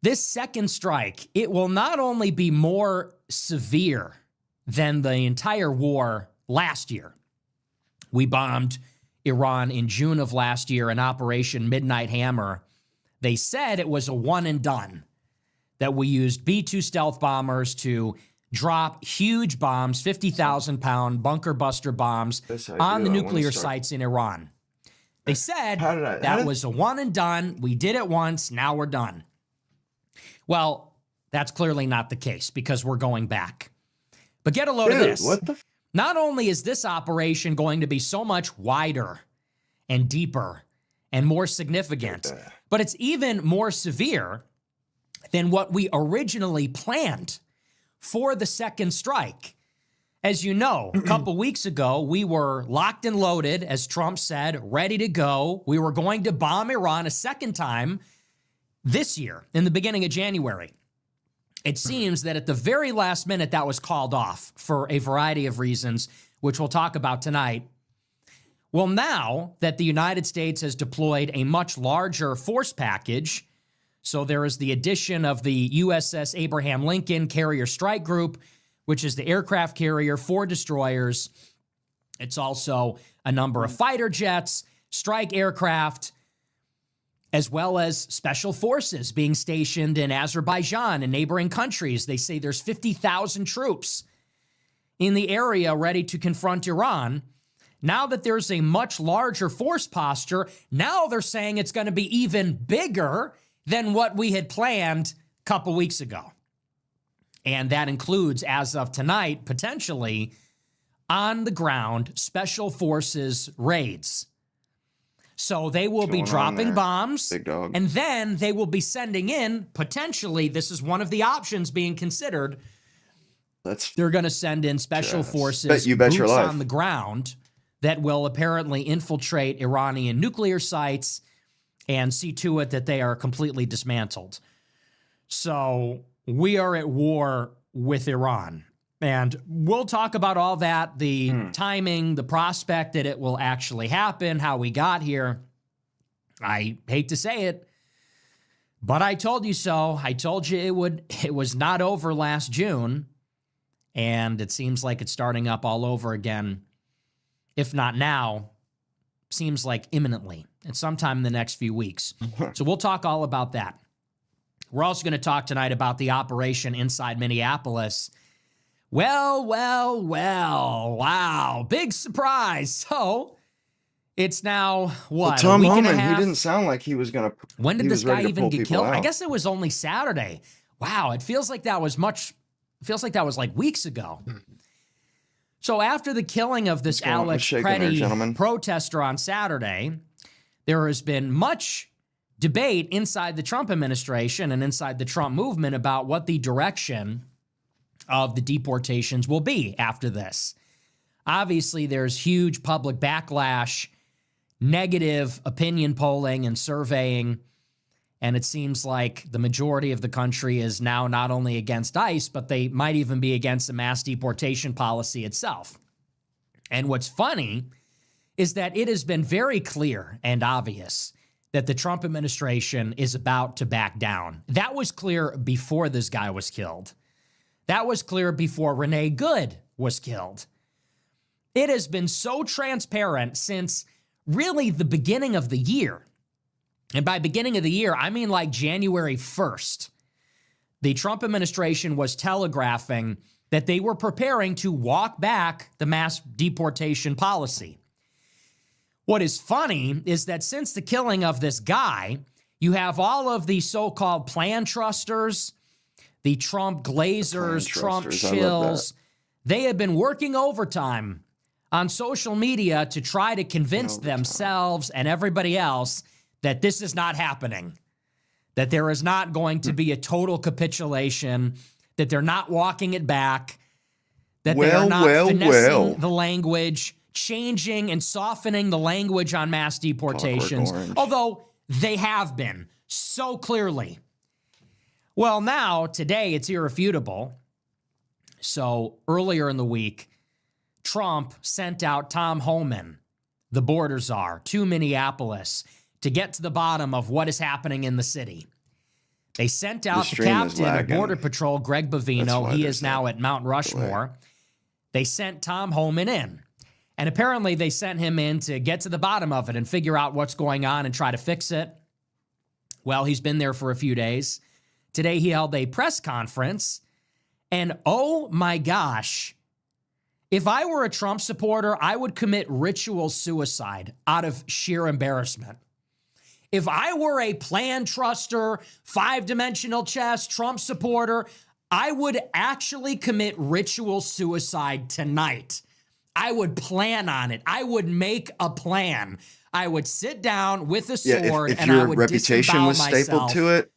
This second strike, it will not only be more severe than the entire war last year. We bombed Iran in June of last year in Operation Midnight Hammer. They said it was a one and done, that we used B-2 stealth bombers to drop huge bombs, 50,000-pound bunker buster bombs on the nuclear sites in Iran. They said that was a one and done. We did it once. Now we're done. Well, that's clearly not the case because we're going back. But get a load of this. What the? Not only is this operation going to be so much wider and deeper and more significant, but it's even more severe than what we originally planned for the second strike. As you know, a couple weeks ago, we were locked and loaded, as Trump said, ready to go. We were going to bomb Iran a second time this year, in the beginning of January. It seems that at the very last minute, that was called off for a variety of reasons, which we'll talk about tonight. Well, now that the United States has deployed a much larger force package, so there is the addition of the USS Abraham Lincoln Carrier Strike Group, which is the aircraft carrier, 4 destroyers. It's also a number of fighter jets, strike aircraft, as well as special forces being stationed in Azerbaijan and neighboring countries. They say there's 50,000 troops in the area ready to confront Iran. Now that there's a much larger force posture, now they're saying it's going to be even bigger than what we had planned a couple weeks ago. And that includes, as of tonight, potentially on-the-ground special forces raids. So they will be dropping bombs, and then they will be sending in, potentially, this is one of the options being considered, they're going to send in special forces, boots on the ground, that will apparently infiltrate Iranian nuclear sites and see to it that they are completely dismantled. So we are at war with Iran. And we'll talk about all that, the timing, the prospect that it will actually happen, how we got here. I hate to say it, but I told you so. I told you it would. It was not over last June, and it seems like it's starting up all over again. If not now, seems like imminently, and sometime in the next few weeks. So we'll talk all about that. We're also going to talk tonight about the operation inside Minneapolis. Well, wow, big surprise. So it's now, what, Tom a week and a Homan, half? he didn't sound like he was going to. When did this guy even get killed? I guess it was only Saturday. Wow, it feels like that was like weeks ago. So after the killing of this Alex Preddy protester on Saturday, there has been much debate inside the Trump administration and inside the Trump movement about what the direction of the deportations will be after this. Obviously, there's huge public backlash, negative opinion polling and surveying, and it seems like the majority of the country is now not only against ICE, but they might even be against the mass deportation policy itself. And what's funny is that it has been very clear and obvious that the Trump administration is about to back down. That was clear before this guy was killed. That was clear before Renee Good was killed. It has been so transparent since really the beginning of the year. And by beginning of the year, I mean like January 1st. The Trump administration was telegraphing that they were preparing to walk back the mass deportation policy. What is funny is that since the killing of this guy, you have all of the so-called plan trusters, the Trump glazers, Trump shills. They have been working overtime on social media to try to convince themselves and everybody else that this is not happening, that there is not going to be a total capitulation, that they're not walking it back, that they are not finessing the language, changing and softening the language on mass deportations, although they have been so clearly. Well, now, today, it's irrefutable. So earlier in the week, Trump sent out Tom Homan, the border czar, to Minneapolis to get to the bottom of what is happening in the city. They sent out the captain of Border Patrol, Greg Bovino. He is now at Mount Rushmore. They sent Tom Homan in. And apparently they sent him in to get to the bottom of it and figure out what's going on and try to fix it. Well, he's been there for a few days. Today he held a press conference. And oh my gosh, if I were a Trump supporter, I would commit ritual suicide out of sheer embarrassment. If I were a plan truster, five-dimensional chess, Trump supporter, I would actually commit ritual suicide tonight. I would plan on it. I would make a plan. I would sit down with a sword if and I would your reputation was stapled myself, to it,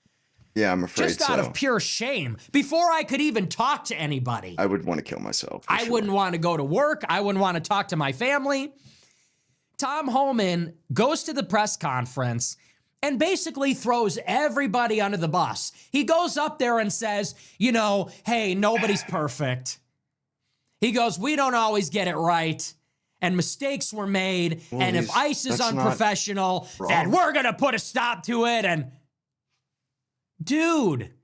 yeah, I'm afraid just out of pure shame. Before I could even talk to anybody, I would want to kill myself. I wouldn't want to go to work. I wouldn't want to talk to my family. Tom Homan goes to the press conference and basically throws everybody under the bus. He goes up there and says, you know, hey, nobody's perfect. He goes, we don't always get it right. And mistakes were made. Well, and if ICE is unprofessional, then we're going to put a stop to it. And dude,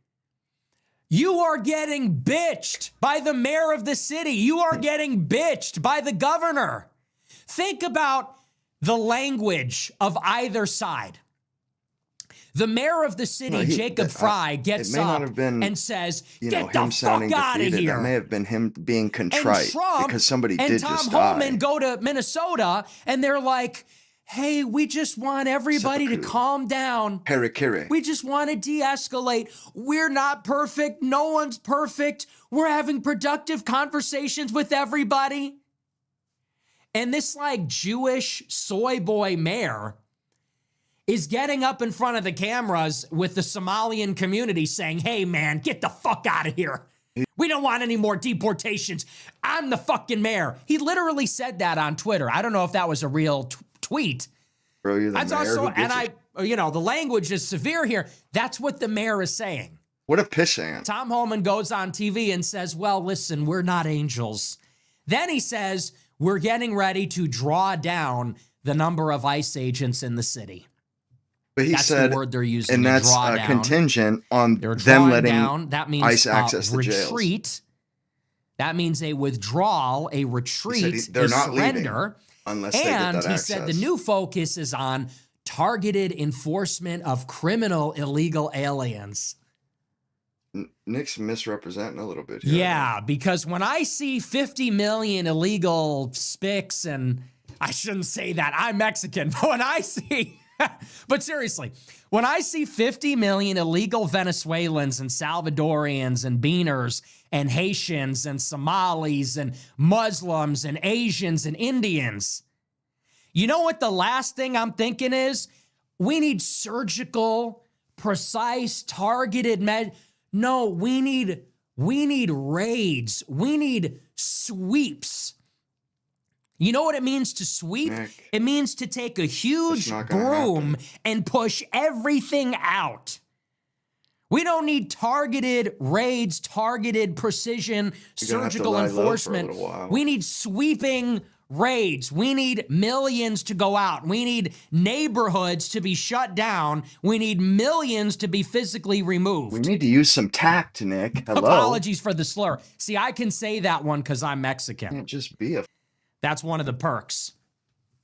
you are getting bitched by the mayor of the city. You are getting bitched by the governor. Think about the language of either side. The mayor of the city, Jacob Fry, gets up and says, get the fuck out of here. That may have been him being contrite because somebody did just die. And Tom Homan go to Minnesota, and they're like, hey, we just want everybody to calm down. Harikiri. We just want to de-escalate. We're not perfect. No one's perfect. We're having productive conversations with everybody. And this like Jewish soy boy mayor is getting up in front of the cameras with the Somalian community saying, hey, man, get the fuck out of here. We don't want any more deportations. I'm the fucking mayor. He literally said that on Twitter. I don't know if that was a real tweet. Bro, you're the That's mayor also, and the language is severe here. That's what the mayor is saying. What a pissant. Tom Homan goes on TV and says, well, listen, we're not angels. Then he says, we're getting ready to draw down the number of ICE agents in the city. But he said, the word they're using, and that's contingent on them letting down. That means ICE access the retreat. jails. That means a withdrawal, a retreat, they're not surrender. Unless they get that access. And he said the new focus is on targeted enforcement of criminal illegal aliens. Nick's misrepresenting a little bit here. Yeah, because when I see 50 million illegal spics, and I shouldn't say that, I'm Mexican, but when I see... But seriously, when I see 50 million illegal Venezuelans and Salvadorians and Beaners and Haitians and Somalis and Muslims and Asians and Indians, you know what the last thing I'm thinking is? We need surgical, precise, targeted No, we need raids. We need sweeps. You know what it means to sweep? Nick, it means to take a huge broom and push everything out. We don't need targeted raids, targeted precision, surgical enforcement. We need sweeping raids. We need millions to go out. We need neighborhoods to be shut down. We need millions to be physically removed. We need to use some tact, Nick. Hello. Apologies for the slur. See, I can say that one because I'm Mexican. Can't just be a... That's one of the perks.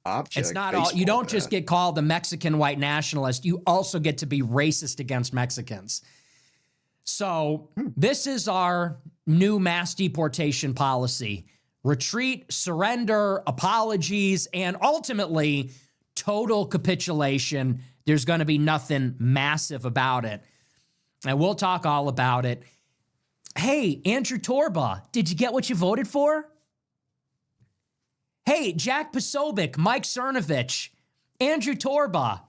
Object it's not all. You don't just get called a Mexican white nationalist. You also get to be racist against Mexicans. So this is our new mass deportation policy. Retreat, surrender, apologies, and ultimately total capitulation. There's going to be nothing massive about it. And we'll talk all about it. Hey, Andrew Torba, did you get what you voted for? Hey, Jack Posobiec, Mike Cernovich, Andrew Torba.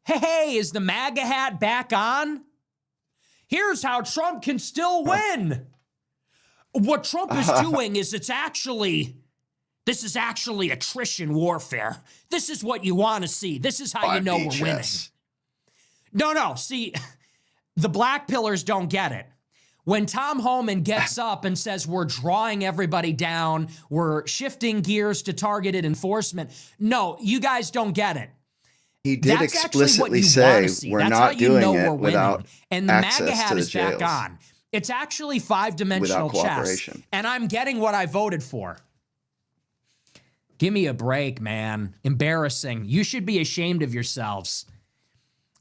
Hey, is the MAGA hat back on? Here's how Trump can still win. What Trump is doing is this is actually attrition warfare. This is what you want to see. This is how you know we're winning. No, see, the black pillars don't get it. When Tom Homan gets up and says we're drawing everybody down, we're shifting gears to targeted enforcement. No, you guys don't get it. He did That's actually what explicitly you want to say see. we're That's how not you know doing we're it winning. without And the MAGA access to hat the is back jails, on. It's actually without five-dimensional chess, cooperation. and I'm getting what I voted for. Give me a break, man. Embarrassing. You should be ashamed of yourselves.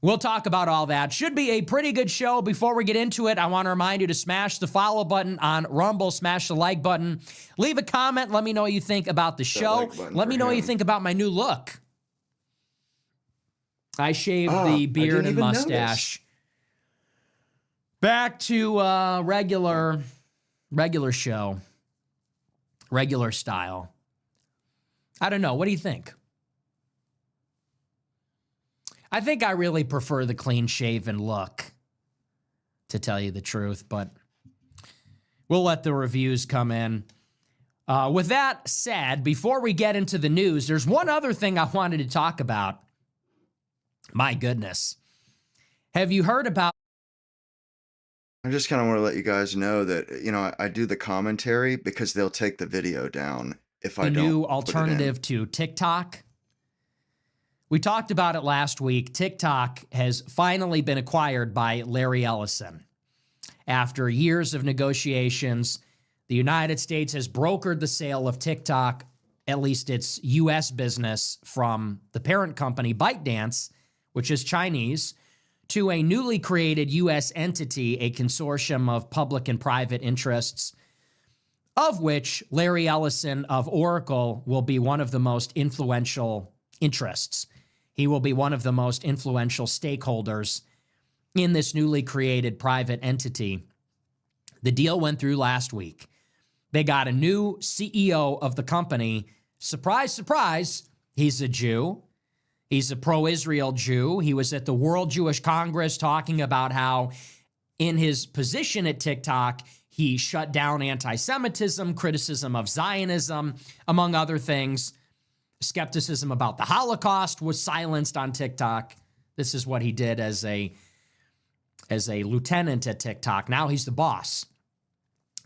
We'll talk about all that. Should be a pretty good show. Before we get into it, I want to remind you to smash the follow button on Rumble, smash the like button. Leave a comment. Let me know what you think about the show. Let me know what you think about my new look. I shaved the beard and mustache. Back to regular show. Regular style. I don't know. What do you think? I think I really prefer the clean-shaven look, to tell you the truth, but we'll let the reviews come in. With that said, before we get into the news, there's one other thing I wanted to talk about. My goodness. Have you heard about... I just kind of want to let you guys know that, you know, I do the commentary because they'll take the video down if I don't the new put it in. alternative to TikTok? We talked about it last week. TikTok has finally been acquired by Larry Ellison. After years of negotiations, the United States has brokered the sale of TikTok, at least its U.S. business, from the parent company ByteDance, which is Chinese, to a newly created U.S. entity, a consortium of public and private interests, of which Larry Ellison of Oracle will be one of the most influential interests. He will be one of the most influential stakeholders in this newly created private entity. The deal went through last week. They got a new CEO of the company. Surprise, surprise, he's a Jew. He's a pro-Israel Jew. He was at the World Jewish Congress talking about how in his position at TikTok, he shut down anti-Semitism, criticism of Zionism, among other things. Skepticism about the Holocaust was silenced on TikTok. This is what he did as a lieutenant at TikTok. Now he's the boss.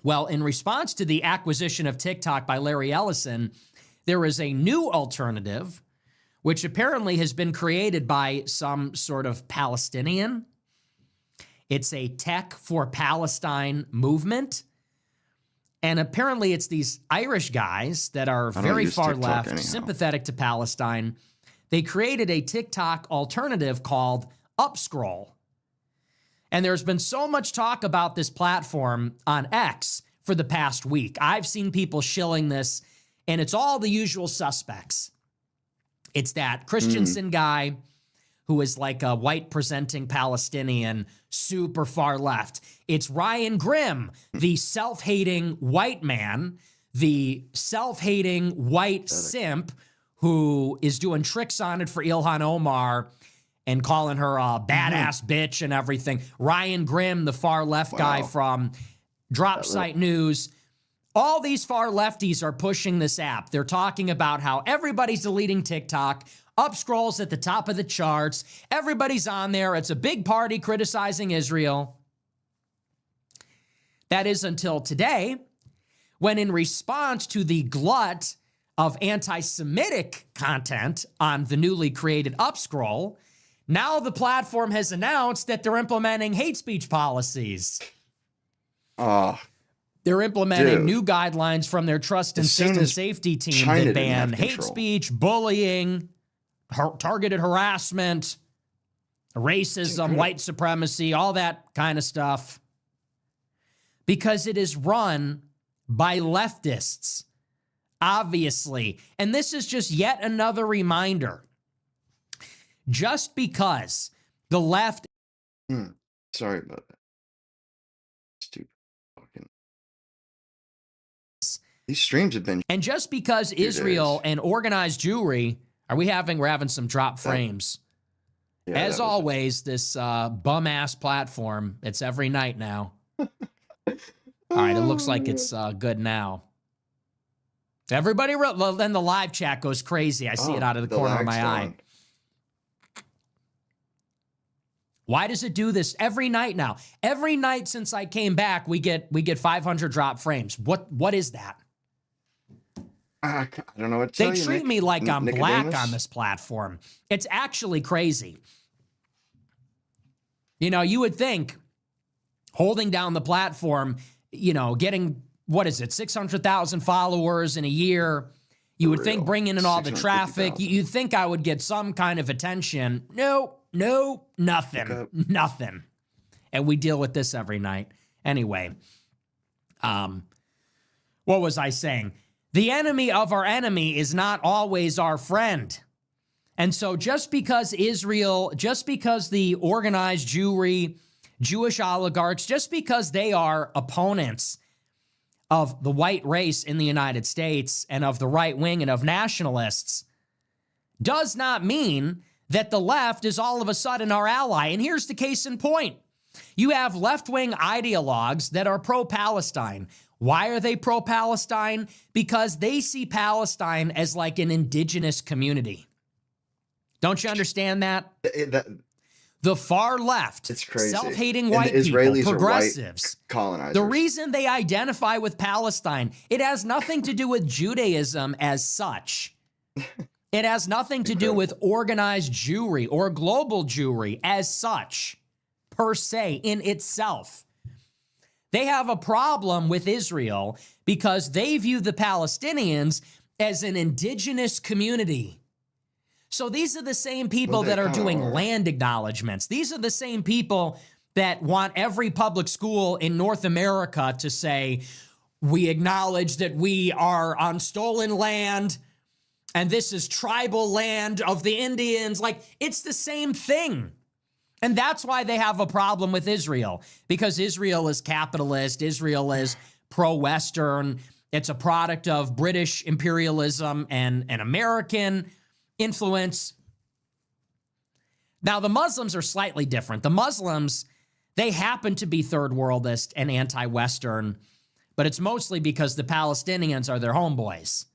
Well, in response to the acquisition of TikTok by Larry Ellison, there is a new alternative, which apparently has been created by some sort of Palestinian. It's a Tech for Palestine movement. And apparently it's these Irish guys that are very far left, sympathetic to Palestine. They created a TikTok alternative called Upscroll. And there's been so much talk about this platform on X for the past week. I've seen people shilling this, and it's all the usual suspects. It's that Christensen guy who is like a white-presenting Palestinian, super far left. It's Ryan Grimm, the self-hating white man, the self-hating white simp who is doing tricks on it for Ilhan Omar and calling her a badass bitch and everything. Ryan Grimm, the far left guy from Drop Site News. All these far lefties are pushing this app. They're talking about how everybody's deleting TikTok. Upscroll's at the top of the charts. Everybody's on there. It's a big party criticizing Israel. That is until today, when in response to the glut of anti-Semitic content on the newly created Upscroll, now the platform has announced that they're implementing hate speech policies. They're implementing new guidelines from their trust and system safety team that ban hate speech, bullying, targeted harassment, racism, white supremacy, all that kind of stuff. Because it is run by leftists, obviously. And this is just yet another reminder. Just because the left... Sorry about that. Stupid fucking... These streams have been... And just because Israel and organized Jewry... We're having some drop frames. As always, this bum-ass platform, it's every night now. All right, it looks like it's good now. Everybody, then the live chat goes crazy. I see it out of the corner of my eye. Why does it do this every night now? Every night since I came back, we get 500 drop frames. What is that? I don't know what to They tell you, treat me like I'm black on Nicodemus. this platform. It's actually crazy. You know, you would think holding down the platform, you know, getting, what is it, 600,000 followers in a year, you For would think real. bringing in all the traffic, 650,000. you'd think I would get some kind of attention. No, Look nothing, up. nothing. And we deal with this every night. Anyway, what was I saying? The enemy of our enemy is not always our friend. And so just because Israel, just because the organized Jewry, Jewish oligarchs, just because they are opponents of the white race in the United States and of the right wing and of nationalists, does not mean that the left is all of a sudden our ally. And here's the case in point. You have left-wing ideologues that are pro-Palestine. Why are they pro-Palestine? Because they see Palestine as like an indigenous community. Don't you understand that? The far left, It's crazy. self-hating And white the people, Israelis are white progressives, colonizers. the reason they identify with Palestine, it has nothing to do with Judaism as such. It has nothing to do with organized Jewry or global Jewry as such, per se, in itself. They have a problem with Israel because they view the Palestinians as an indigenous community. So these are the same people that are doing land acknowledgements. These are the same people that want every public school in North America to say, we acknowledge that we are on stolen land and this is tribal land of the Indians. Like, it's the same thing. And that's why they have a problem with Israel, because Israel is capitalist. Israel is pro-Western. It's a product of British imperialism and American influence. Now, the Muslims are slightly different. The Muslims, they happen to be third worldist and anti-Western, but it's mostly because the Palestinians are their homeboys.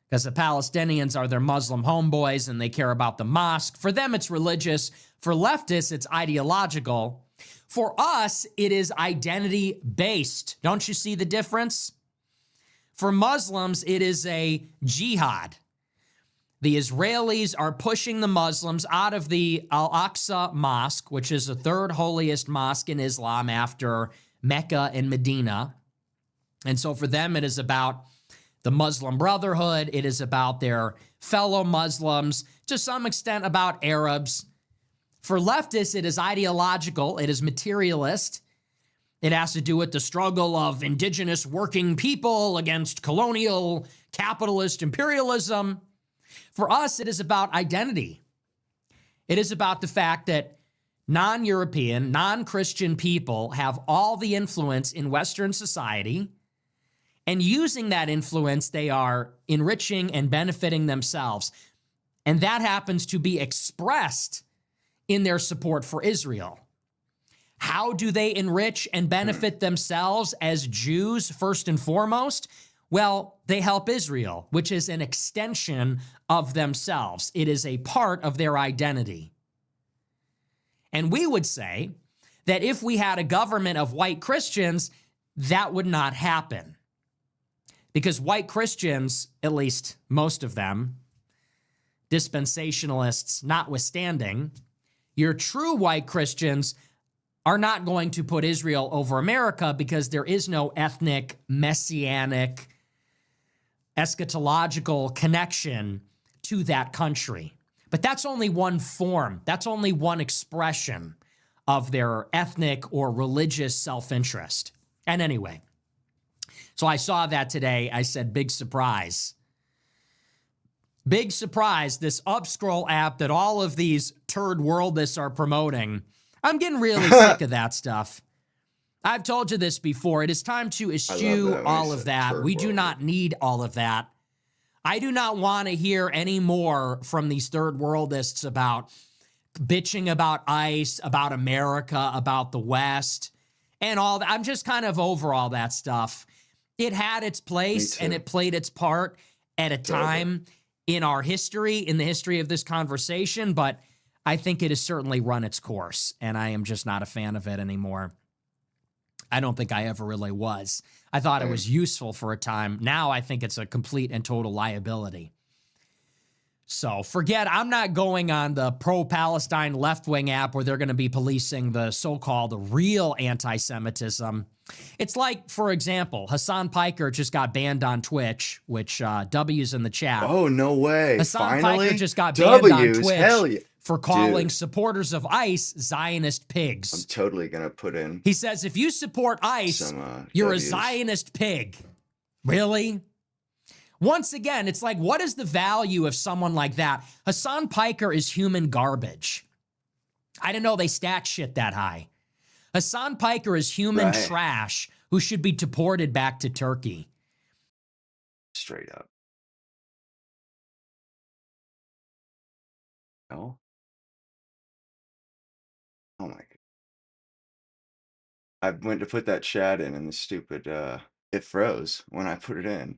Because the Palestinians are their Muslim homeboys and they care about the mosque. For them, it's religious. For leftists, it's ideological. For us, it is identity-based. Don't you see the difference? For Muslims, it is a jihad. The Israelis are pushing the Muslims out of the Al-Aqsa Mosque, which is the third holiest mosque in Islam after Mecca and Medina. And so for them, it is about the Muslim Brotherhood. It is about their fellow Muslims, to some extent about Arabs. For leftists, it is ideological. It is materialist. It has to do with the struggle of indigenous working people against colonial capitalist imperialism. For us, it is about identity. It is about the fact that non-European, non-Christian people have all the influence in Western society, and using that influence, they are enriching and benefiting themselves. And that happens to be expressed in their support for Israel. How do they enrich and benefit themselves as Jews, first and foremost? Well, they help Israel, which is an extension of themselves. It is a part of their identity. And we would say that if we had a government of white Christians, that would not happen. Because white Christians, at least most of them, dispensationalists notwithstanding, your true white Christians are not going to put Israel over America because there is no ethnic, messianic, eschatological connection to that country. But that's only one form. That's only one expression of their ethnic or religious self-interest. And anyway, so I saw that today. I said, big surprise. Big surprise, this upscroll app that all of these turd worldists are promoting. I'm getting really sick of that stuff. I've told you this before. It is time to eschew all of that. We do not need all of that. I do not want to hear any more from these third worldists about bitching about ICE, about America, about the West, and all that. I'm just kind of over all that stuff. It had its place and it played its part at a time in our history, in the history of this conversation, but I think it has certainly run its course, and I am just not a fan of it anymore. I don't think I ever really was. I thought it was useful for a time. Now I think it's a complete and total liability. So forget, I'm not going on the pro-Palestine left-wing app where they're going to be policing the so-called real anti-Semitism. It's like, for example, Hassan Piker just got banned on Twitch, which W's in the chat. Oh, no way. Hassan Finally? Piker just got banned on Twitch Hell yeah. for calling supporters of ICE Zionist pigs. I'm totally going to put in. He says, if you support ICE, you're W's. a Zionist pig. Really? Once again, it's like, what is the value of someone like that? Hassan Piker is human garbage. I didn't know they stat shit that high. Hassan Piker is human trash who should be deported back to Turkey. Straight up. No. Oh my God. I went to put that chat in and the stupid, it froze when I put it in.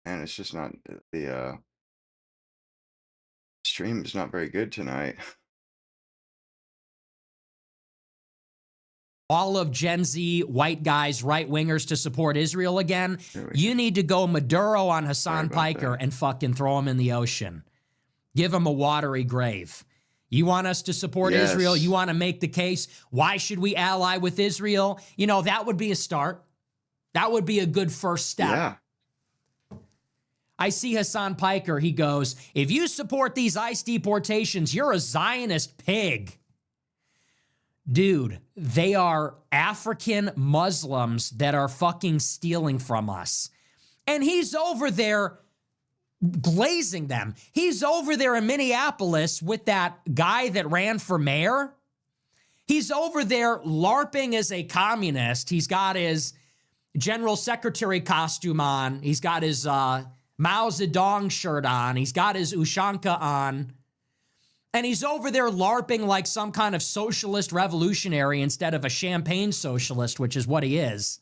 And it's just not, the stream is not very good tonight. All of Gen Z white guys, right-wingers to support Israel again, you need to go Maduro on Hassan Piker and fucking throw him in the ocean. Give him a watery grave. You want us to support Israel? You want to make the case? Why should we ally with Israel? You know, that would be a start. That would be a good first step. Yeah. I see Hassan Piker. He goes, if you support these ICE deportations, you're a Zionist pig. Dude, they are African Muslims that are fucking stealing from us. And he's over there glazing them. He's over there in Minneapolis with that guy that ran for mayor. He's over there LARPing as a communist. He's got his general secretary costume on. He's got his Mao Zedong shirt on. He's got his Ushanka on. And he's over there LARPing like some kind of socialist revolutionary instead of a champagne socialist, which is what he is.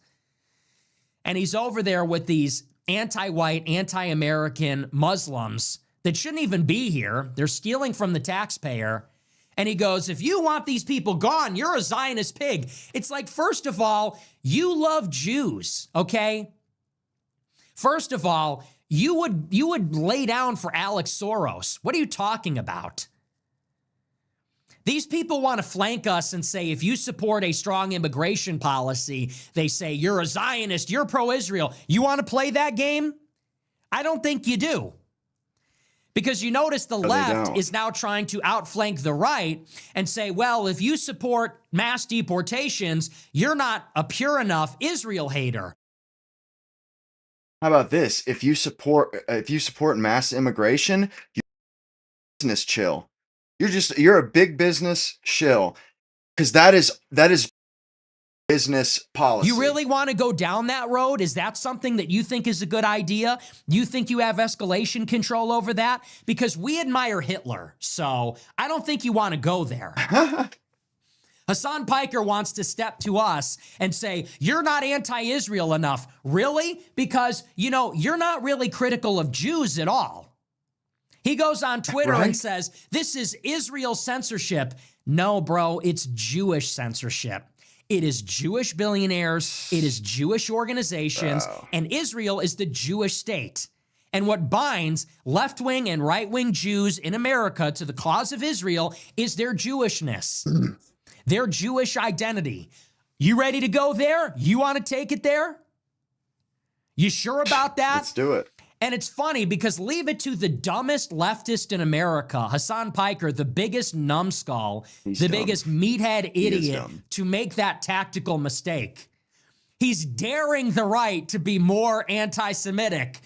And he's over there with these anti-white, anti-American Muslims that shouldn't even be here. They're stealing from the taxpayer. And he goes, if you want these people gone, you're a Zionist pig. It's like, first of all, you love Jews, okay? First of all, you would lay down for Alex Soros. What are you talking about? These people want to flank us and say, if you support a strong immigration policy, they say, you're a Zionist, you're pro-Israel. You want to play that game? I don't think you do. Because you notice the left is now trying to outflank the right and say, well, if you support mass deportations, you're not a pure enough Israel hater. How about this? If you support mass immigration, you're a business chill. You're a big business shill, because that is business policy. You really want to go down that road? Is that something that you think is a good idea? You think you have escalation control over that? Because we admire Hitler, so I don't think you want to go there. Hassan Piker wants to step to us and say, you're not anti-Israel enough. Really? Because, you know, you're not really critical of Jews at all. He goes on Twitter and says, this is Israel censorship. No, bro, it's Jewish censorship. It is Jewish billionaires. It is Jewish organizations. And Israel is the Jewish state. And what binds left-wing and right-wing Jews in America to the cause of Israel is their Jewishness, their Jewish identity. You ready to go there? You want to take it there? You sure about that? Let's do it. And it's funny because leave it to the dumbest leftist in America, Hassan Piker, the biggest numbskull, biggest meathead idiot, to make that tactical mistake. He's daring the right to be more anti-Semitic.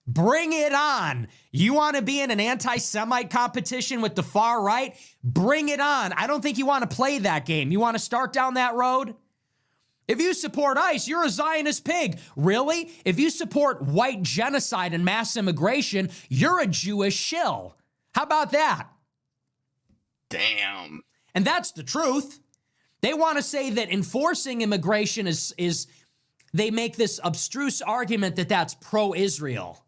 Bring it on. You want to be in an anti-Semite competition with the far right? Bring it on. I don't think you want to play that game. You want to start down that road? If you support ICE, you're a Zionist pig. Really? If you support white genocide and mass immigration, you're a Jewish shill. How about that? Damn. And that's the truth. They want to say that enforcing immigration is they make this abstruse argument that that's pro-Israel.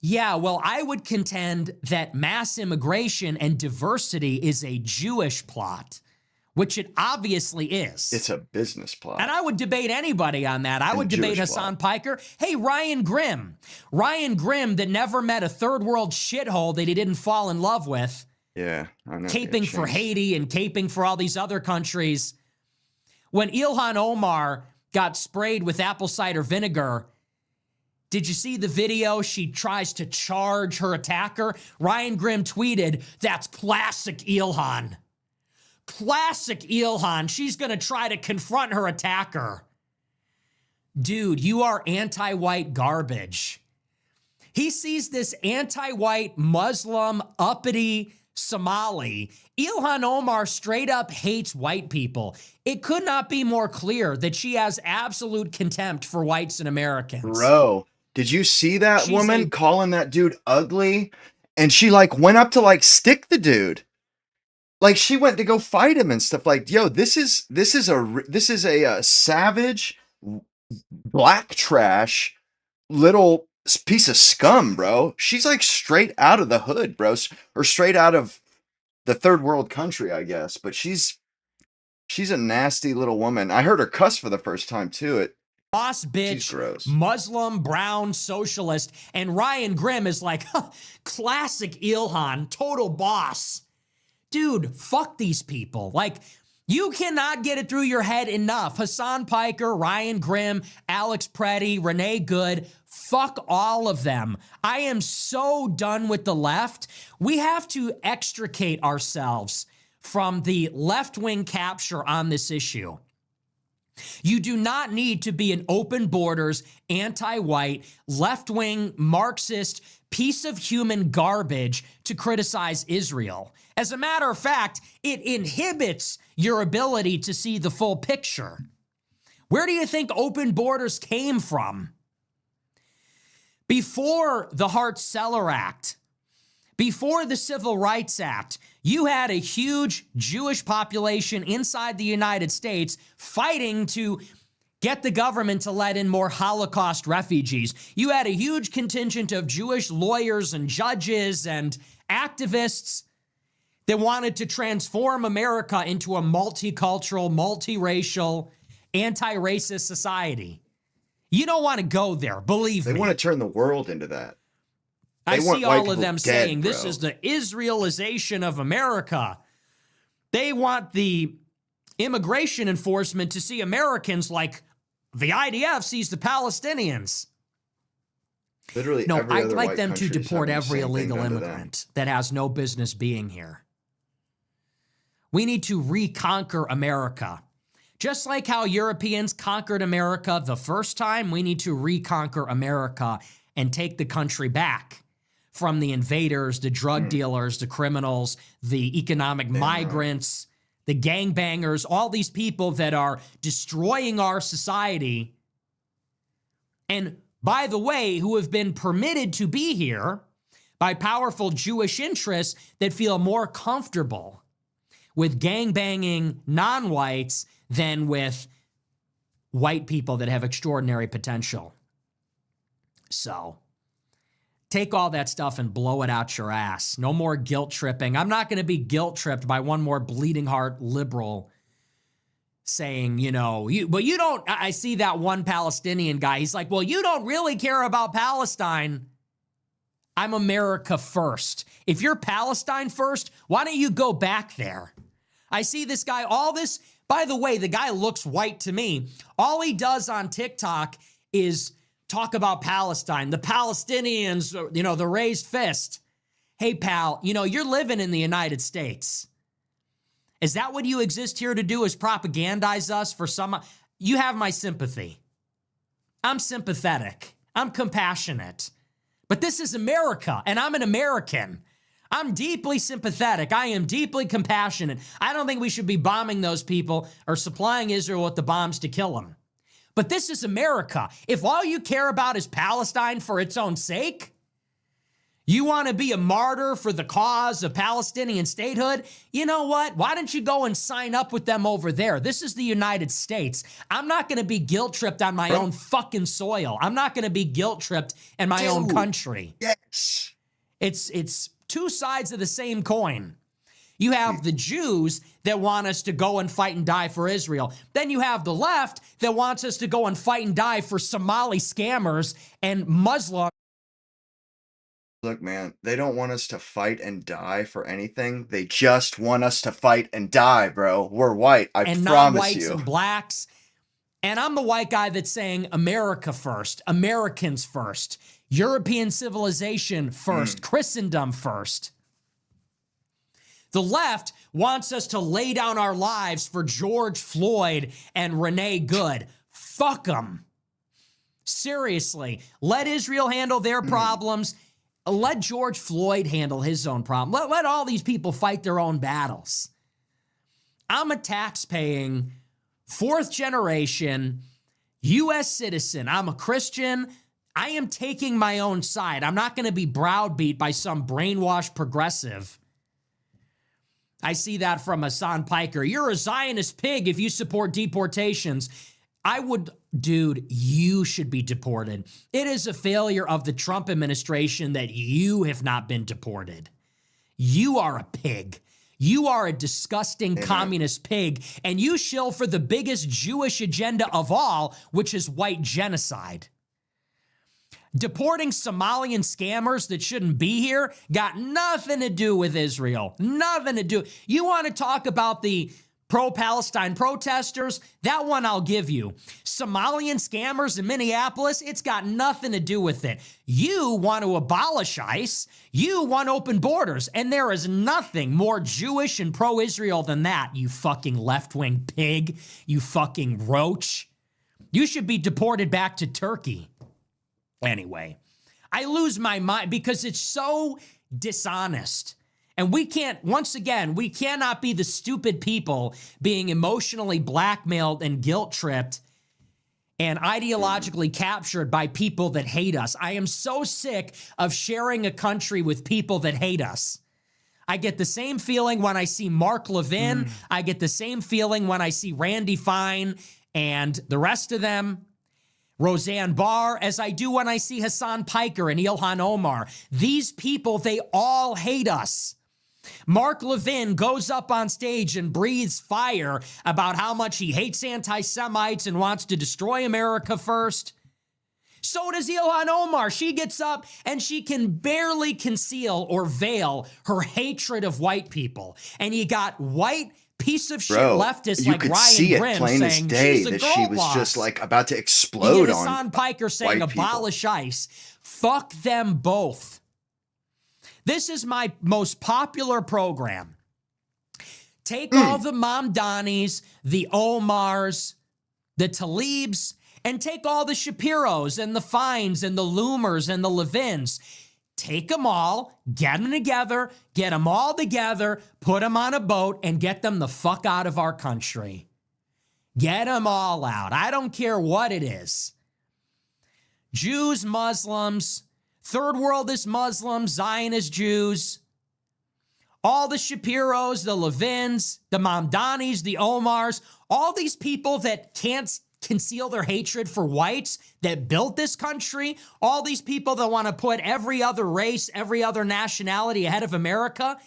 Yeah, well, I would contend that mass immigration and diversity is a Jewish plot, which it obviously is. It's a business plot. And I would debate anybody on that. I And would a debate Jewish Hassan plot. Piker. Hey, Ryan Grimm. Ryan Grimm that never met a third world shithole that he didn't fall in love with. Yeah, I know. Caping for Haiti and caping for all these other countries. When Ilhan Omar got sprayed with apple cider vinegar, did you see the video? She tries to charge her attacker. Ryan Grimm tweeted, "That's classic Ilhan. Classic Ilhan. She's going to try to confront her attacker." Dude, you are anti-white garbage. He sees this anti-white Muslim uppity Somali. Ilhan Omar straight up hates white people. It could not be more clear that she has absolute contempt for whites and Americans. Bro, did you see that She's woman calling that dude ugly? And she like went up to like stick the dude. Like she went to go fight him and stuff. Like, yo, this is a savage black trash little piece of scum, bro. She's like straight out of the hood, bro, or straight out of the third world country, I guess. But she's a nasty little woman. I heard her cuss for the first time too. Boss bitch, Muslim, brown, socialist, and Ryan Grimm is like, classic Ilhan, total boss. Dude, fuck these people. Like, you cannot get it through your head enough. Hassan Piker, Ryan Grimm, Alex Preddy, Renee Good, fuck all of them. I am so done with the left. We have to extricate ourselves from the left-wing capture on this issue. You do not need to be an open borders, anti-white, left-wing, Marxist piece of human garbage to criticize Israel. As a matter of fact, it inhibits your ability to see the full picture. Where do you think open borders came from? Before the Hart-Celler Act, before the Civil Rights Act, you had a huge Jewish population inside the United States fighting to get the government to let in more Holocaust refugees. You had a huge contingent of Jewish lawyers and judges and activists that wanted to transform America into a multicultural, multiracial, anti-racist society. You don't want to go there, believe me. They want to turn the world into that. I see all of them saying this is the Israelization of America. They want the immigration enforcement to see Americans like the IDF sees the Palestinians. Literally, no, I'd like them to deport every illegal immigrant that has no business being here. We need to reconquer America. Just like how Europeans conquered America the first time, we need to reconquer America and take the country back from the invaders, the drug dealers, the criminals, the economic migrants, the gangbangers, all these people that are destroying our society. And by the way, who have been permitted to be here by powerful Jewish interests that feel more comfortable with gangbanging non-whites than with white people that have extraordinary potential. So take all that stuff and blow it out your ass. No more guilt tripping. I'm not going to be guilt tripped by one more bleeding heart liberal saying, you know, but you don't. I see that one Palestinian guy. He's like, well, you don't really care about Palestine. I'm America first. If you're Palestine first, why don't you go back there? I see this guy, all this. By the way, the guy looks white to me. All he does on TikTok is talk about Palestine, the Palestinians, you know, the raised fist. Hey, pal, you know, you're living in the United States. Is that what you exist here to do, is propagandize us for some? You have my sympathy. I'm sympathetic. I'm compassionate. But this is America, and I'm an American. I'm deeply sympathetic. I am deeply compassionate. I don't think we should be bombing those people or supplying Israel with the bombs to kill them. But this is America. If all you care about is Palestine for its own sake, You want to be a martyr for the cause of Palestinian statehood? You know what? Why don't you go and sign up with them over there? This is the United States. I'm not going to be guilt tripped on my own fucking soil. I'm not going to be guilt tripped in my own country. Yes. It's two sides of the same coin. You have the Jews that want us to go and fight and die for Israel. Then you have the left that wants us to go and fight and die for Somali scammers and Muslim. Look, man, they don't want us to fight and die for anything. They just want us to fight and die, bro. We're white, I and promise non-whites you. and blacks. And I'm the white guy that's saying America first, Americans first, European civilization first, Christendom first. The left wants us to lay down our lives for George Floyd and Renee Good. Fuck them. Seriously, let Israel handle their problems. Let George Floyd handle his own problem. Let all these people fight their own battles. I'm a tax-paying, fourth generation U.S. citizen. I'm a Christian. I am taking my own side. I'm not going to be browbeat by some brainwashed progressive. I see that from Hassan Piker. You're a Zionist pig if you support deportations. Dude, you should be deported. It is a failure of the Trump administration that you have not been deported. You are a pig. You are a disgusting communist pig, and you shill for the biggest Jewish agenda of all, which is white genocide. Deporting Somalian scammers that shouldn't be here got nothing to do with Israel. Nothing to do. You want to talk about the pro-Palestine protesters? That one I'll give you. Somalian scammers in Minneapolis, it's got nothing to do with it. You want to abolish ICE. You want open borders. And there is nothing more Jewish and pro-Israel than that, you fucking left-wing pig. You fucking roach. You should be deported back to Turkey. Anyway, I lose my mind because it's so dishonest. And we can't, once again, we cannot be the stupid people being emotionally blackmailed and guilt-tripped and ideologically captured by people that hate us. I am so sick of sharing a country with people that hate us. I get the same feeling when I see Mark Levin. I get the same feeling when I see Randy Fine and the rest of them, Roseanne Barr, as I do when I see Hassan Piker and Ilhan Omar. These people, they all hate us. Mark Levin goes up on stage and breathes fire about how much he hates anti-Semites and wants to destroy America first. So does Ilhan Omar. She gets up and she can barely conceal or veil her hatred of white people. And you got white piece of shit leftists like could Ryan see it Grimm plain as saying day she's a that girl she was boss. just like about to You explode get on Hassan Piker saying white people. abolish ICE. Fuck them both. This is my most popular program. Take all the Mamdanis, the Omars, the Talibs, and take all the Shapiros and the Fines and the Loomers and the Levins. Take them all, get them together, get them all together, put them on a boat, and get them the fuck out of our country. Get them all out. I don't care what it is. Jews, Muslims, Third Worldist Muslims, Zionist Jews, all the Shapiros, the Levins, the Mamdanis, the Omars, all these people that can't conceal their hatred for whites that built this country, all these people that want to put every other race, every other nationality ahead of America,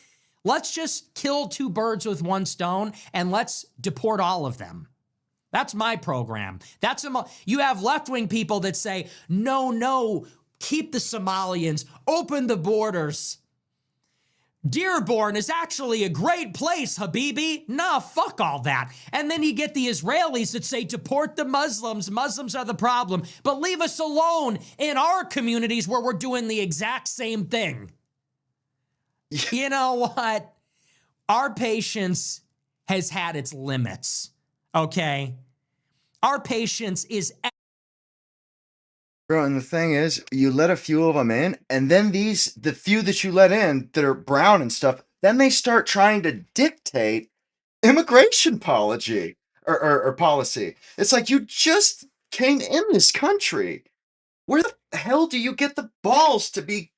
let's just kill two birds with one stone and let's deport all of them. That's my program. You have left-wing people that say, no, keep the Somalians, open the borders. Dearborn is actually a great place, Habibi. Nah, fuck all that. And then you get the Israelis that say, deport the Muslims. Muslims are the problem. But leave us alone in our communities where we're doing the exact same thing. You know what? Our patience has had its limits, okay? Our patience is... Bro, and the thing is, you let a few of them in, and then the few that you let in that are brown and stuff, then they start trying to dictate immigration policy or policy. It's like you just came in this country. Where the hell do you get the balls to be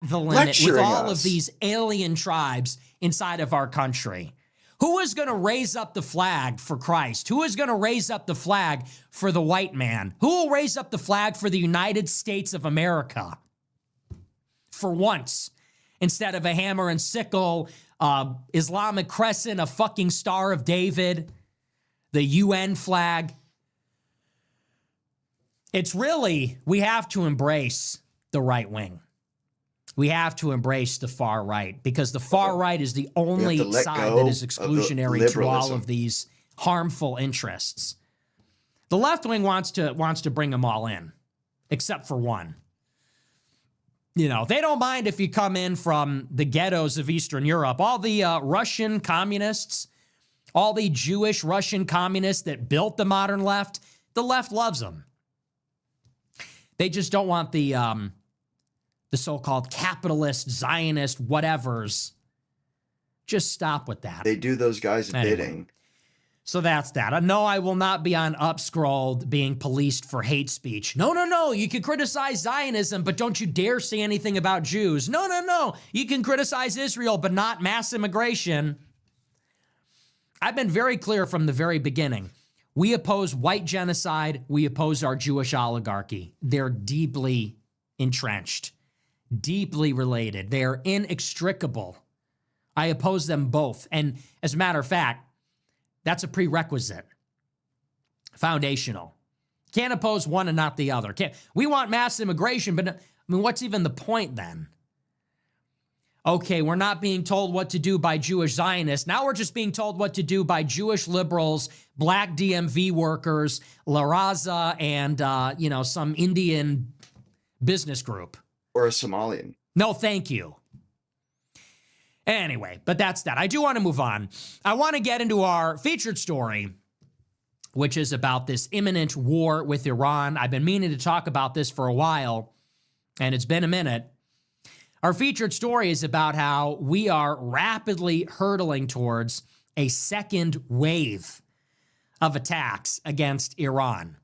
the limit with lecturing all us. of these alien tribes inside of our country? Who is going to raise up the flag for Christ? Who is going to raise up the flag for the white man? Who will raise up the flag for the United States of America? For once, instead of a hammer and sickle, Islamic crescent, a fucking Star of David, the UN flag. It's really, we have to embrace the right wing. We have to embrace the far right, because the far right is the only side that is exclusionary to all of these harmful interests. The left wing wants to bring them all in, except for one. You know, they don't mind if you come in from the ghettos of Eastern Europe. All the Russian communists, all the Jewish Russian communists that built the modern left, the left loves them. They just don't want the so-called capitalist, Zionist, whatevers. Just stop with that. They do those guys Anyway. bidding. So that's that. No, I will not be on Upscrolled being policed for hate speech. No. You can criticize Zionism, but don't you dare say anything about Jews. No. You can criticize Israel, but not mass immigration. I've been very clear from the very beginning. We oppose white genocide. We oppose our Jewish oligarchy. They're deeply entrenched, deeply related. They are inextricable. I oppose them both. And as a matter of fact, that's a prerequisite, foundational. Can't oppose one and not the other. We want mass immigration, but I mean, what's even the point then? Okay, we're not being told what to do by Jewish Zionists. Now we're just being told what to do by Jewish liberals, black DMV workers, La Raza, and some Indian business group. Or a Somalian. No, thank you. Anyway, but that's that. I do want to move on. I want to get into our featured story, which is about this imminent war with Iran. I've been meaning to talk about this for a while, and it's been a minute. Our featured story is about how we are rapidly hurtling towards a second wave of attacks against Iran.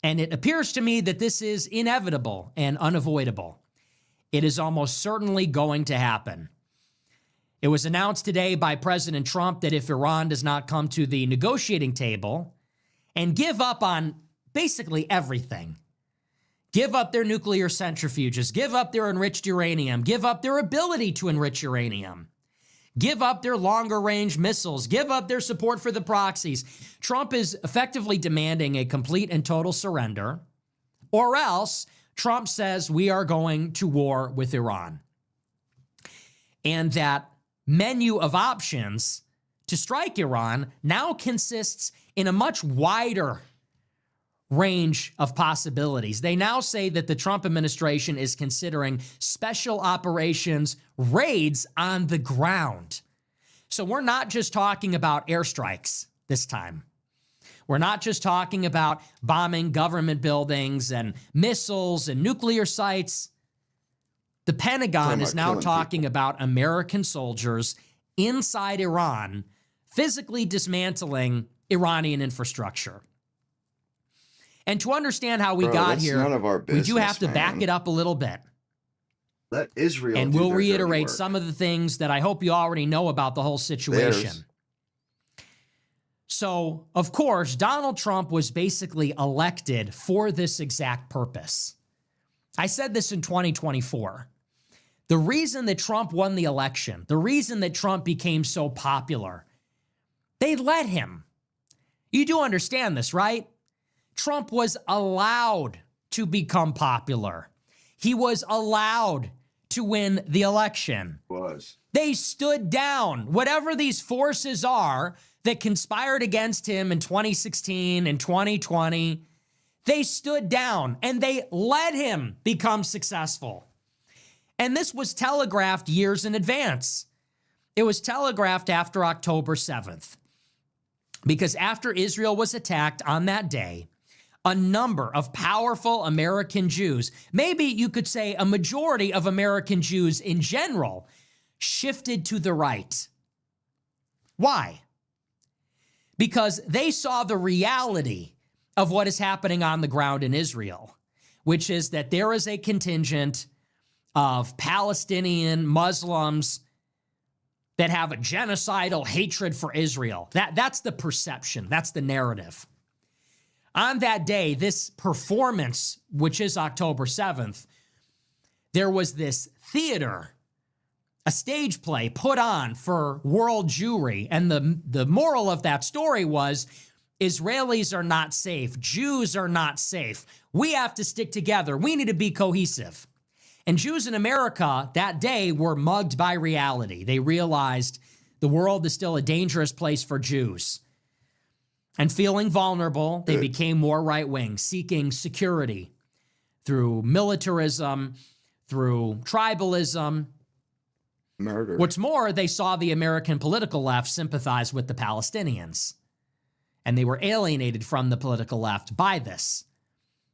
And it appears to me that this is inevitable and unavoidable. It is almost certainly going to happen. It was announced today by President Trump that if Iran does not come to the negotiating table and give up on basically everything, give up their nuclear centrifuges, give up their enriched uranium, give up their ability to enrich uranium, give up their longer range missiles, give up their support for the proxies, Trump is effectively demanding a complete and total surrender, or else Trump says we are going to war with Iran. And that menu of options to strike Iran now consists in a much wider range of possibilities. They now say that the Trump administration is considering special operations raids on the ground. So we're not just talking about airstrikes this time. We're not just talking about bombing government buildings and missiles and nuclear sites. The Pentagon is now talking about American soldiers inside Iran physically dismantling Iranian infrastructure. And to understand how we got here, none of our business, we do have to back it up a little bit. Let Israel and do we'll their reiterate dirty work. some of the things that I hope you already know about the whole situation. Theirs. So, of course, Donald Trump was basically elected for this exact purpose. I said this in 2024. The reason that Trump won the election, the reason that Trump became so popular, they let him. You do understand this, right? Trump was allowed to become popular. He was allowed to win the election. They stood down. Whatever these forces are that conspired against him in 2016 and 2020, they stood down and they let him become successful. And this was telegraphed years in advance. It was telegraphed after October 7th. Because after Israel was attacked on that day, a number of powerful American Jews, maybe you could say a majority of American Jews in general, shifted to the right. Why? Because they saw the reality of what is happening on the ground in Israel, which is that there is a contingent of Palestinian Muslims that have a genocidal hatred for Israel. That's the perception. That's the narrative. On that day, this performance, which is October 7th, there was this theater, a stage play put on for world Jewry. And the moral of that story was Israelis are not safe. Jews are not safe. We have to stick together. We need to be cohesive. And Jews in America that day were mugged by reality. They realized the world is still a dangerous place for Jews. And feeling vulnerable, they became more right-wing, seeking security through militarism, through tribalism. Murder. What's more, they saw the American political left sympathize with the Palestinians. And they were alienated from the political left by this.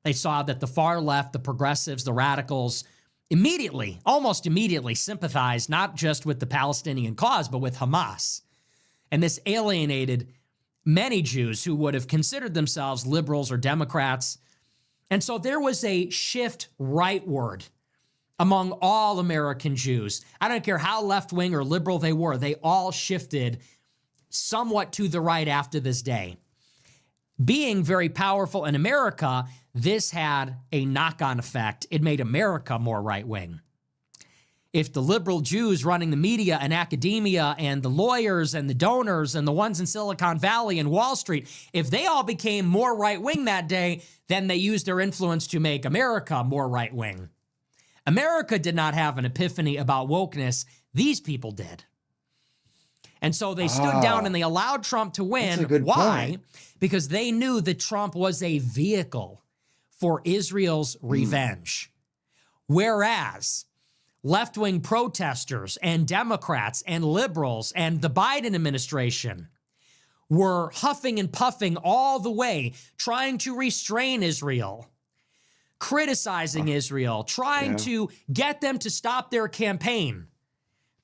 They saw that the far left, the progressives, the radicals, immediately, almost immediately sympathized not just with the Palestinian cause, but with Hamas. And this alienated many Jews who would have considered themselves liberals or Democrats. And so there was a shift rightward among all American Jews. I don't care how left-wing or liberal they were, they all shifted somewhat to the right after this day. Being very powerful in America, this had a knock-on effect. It made America more right-wing. If the liberal Jews running the media and academia and the lawyers and the donors and the ones in Silicon Valley and Wall Street, if they all became more right-wing that day, then they used their influence to make America more right-wing. America did not have an epiphany about wokeness. These people did. And so they stood down and they allowed Trump to win. That's a good Why? point. Because they knew that Trump was a vehicle for Israel's revenge. Whereas left-wing protesters and Democrats and liberals and the Biden administration were huffing and puffing all the way, trying to restrain Israel, criticizing Israel, trying to get them to stop their campaign.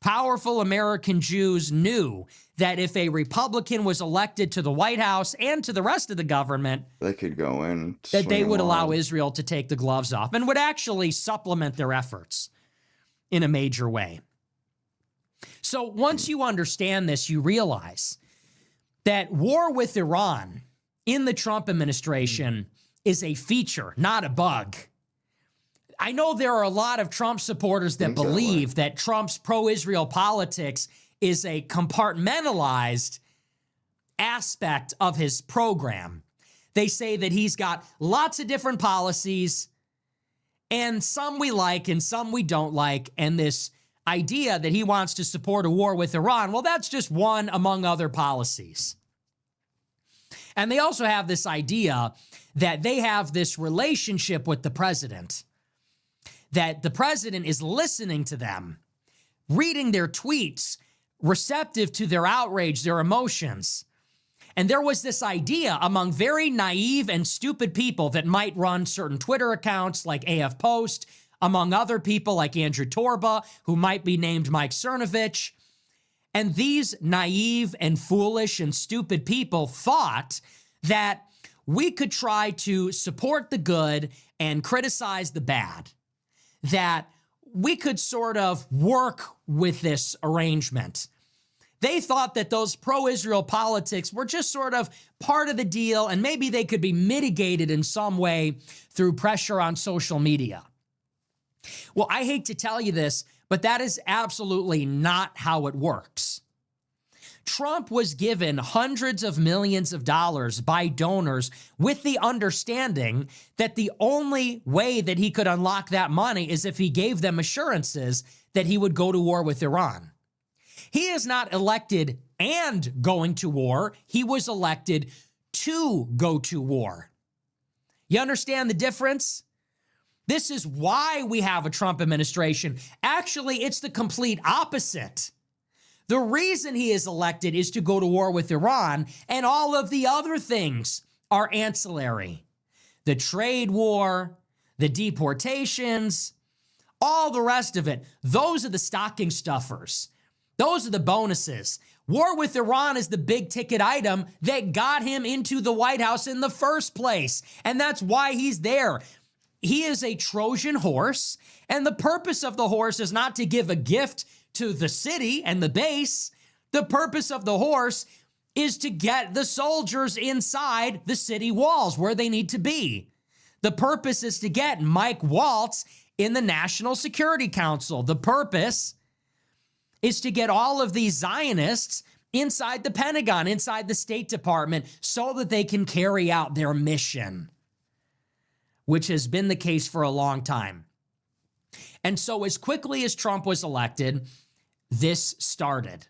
Powerful American Jews knew that if a Republican was elected to the White House and to the rest of the government, They could go in. that they swing would allow wild. Israel to take the gloves off and would actually supplement their efforts in a major way. So once you understand this, you realize that war with Iran in the Trump administration is a feature, not a bug. I know there are a lot of Trump supporters that believe that Trump's pro-Israel politics is a compartmentalized aspect of his program. They say that he's got lots of different policies, and some we like and some we don't like, and this idea that he wants to support a war with Iran, well, that's just one among other policies. And they also have this idea that they have this relationship with the president, that the president is listening to them, reading their tweets, receptive to their outrage, their emotions. And there was this idea among very naive and stupid people that might run certain Twitter accounts like AF Post, among other people like Andrew Torba, who might be named Mike Cernovich. And these naive and foolish and stupid people thought that we could try to support the good and criticize the bad, that we could sort of work with this arrangement. They thought that those pro-Israel politics were just sort of part of the deal, and maybe they could be mitigated in some way through pressure on social media. Well, I hate to tell you this, but that is absolutely not how it works. Trump was given hundreds of millions of dollars by donors with the understanding that the only way that he could unlock that money is if he gave them assurances that he would go to war with Iran. He is not elected and going to war. He was elected to go to war. You understand the difference? This is why we have a Trump administration. Actually, it's the complete opposite. The reason he is elected is to go to war with Iran, and all of the other things are ancillary. The trade war, the deportations, all the rest of it, those are the stocking stuffers. Those are the bonuses. War with Iran is the big ticket item that got him into the White House in the first place, and that's why he's there. he is a Trojan horse, and the purpose of the horse is not to give a gift to the city and the base. The purpose of the horse is to get the soldiers inside the city walls where they need to be. The purpose is to get Mike Waltz in the National Security Council. The purpose is to get all of these Zionists inside the Pentagon, inside the State Department, so that they can carry out their mission, which has been the case for a long time. And so as quickly as Trump was elected, this started.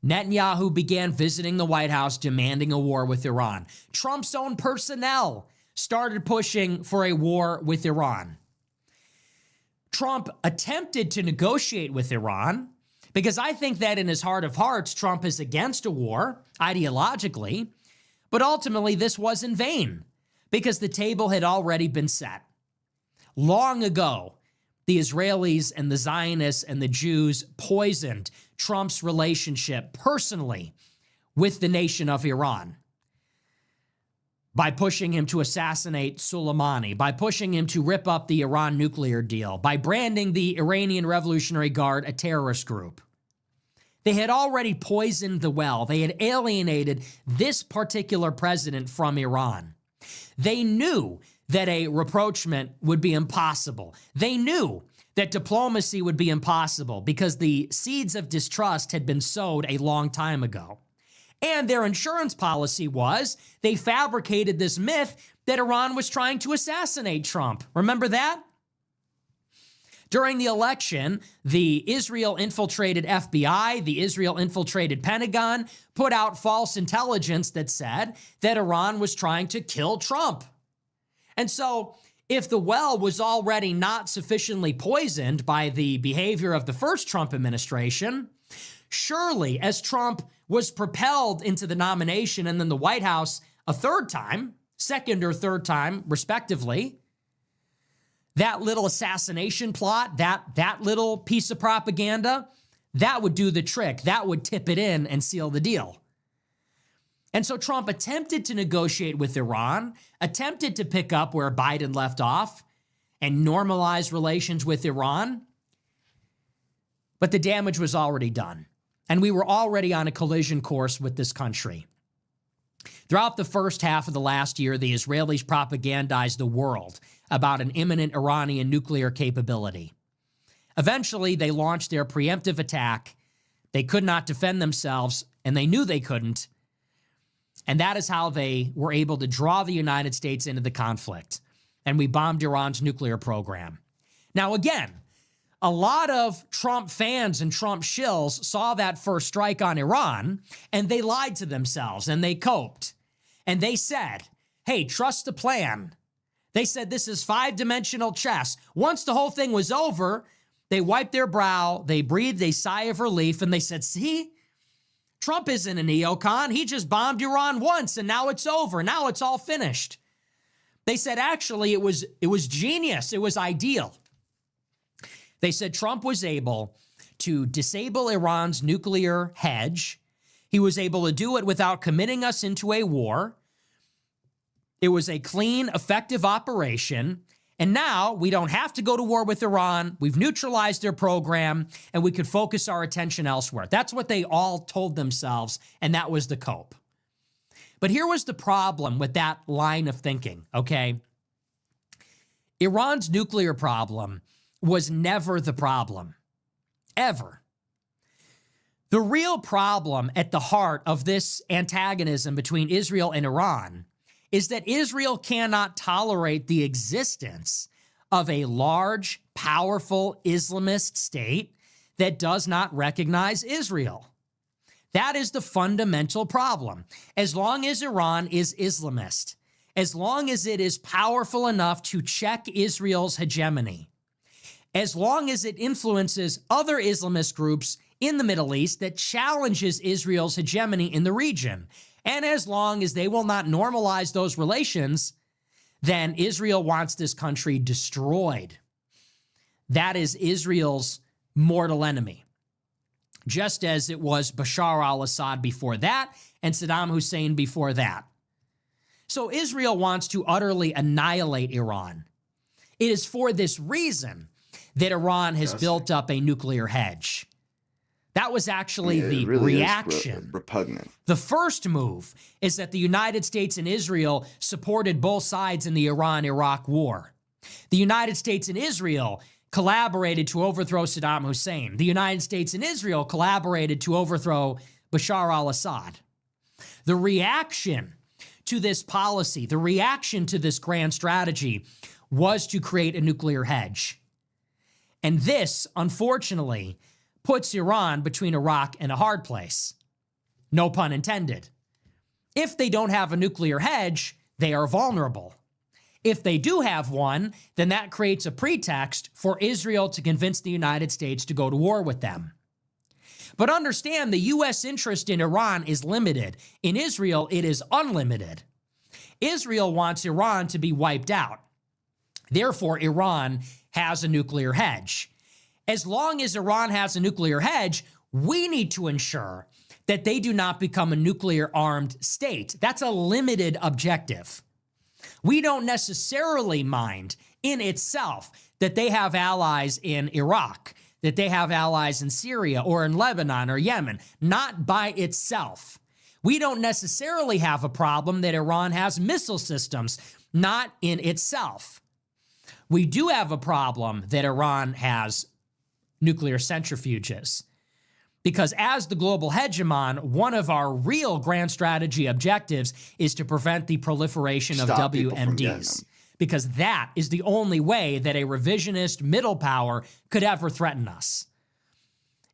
Netanyahu began visiting the White House demanding a war with Iran. Trump's own personnel started pushing for a war with Iran. Trump attempted to negotiate with Iran because I think that in his heart of hearts, Trump is against a war ideologically, but ultimately this was in vain because the table had already been set. Long ago, the Israelis and the Zionists and the Jews poisoned Trump's relationship personally with the nation of Iran by pushing him to assassinate Soleimani, by pushing him to rip up the Iran nuclear deal, by branding the Iranian Revolutionary Guard a terrorist group. They had already poisoned the well. They had alienated this particular president from Iran. They knew that a rapprochement would be impossible. They knew that diplomacy would be impossible because the seeds of distrust had been sowed a long time ago. And their insurance policy was they fabricated this myth that Iran was trying to assassinate Trump. Remember that? During the election, the Israel-infiltrated FBI, the Israel-infiltrated Pentagon, put out false intelligence that said that Iran was trying to kill Trump. And so, if the well was already not sufficiently poisoned by the behavior of the first Trump administration, surely as Trump was propelled into the nomination and then the White House a third time, second or third time, respectively, that little assassination plot, that little piece of propaganda, that would do the trick. That would tip it in and seal the deal. And so Trump attempted to negotiate with Iran, attempted to pick up where Biden left off and normalize relations with Iran. But the damage was already done. And we were already on a collision course with this country. Throughout the first half of the last year, the Israelis propagandized the world about an imminent Iranian nuclear capability. Eventually, they launched their preemptive attack. They could not defend themselves, and they knew they couldn't. And that is how they were able to draw the United States into the conflict. And we bombed Iran's nuclear program. Now, again, a lot of Trump fans and Trump shills saw that first strike on Iran, and they lied to themselves, and they coped. And they said, hey, trust the plan. They said this is five-dimensional chess. Once the whole thing was over, they wiped their brow, they breathed a sigh of relief, and they said, see? Trump isn't a neocon. He just bombed Iran once, and now it's over. Now it's all finished. They said, actually, it was genius. It was ideal. They said Trump was able to disable Iran's nuclear hedge. He was able to do it without committing us into a war. It was a clean, effective operation. And now we don't have to go to war with Iran. We've neutralized their program, and we could focus our attention elsewhere. That's what they all told themselves, and that was the cope. But here was the problem with that line of thinking, okay? Iran's nuclear problem was never the problem, ever. The real problem at the heart of this antagonism between Israel and Iran is that Israel cannot tolerate the existence of a large, powerful Islamist state that does not recognize Israel. That is the fundamental problem. As long as Iran is Islamist, as long as it is powerful enough to check Israel's hegemony, as long as it influences other Islamist groups in the Middle East that challenges Israel's hegemony in the region, and as long as they will not normalize those relations, then Israel wants this country destroyed. That is Israel's mortal enemy. Just as it was Bashar al-Assad before that and Saddam Hussein before that. So Israel wants to utterly annihilate Iran. It is for this reason that Iran has built up a nuclear hedge. That was actually the really reaction. Is repugnant. The first move is that the United States and Israel supported both sides in the Iran-Iraq war. The United States and Israel collaborated to overthrow Saddam Hussein. The United States and Israel collaborated to overthrow Bashar al-Assad. The reaction to this policy, the reaction to this grand strategy was to create a nuclear hedge. And this, unfortunately, puts Iran between a rock and a hard place. No pun intended. If they don't have a nuclear hedge, they are vulnerable. If they do have one, then that creates a pretext for Israel to convince the United States to go to war with them. But understand, the U.S. interest in Iran is limited. In Israel, it is unlimited. Israel wants Iran to be wiped out. Therefore, Iran has a nuclear hedge. As long as Iran has a nuclear hedge, we need to ensure that they do not become a nuclear-armed state. That's a limited objective. We don't necessarily mind in itself that they have allies in Iraq, that they have allies in Syria or in Lebanon or Yemen, not by itself. We don't necessarily have a problem that Iran has missile systems, not in itself. We do have a problem that Iran has nuclear centrifuges. Because as the global hegemon, one of our real grand strategy objectives is to prevent the proliferation of WMDs. Because that is the only way that a revisionist middle power could ever threaten us.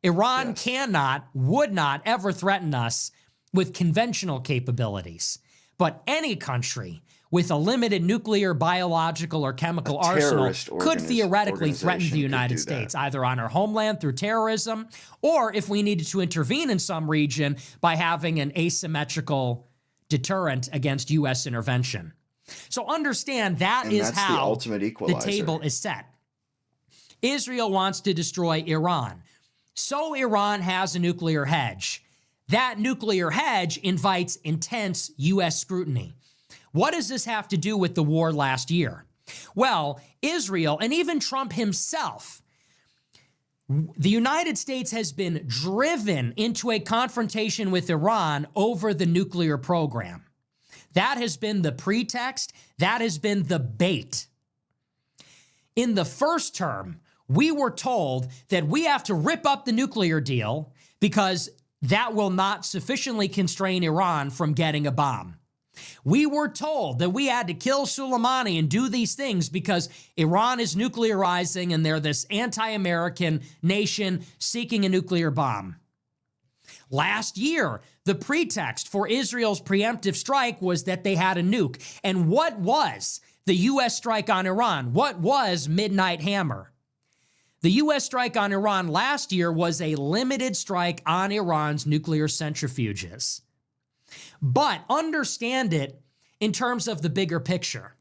Iran cannot, would not ever threaten us with conventional capabilities. But any country with a limited nuclear, biological, or chemical arsenal could theoretically threaten the United States, either on our homeland through terrorism, or if we needed to intervene in some region by having an asymmetrical deterrent against U.S. intervention. So understand that is how the table is set. Israel wants to destroy Iran. So Iran has a nuclear hedge. That nuclear hedge invites intense U.S. scrutiny. What does this have to do with the war last year? Well, Israel, and even Trump himself, the United States has been driven into a confrontation with Iran over the nuclear program. That has been the pretext. That has been the bait. In the first term, we were told that we have to rip up the nuclear deal because that will not sufficiently constrain Iran from getting a bomb. We were told that we had to kill Soleimani and do these things because Iran is nuclearizing and they're this anti-American nation seeking a nuclear bomb. Last year, the pretext for Israel's preemptive strike was that they had a nuke. And what was the U.S. strike on Iran? What was Midnight Hammer? The U.S. strike on Iran last year was a limited strike on Iran's nuclear centrifuges. But understand it in terms of the bigger picture.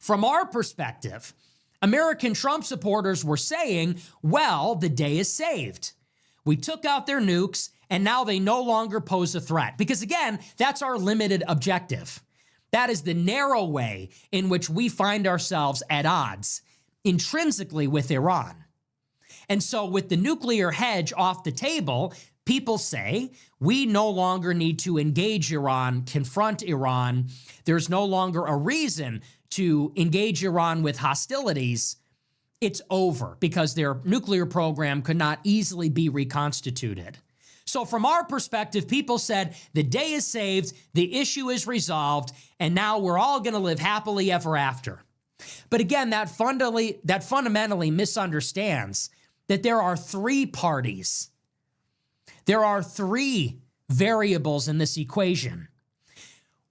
From our perspective, American Trump supporters were saying, well, the day is saved. We took out their nukes, and now they no longer pose a threat. Because again, that's our limited objective. That is the narrow way in which we find ourselves at odds intrinsically with Iran. And so with the nuclear hedge off the table, people say we no longer need to engage Iran, confront Iran. There's no longer a reason to engage Iran with hostilities. It's over because their nuclear program could not easily be reconstituted. So from our perspective, people said the day is saved, the issue is resolved, and now we're all going to live happily ever after. But again, that fundamentally misunderstands that there are three parties. There are three variables in this equation.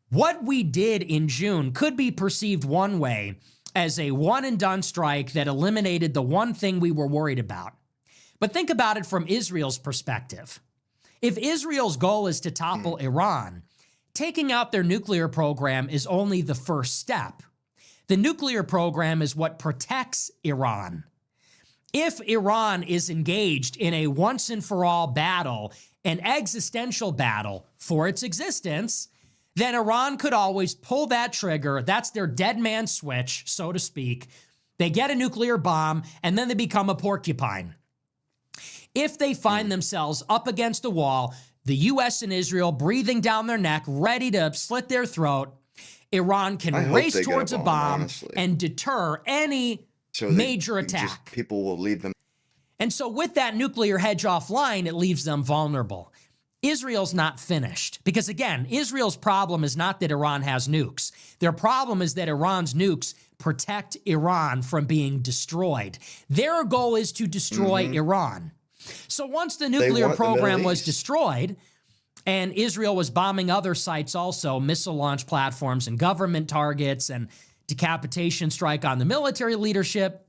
What we did in June could be perceived one way, as a one-and-done strike that eliminated the one thing we were worried about. But think about it from Israel's perspective. If Israel's goal is to topple Iran, taking out their nuclear program is only the first step. The nuclear program is what protects Iran. If Iran is engaged in a once-and-for-all battle, an existential battle for its existence, then Iran could always pull that trigger. That's their dead man switch, so to speak, They get a nuclear bomb, and then they become a porcupine. If they find themselves up against a wall, the U.S. and Israel breathing down their neck, ready to slit their throat, Iran can race towards a bomb and deter any major attack. People will leave them. And so with that nuclear hedge offline, it leaves them vulnerable. Israel's not finished because, again, Israel's problem is not that Iran has nukes. Their problem is that Iran's nukes protect Iran from being destroyed. Their goal is to destroy Iran. So once the nuclear program was destroyed, and Israel was bombing other sites also, missile launch platforms and government targets and decapitation strike on the military leadership,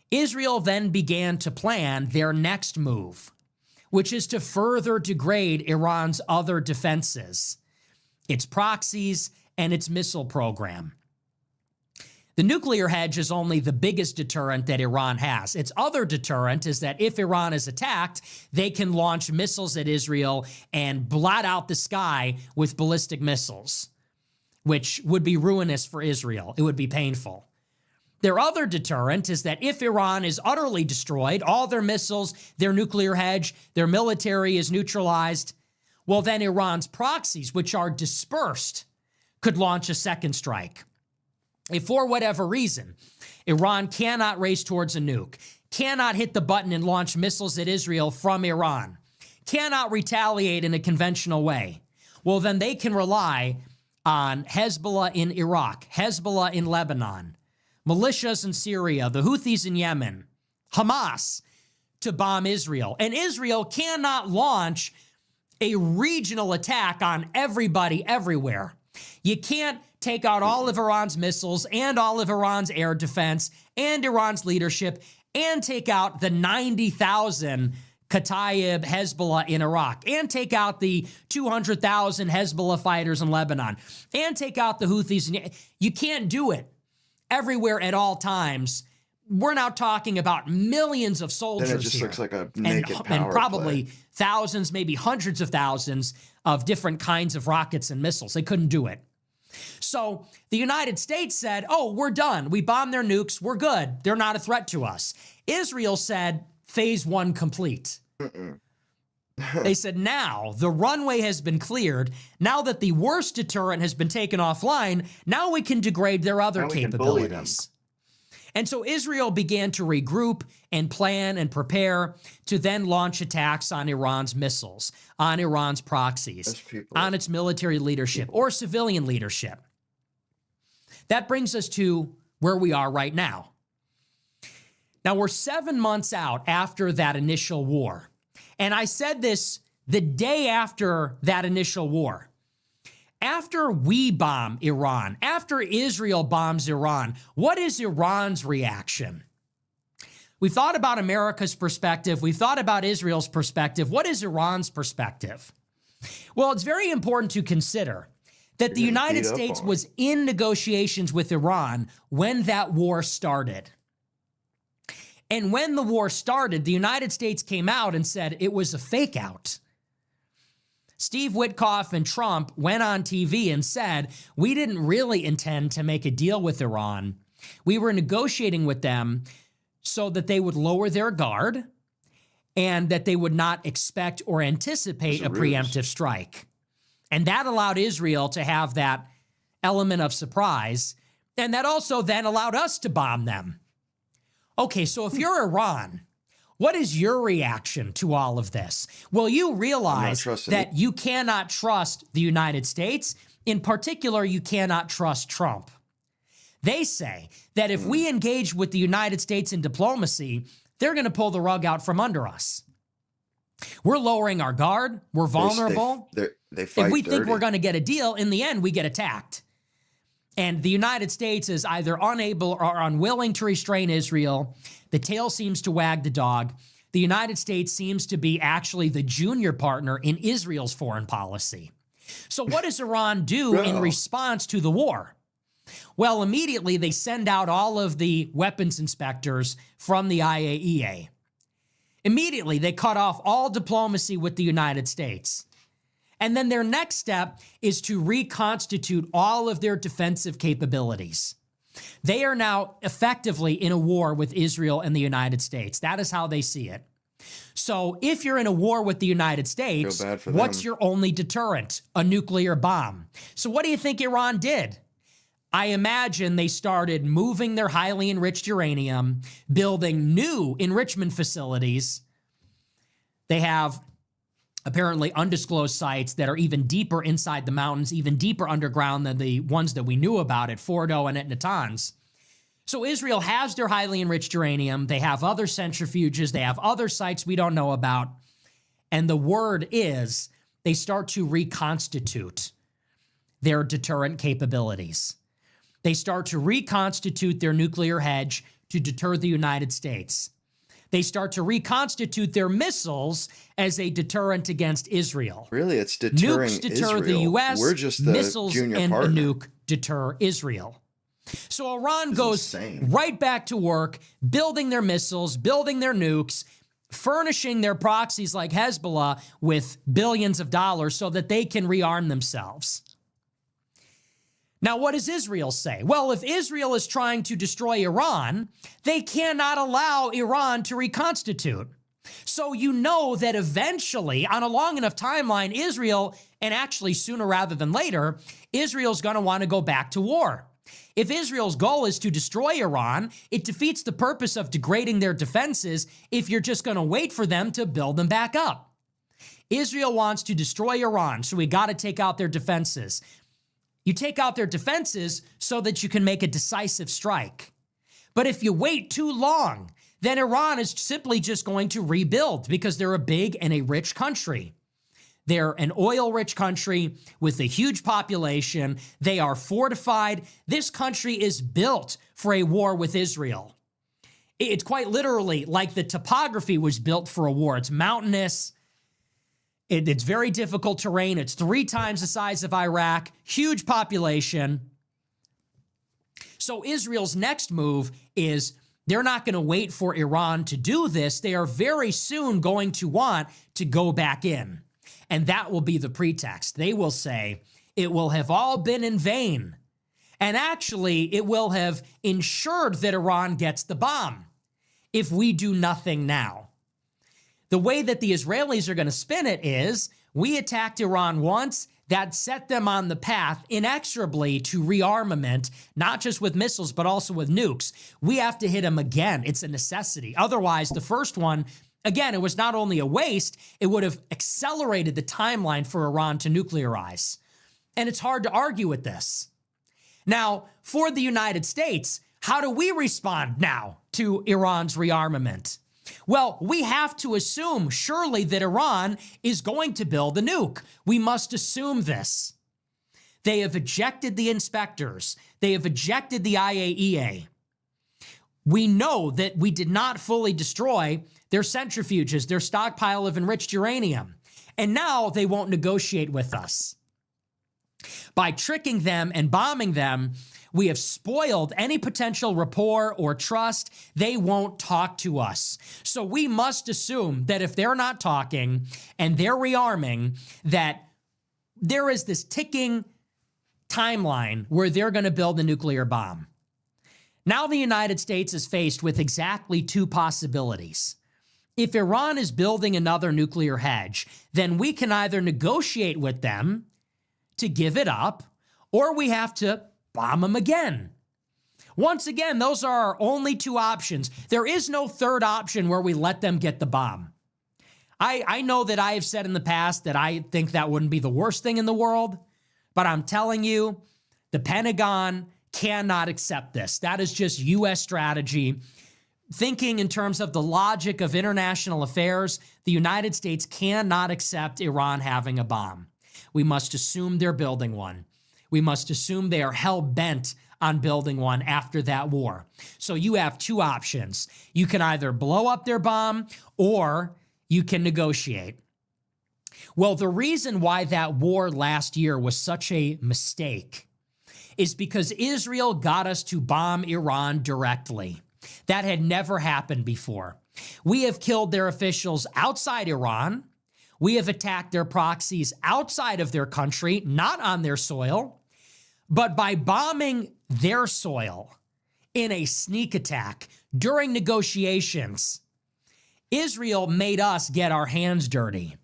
Israel then began to plan their next move, which is to further degrade Iran's other defenses, its proxies, and its missile program. The nuclear hedge is only the biggest deterrent that Iran has. Its other deterrent is that if Iran is attacked, they can launch missiles at Israel and blot out the sky with ballistic missiles, which would be ruinous for Israel. It would be painful. Their other deterrent is that if Iran is utterly destroyed, all their missiles, their nuclear hedge, their military is neutralized, well, then Iran's proxies, which are dispersed, could launch a second strike. If for whatever reason, Iran cannot race towards a nuke, cannot hit the button and launch missiles at Israel from Iran, cannot retaliate in a conventional way, well, then they can rely on Hezbollah in Iraq, Hezbollah in Lebanon, militias in Syria, the Houthis in Yemen, Hamas to bomb Israel. And Israel cannot launch a regional attack on everybody everywhere. You can't take out all of Iran's missiles and all of Iran's air defense and Iran's leadership and take out the 90,000 Kataib Hezbollah in Iraq and take out the 200,000 Hezbollah fighters in Lebanon and take out the Houthis. You can't do it everywhere at all times. We're now talking about millions of soldiers Then it just here. looks like a naked power And probably play. thousands, maybe hundreds of thousands of different kinds of rockets and missiles. They couldn't do it. So the United States said, oh, we're done. We bombed their nukes. We're good. They're not a threat to us. Israel said, phase one complete. They said, now the runway has been cleared. Now that the worst deterrent has been taken offline, now we can degrade their other capabilities. And so Israel began to regroup and plan and prepare to then launch attacks on Iran's missiles, on Iran's proxies, on its military leadership or civilian leadership. That brings us to where we are right now. Now, we're 7 months out after that initial war. And I said this the day after that initial war. After we bomb Iran, after Israel bombs Iran, what is Iran's reaction? We've thought about America's perspective. We've thought about Israel's perspective. What is Iran's perspective? Well, it's very important to consider that the United States was in negotiations with Iran when that war started. And when the war started, the United States came out and said it was a fake out. Steve Witkoff and Trump went on TV and said, we didn't really intend to make a deal with Iran. We were negotiating with them so that they would lower their guard and that they would not expect or anticipate a preemptive strike. And that allowed Israel to have that element of surprise. And that also then allowed us to bomb them. Okay, so if you're Iran, what is your reaction to all of this? Well, you realize that you cannot trust the United States. In particular, you cannot trust Trump. They say that if we engage with the United States in diplomacy, they're going to pull the rug out from under us. We're lowering our guard. We're vulnerable. They fight if we dirty. think we're going to get a deal, in the end, we get attacked. And the United States is either unable or unwilling to restrain Israel. The tail seems to wag the dog. The United States seems to be actually the junior partner in Israel's foreign policy. So what does Iran do in response to the war? Well, immediately they send out all of the weapons inspectors from the IAEA. Immediately they cut off all diplomacy with the United States. And then their next step is to reconstitute all of their defensive capabilities. They are now effectively in a war with Israel and the United States. That is how they see it. So if you're in a war with the United States, Feel bad for what's them. your only deterrent? A nuclear bomb. So what do you think Iran did? I imagine they started moving their highly enriched uranium, building new enrichment facilities. They have apparently undisclosed sites that are even deeper inside the mountains, even deeper underground than the ones that we knew about at Fordo and at Natanz. So Israel has their highly enriched uranium. They have other centrifuges. They have other sites we don't know about. And the word is they start to reconstitute their deterrent capabilities. They start to reconstitute their nuclear hedge to deter the United States. They start to reconstitute their missiles as a deterrent against Israel. Really, it's deterring Nukes deter Israel. the U.S. We're just the missiles junior and partner. a nuke deter Israel. So Iran This is goes insane. right back to work, building their missiles, building their nukes, furnishing their proxies like Hezbollah with billions of dollars so that they can rearm themselves. Now, what does Israel say? Well, if Israel is trying to destroy Iran, they cannot allow Iran to reconstitute. So you know that eventually, on a long enough timeline, Israel, and actually sooner rather than later, Israel's going to want to go back to war. If Israel's goal is to destroy Iran, it defeats the purpose of degrading their defenses if you're just going to wait for them to build them back up. Israel wants to destroy Iran, so we got to take out their defenses. You take out their defenses so that you can make a decisive strike. But if you wait too long, then Iran is simply just going to rebuild because they're a big and a rich country. They're an oil-rich country with a huge population. They are fortified. This country is built for a war with Israel. It's quite literally like the topography was built for a war. It's mountainous. It's very difficult terrain. It's 3 times the size of Iraq, huge population. So Israel's next move is they're not going to wait for Iran to do this. They are very soon going to want to go back in. And that will be the pretext. They will say it will have all been in vain. And actually, it will have ensured that Iran gets the bomb if we do nothing now. The way that the Israelis are going to spin it is, we attacked Iran once, that set them on the path inexorably to rearmament, not just with missiles, but also with nukes. We have to hit them again. It's a necessity. Otherwise, the first one, again, it was not only a waste, it would have accelerated the timeline for Iran to nuclearize. And it's hard to argue with this. Now, for the United States, how do we respond now to Iran's rearmament? Well, we have to assume, surely, that Iran is going to build a nuke. We must assume this. They have ejected the inspectors. They have ejected the IAEA. We know that we did not fully destroy their centrifuges, their stockpile of enriched uranium. And now they won't negotiate with us. By tricking them and bombing them, we have spoiled any potential rapport or trust. They won't talk to us. So we must assume that if they're not talking and they're rearming, that there is this ticking timeline where they're going to build a nuclear bomb. Now the United States is faced with exactly 2 possibilities. If Iran is building another nuclear hedge, then we can either negotiate with them to give it up, or we have to bomb them again. Once again, those are our only 2 options. There is no third option where we let them get the bomb. I know that I have said in the past that I think that wouldn't be the worst thing in the world, but I'm telling you, the Pentagon cannot accept this. That is just U.S. strategy. Thinking in terms of the logic of international affairs, the United States cannot accept Iran having a bomb. We must assume they're building one. We must assume they are hell-bent on building one after that war. So you have 2 options. You can either blow up their bomb or you can negotiate. Well, the reason why that war last year was such a mistake is because Israel got us to bomb Iran directly. That had never happened before. We have killed their officials outside Iran. We have attacked their proxies outside of their country, not on their soil. But by bombing their soil, in a sneak attack during negotiations. Israel made us get our hands dirty.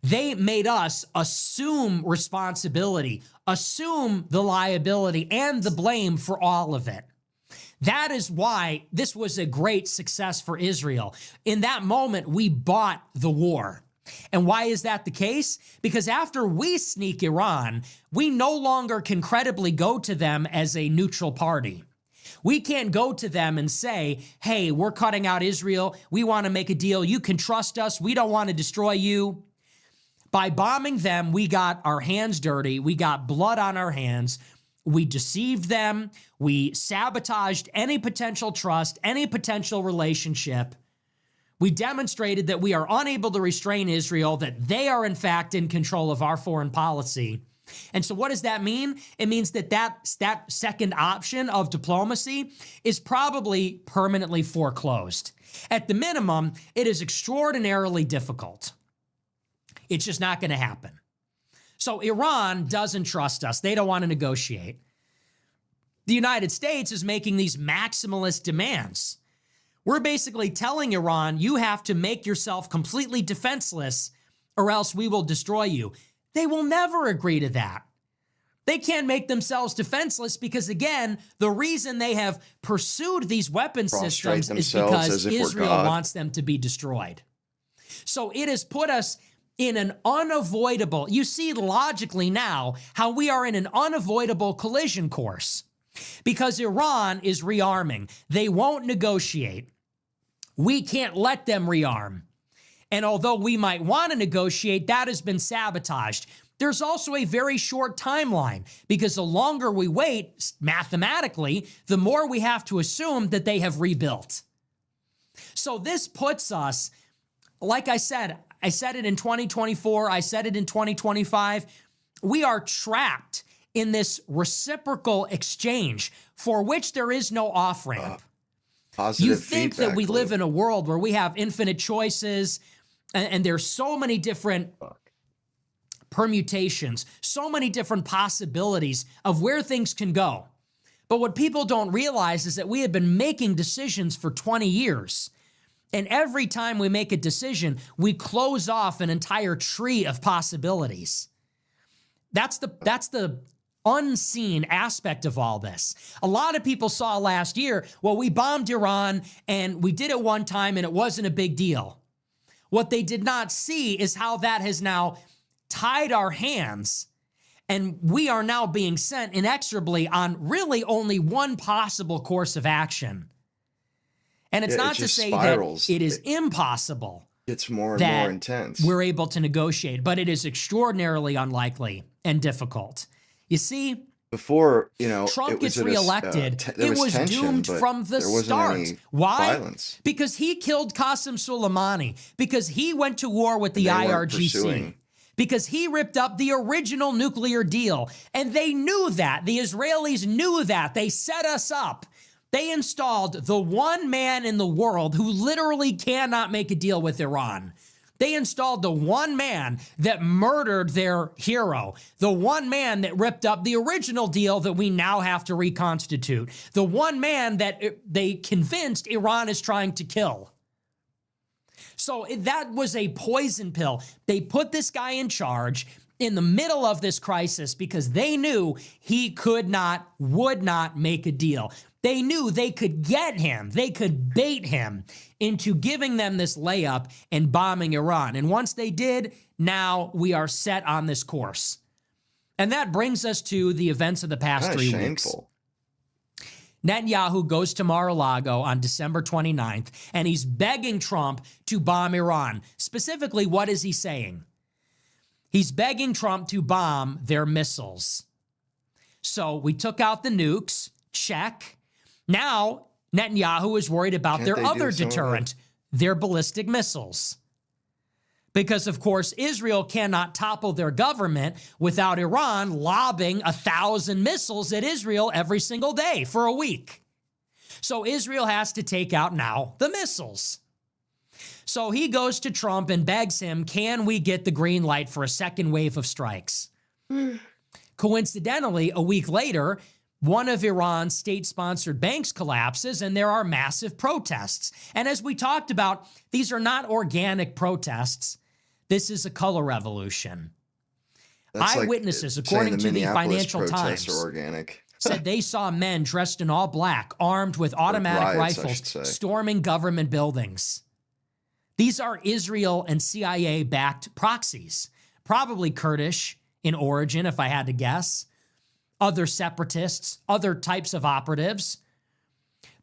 They made us assume responsibility, assume the liability and the blame for all of it. That is why this was a great success for Israel. In that moment, we bought the war. And why is that the case? Because after we sneak Iran, we no longer can credibly go to them as a neutral party. We can't go to them and say, hey, we're cutting out Israel. We want to make a deal. You can trust us. We don't want to destroy you. By bombing them, we got our hands dirty. We got blood on our hands. We deceived them. We sabotaged any potential trust, any potential relationship. We demonstrated that we are unable to restrain Israel, that they are in fact in control of our foreign policy. And so what does that mean? It means that that second option of diplomacy is probably permanently foreclosed. At the minimum, it is extraordinarily difficult. It's just not going to happen. So Iran doesn't trust us. They don't want to negotiate. The United States is making these maximalist demands. We're basically telling Iran, you have to make yourself completely defenseless or else we will destroy you. They will never agree to that. They can't make themselves defenseless because, again, the reason they have pursued these weapon systems is because Israel wants them to be destroyed. So it has put us in an unavoidable, you see logically now how we are in an unavoidable collision course because Iran is rearming. They won't negotiate. We can't let them rearm. And although we might want to negotiate, that has been sabotaged. There's also a very short timeline because the longer we wait, mathematically, the more we have to assume that they have rebuilt. So this puts us, like I said it in 2024, I said it in 2025, we are trapped in this reciprocal exchange for which there is no off-ramp. You think that we live in a world where we have infinite choices and there's so many different permutations, so many different possibilities of where things can go. But what people don't realize is that we have been making decisions for 20 years. And every time we make a decision, we close off an entire tree of possibilities. That's the unseen aspect of all this. A lot of people saw last year, well, we bombed Iran and we did it one time and it wasn't a big deal. What they did not see is how that has now tied our hands and we are now being sent inexorably on really only one possible course of action. And it's not to say that it is impossible. It's more and more intense. We're able to negotiate, but it is extraordinarily unlikely and difficult. You see, before Trump gets reelected, it was doomed from the start. Why? Violence. Because he killed Qasem Soleimani. Because he went to war with the IRGC. Because he ripped up the original nuclear deal. And they knew that. The Israelis knew that. They set us up. They installed the one man in the world who literally cannot make a deal with Iran. They installed the one man that murdered their hero, the one man that ripped up the original deal that we now have to reconstitute, the one man that they convinced Iran is trying to kill. So that was a poison pill. They put this guy in charge in the middle of this crisis because they knew he would not make a deal. They knew they could get him, they could bait him into giving them this layup and bombing Iran. And once they did, now we are set on this course. And that brings us to the events of the past 3 weeks. Netanyahu goes to Mar-a-Lago on December 29th, and he's begging Trump to bomb Iran. Specifically, what is he saying? He's begging Trump to bomb their missiles. So we took out the nukes, check. Now, Netanyahu is worried about their other deterrent, their ballistic missiles. Because, of course, Israel cannot topple their government without Iran lobbing 1,000 missiles at Israel every single day for a week. So Israel has to take out now the missiles. So he goes to Trump and begs him, can we get the green light for a second wave of strikes? Coincidentally, a week later, one of Iran's state-sponsored banks collapses and there are massive protests. And as we talked about, these are not organic protests. This is a color revolution. That's Eyewitnesses, like according to the Minneapolis Financial protests Times, are organic. said they saw men dressed in all black, armed with automatic riots, I rifles, should say. storming government buildings. These are Israel and CIA-backed proxies, probably Kurdish in origin, if I had to guess, other separatists, other types of operatives.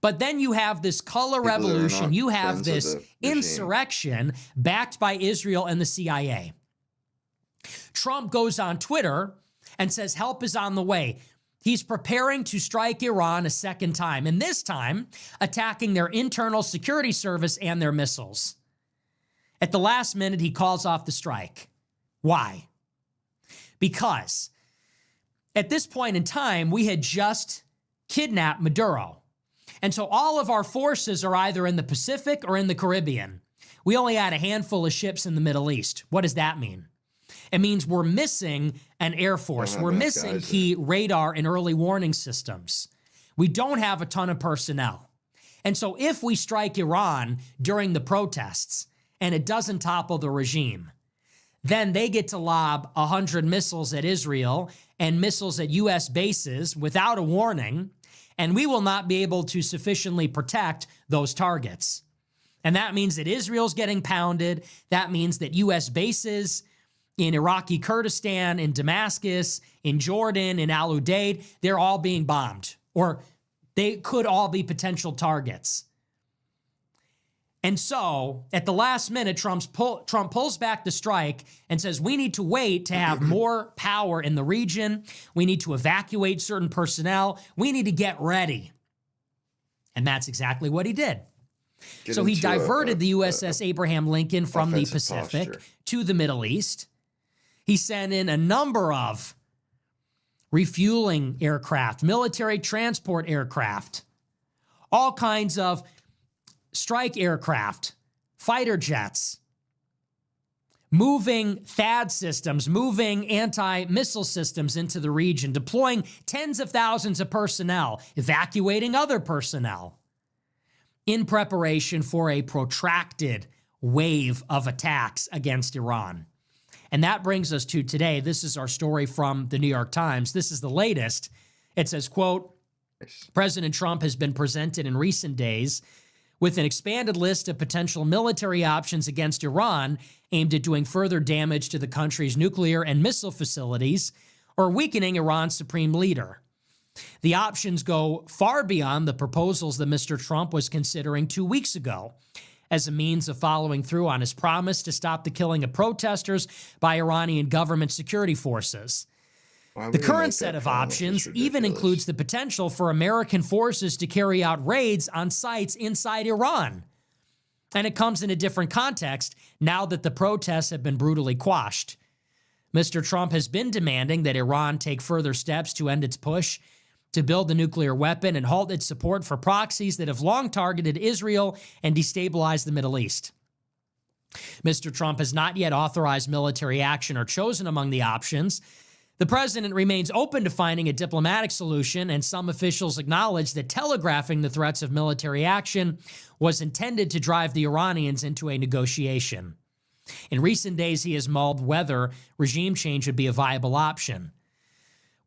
But then you have this color revolution, you have this insurrection backed by Israel and the CIA. Trump goes on Twitter and says help is on the way. He's preparing to strike Iran a second time, and this time attacking their internal security service and their missiles. At the last minute, he calls off the strike. Why? Because at this point in time, we had just kidnapped Maduro. And so all of our forces are either in the Pacific or in the Caribbean. We only had a handful of ships in the Middle East. What does that mean? It means we're missing an air force. We're missing key radar and early warning systems. We don't have a ton of personnel. And so if we strike Iran during the protests and it doesn't topple the regime, then they get to lob 100 missiles at Israel and missiles at U.S. bases without a warning, and we will not be able to sufficiently protect those targets. And that means that Israel's getting pounded. That means that U.S. bases in Iraqi Kurdistan, in Damascus, in Jordan, in Al Udeid, they're all being bombed, or they could all be potential targets. And so, at the last minute, Trump pulls back the strike and says, we need to wait to have more power in the region. We need to evacuate certain personnel. We need to get ready. And that's exactly what he did. So he diverted the USS Abraham Lincoln from the Pacific to the Middle East. He sent in a number of refueling aircraft, military transport aircraft, all kinds of strike aircraft, fighter jets, moving THAAD systems, moving anti-missile systems into the region, deploying tens of thousands of personnel, evacuating other personnel in preparation for a protracted wave of attacks against Iran. And that brings us to today. This is our story from the New York Times. This is the latest. It says, quote, President Trump has been presented in recent days with an expanded list of potential military options against Iran aimed at doing further damage to the country's nuclear and missile facilities or weakening Iran's supreme leader. The options go far beyond the proposals that Mr. Trump was considering 2 weeks ago as a means of following through on his promise to stop the killing of protesters by Iranian government security forces. The current set of options even includes the potential for American forces to carry out raids on sites inside Iran. And it comes in a different context now that the protests have been brutally quashed. Mr. Trump has been demanding that Iran take further steps to end its push to build the nuclear weapon and halt its support for proxies that have long targeted Israel and destabilized the Middle East. Mr. Trump has not yet authorized military action or chosen among the options. The president remains open to finding a diplomatic solution, and some officials acknowledge that telegraphing the threats of military action was intended to drive the Iranians into a negotiation. In recent days, he has mulled whether regime change would be a viable option.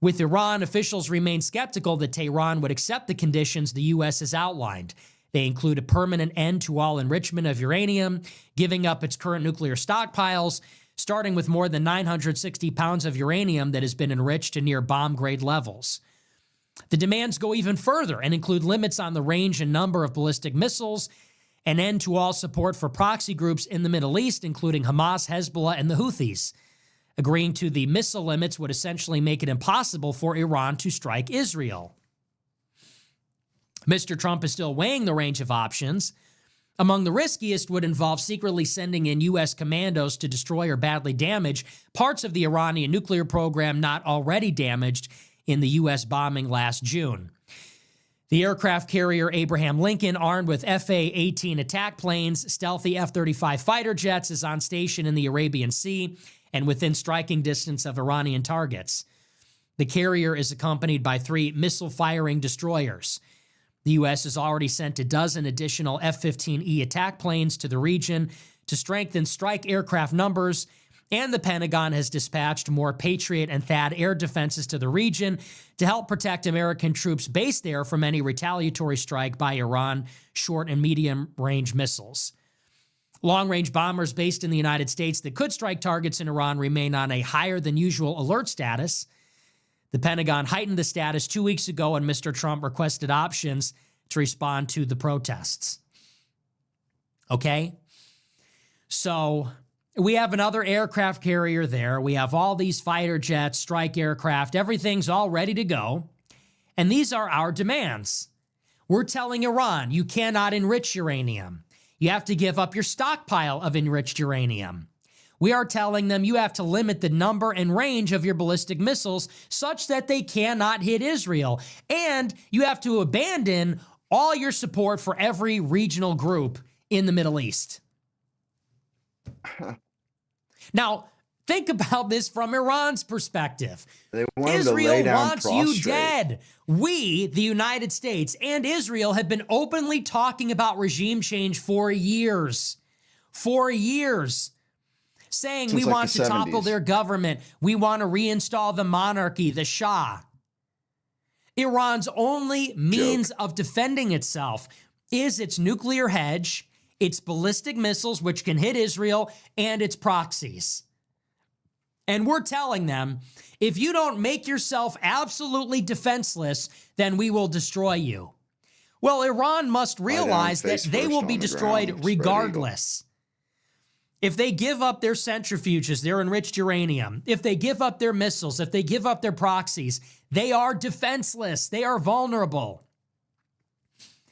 With Iran, officials remain skeptical that Tehran would accept the conditions the U.S. has outlined. They include a permanent end to all enrichment of uranium, giving up its current nuclear stockpiles, starting with more than 960 pounds of uranium that has been enriched to near bomb-grade levels. The demands go even further and include limits on the range and number of ballistic missiles, an end to all support for proxy groups in the Middle East, including Hamas, Hezbollah, and the Houthis. Agreeing to the missile limits would essentially make it impossible for Iran to strike Israel. Mr. Trump is still weighing the range of options. Among the riskiest would involve secretly sending in U.S. commandos to destroy or badly damage parts of the Iranian nuclear program not already damaged in the U.S. bombing last June. The aircraft carrier Abraham Lincoln, armed with F-A-18 attack planes, stealthy F-35 fighter jets, is on station in the Arabian Sea and within striking distance of Iranian targets. The carrier is accompanied by 3 missile-firing destroyers. The U.S. has already sent a dozen additional F-15E attack planes to the region to strengthen strike aircraft numbers, and the Pentagon has dispatched more Patriot and THAAD air defenses to the region to help protect American troops based there from any retaliatory strike by Iran short and medium-range missiles. Long-range bombers based in the United States that could strike targets in Iran remain on a higher-than-usual alert status. The Pentagon heightened the status 2 weeks ago when Mr. Trump requested options to respond to the protests. Okay? So we have another aircraft carrier there. We have all these fighter jets, strike aircraft. Everything's all ready to go. And these are our demands. We're telling Iran, you cannot enrich uranium. You have to give up your stockpile of enriched uranium. We are telling them you have to limit the number and range of your ballistic missiles such that they cannot hit Israel. And you have to abandon all your support for every regional group in the Middle East. Now, think about this from Iran's perspective. Israel wants you dead. We, the United States and Israel, have been openly talking about regime change for years. For years. Saying we want to topple their government. We want to reinstall the monarchy, the Shah. Iran's only means of defending itself is its nuclear hedge, its ballistic missiles, which can hit Israel, and its proxies. And we're telling them, if you don't make yourself absolutely defenseless, then we will destroy you. Well, Iran must realize that they will be destroyed regardless. If they give up their centrifuges, their enriched uranium, if they give up their missiles, if they give up their proxies, they are defenseless. They are vulnerable.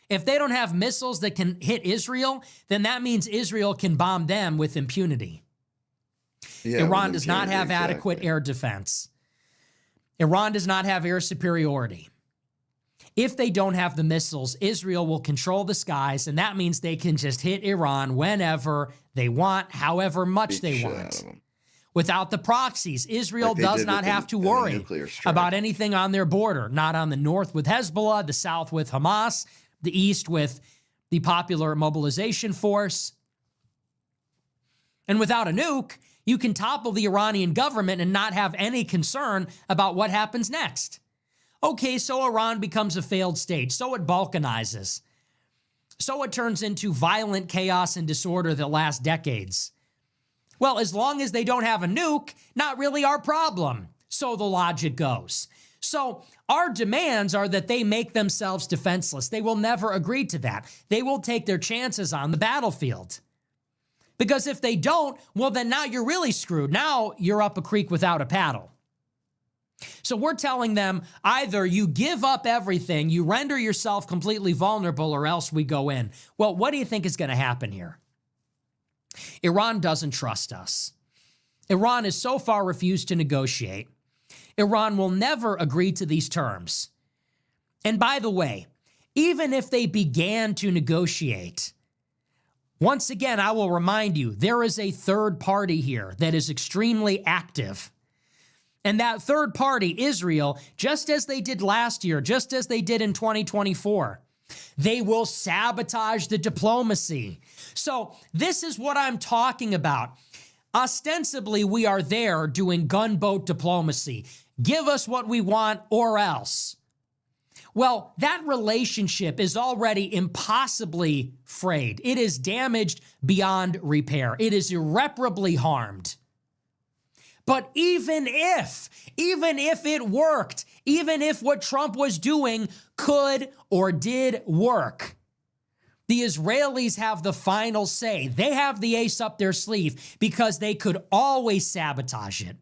If they don't have missiles that can hit Israel, then that means Israel can bomb them with impunity. Yeah, Iran does not have adequate air defense. Iran does not have air superiority. If they don't have the missiles, Israel will control the skies, and that means they can just hit Iran whenever they want, however much they want. Without the proxies, Israel does not have to worry about anything on their border, not on the north with Hezbollah, the south with Hamas, the east with the Popular Mobilization Force. And without a nuke, you can topple the Iranian government and not have any concern about what happens next. Okay, so Iran becomes a failed state, so it balkanizes. So it turns into violent chaos and disorder that lasts decades. Well, as long as they don't have a nuke, not really our problem, so the logic goes. So our demands are that they make themselves defenseless. They will never agree to that. They will take their chances on the battlefield. Because if they don't, well, then now you're really screwed. Now you're up a creek without a paddle. So we're telling them either you give up everything, you render yourself completely vulnerable, or else we go in. Well, what do you think is going to happen here? Iran doesn't trust us. Iran has so far refused to negotiate. Iran will never agree to these terms. And by the way, even if they began to negotiate, once again, I will remind you, there is a third party here that is extremely active. And that third party, Israel, just as they did last year, just as they did in 2024, they will sabotage the diplomacy. So this is what I'm talking about. Ostensibly, we are there doing gunboat diplomacy. Give us what we want or else. Well, that relationship is already impossibly frayed. It is damaged beyond repair. It is irreparably harmed. But even if it worked, even if what Trump was doing could or did work, the Israelis have the final say. They have the ace up their sleeve because they could always sabotage it.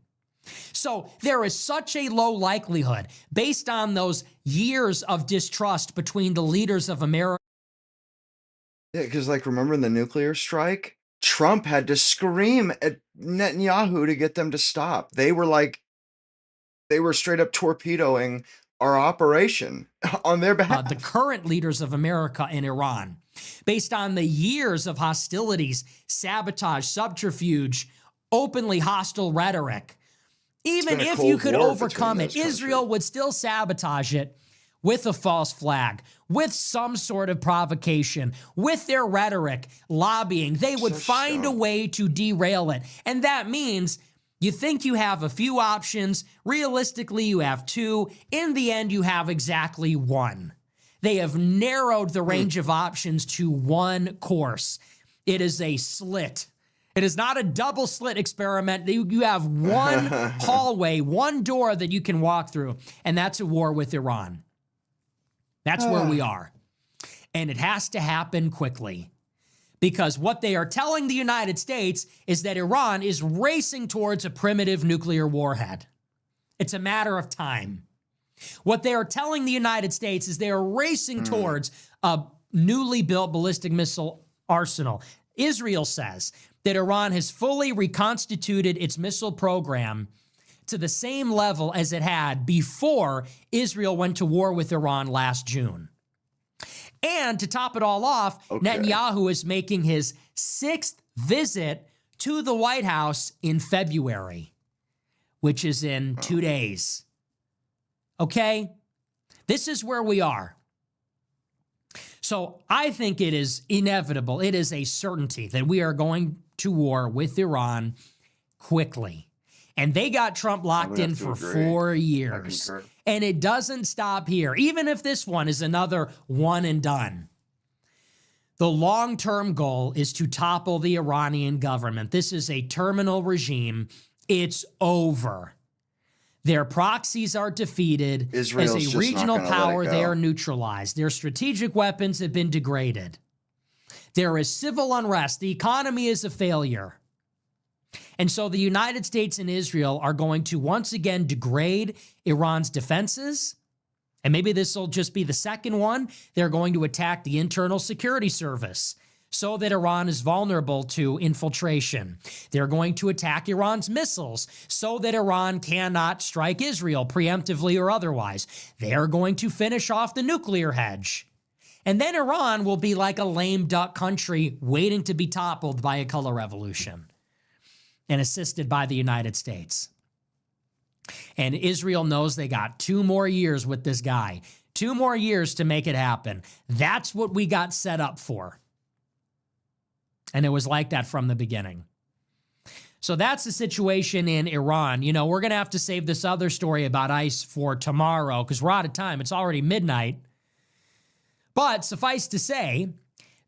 So there is such a low likelihood, based on those years of distrust between the leaders of America. Yeah, because remember in the nuclear strike? Trump had to scream at Netanyahu to get them to stop. They were straight up torpedoing our operation on their behalf. The current leaders of America and Iran, based on the years of hostilities, sabotage, subterfuge, openly hostile rhetoric, Even been a if Cold you could War overcome between it, those Israel countries. would still sabotage it with a false flag, with some sort of provocation, with their rhetoric, lobbying. They would Such find a scum. way to derail it. And that means you think you have a few options. Realistically, you have two. In the end, you have exactly one. They have narrowed the range of options to one course. It is a slit. It is not a double slit experiment. You have one hallway, one door that you can walk through, and that's a war with Iran. That's where we are. And it has to happen quickly, because what they are telling the United States is that Iran is racing towards a primitive nuclear warhead. It's a matter of time. What they are telling the United States is they are racing towards a newly built ballistic missile arsenal. Israel says that Iran has fully reconstituted its missile program to the same level as it had before Israel went to war with Iran last June. And to top it all off, Netanyahu is making his 6th visit to the White House in February, which is in 2 days. Okay? This is where we are. So I think it is inevitable, it is a certainty that we are going to war with Iran quickly. And they got Trump locked in for 4 years. And it doesn't stop here, even if this one is another one and done. The long-term goal is to topple the Iranian government. This is a terminal regime. It's over. Their proxies are defeated. Israel's as just a not regional gonna let power, it they go. are neutralized. Their strategic weapons have been degraded. There is civil unrest. The economy is a failure. And so the United States and Israel are going to once again degrade Iran's defenses. And maybe this will just be the second one. They're going to attack the internal security service so that Iran is vulnerable to infiltration. They're going to attack Iran's missiles so that Iran cannot strike Israel preemptively or otherwise. They are going to finish off the nuclear hedge. And then Iran will be like a lame duck country waiting to be toppled by a color revolution and assisted by the United States. And Israel knows they got 2 more years with this guy. 2 more years to make it happen. That's what we got set up for. And it was like that from the beginning. So that's the situation in Iran. You know, we're going to have to save this other story about ICE for tomorrow because we're out of time. It's already midnight. But suffice to say,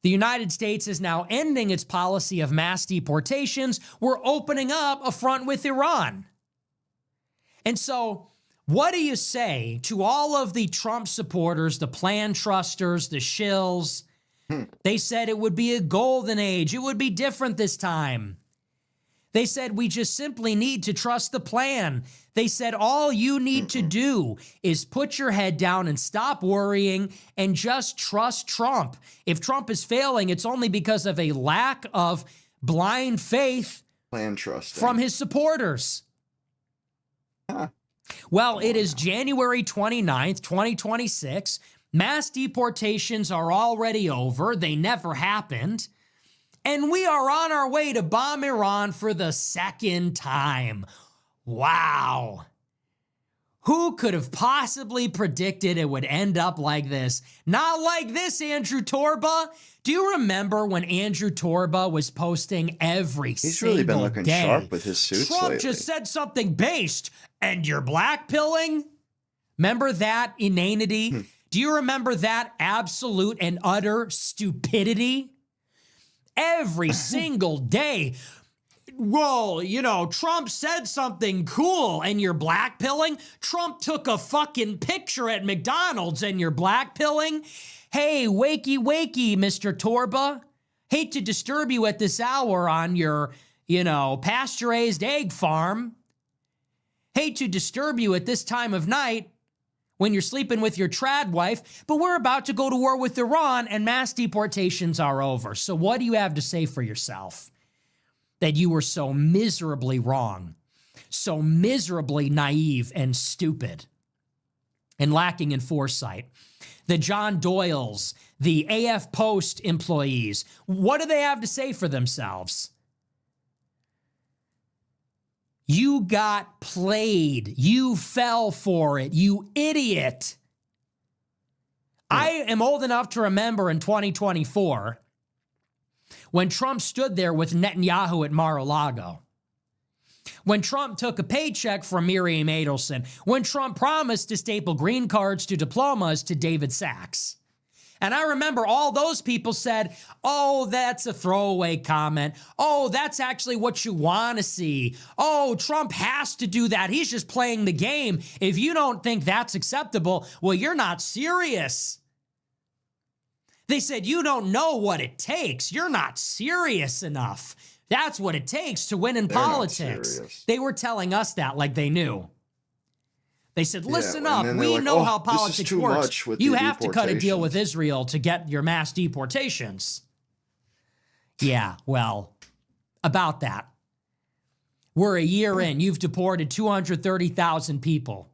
the United States is now ending its policy of mass deportations. We're opening up a front with Iran. And so what do you say to all of the Trump supporters, the plan trusters, the shills? They said it would be a golden age. It would be different this time. They said we just simply need to trust the plan. They said all you need to do is put your head down and stop worrying and just trust Trump. If Trump is failing, it's only because of a lack of blind faith Plan trusting. from his supporters. Well, it is January 29th, 2026. Mass deportations are already over. They never happened. And we are on our way to bomb Iran for the 2nd time. Wow. Who could have possibly predicted it would end up like this? Not like this, Andrew Torba. Do you remember when Andrew Torba was posting every single day? He's really been looking sharp with his suits Trump lately. just said something based, and you're blackpilling? Remember that inanity? Do you remember that absolute and utter stupidity? Every single day. Well, you know, Trump said something cool and you're blackpilling. Trump took a fucking picture at McDonald's and you're blackpilling. Hey, wakey, wakey, Mr. Torba. Hate to disturb you at this hour on your, pasture-raised egg farm. Hate to disturb you at this time of night when you're sleeping with your trad wife, but we're about to go to war with Iran and mass deportations are over. So what do you have to say for yourself? That you were so miserably wrong, so miserably naive and stupid and lacking in foresight. The John Doyles, the AF Post employees, what do they have to say for themselves? You got played. You fell for it, you idiot. I am old enough to remember in 2024 when Trump stood there with Netanyahu at Mar-a-Lago. When Trump took a paycheck from Miriam Adelson. When Trump promised to staple green cards to diplomas to David Sachs. And I remember all those people said, oh, that's a throwaway comment. Oh, that's actually what you want to see. Oh, Trump has to do that. He's just playing the game. If you don't think that's acceptable, well, you're not serious. They said, you don't know what it takes. You're not serious enough. That's what it takes to win in politics. They were telling us that like they knew. They said, listen up, we like, know how politics works. You have to cut a deal with Israel to get your mass deportations. Yeah, well, about that. We're a year in. You've deported 230,000 people,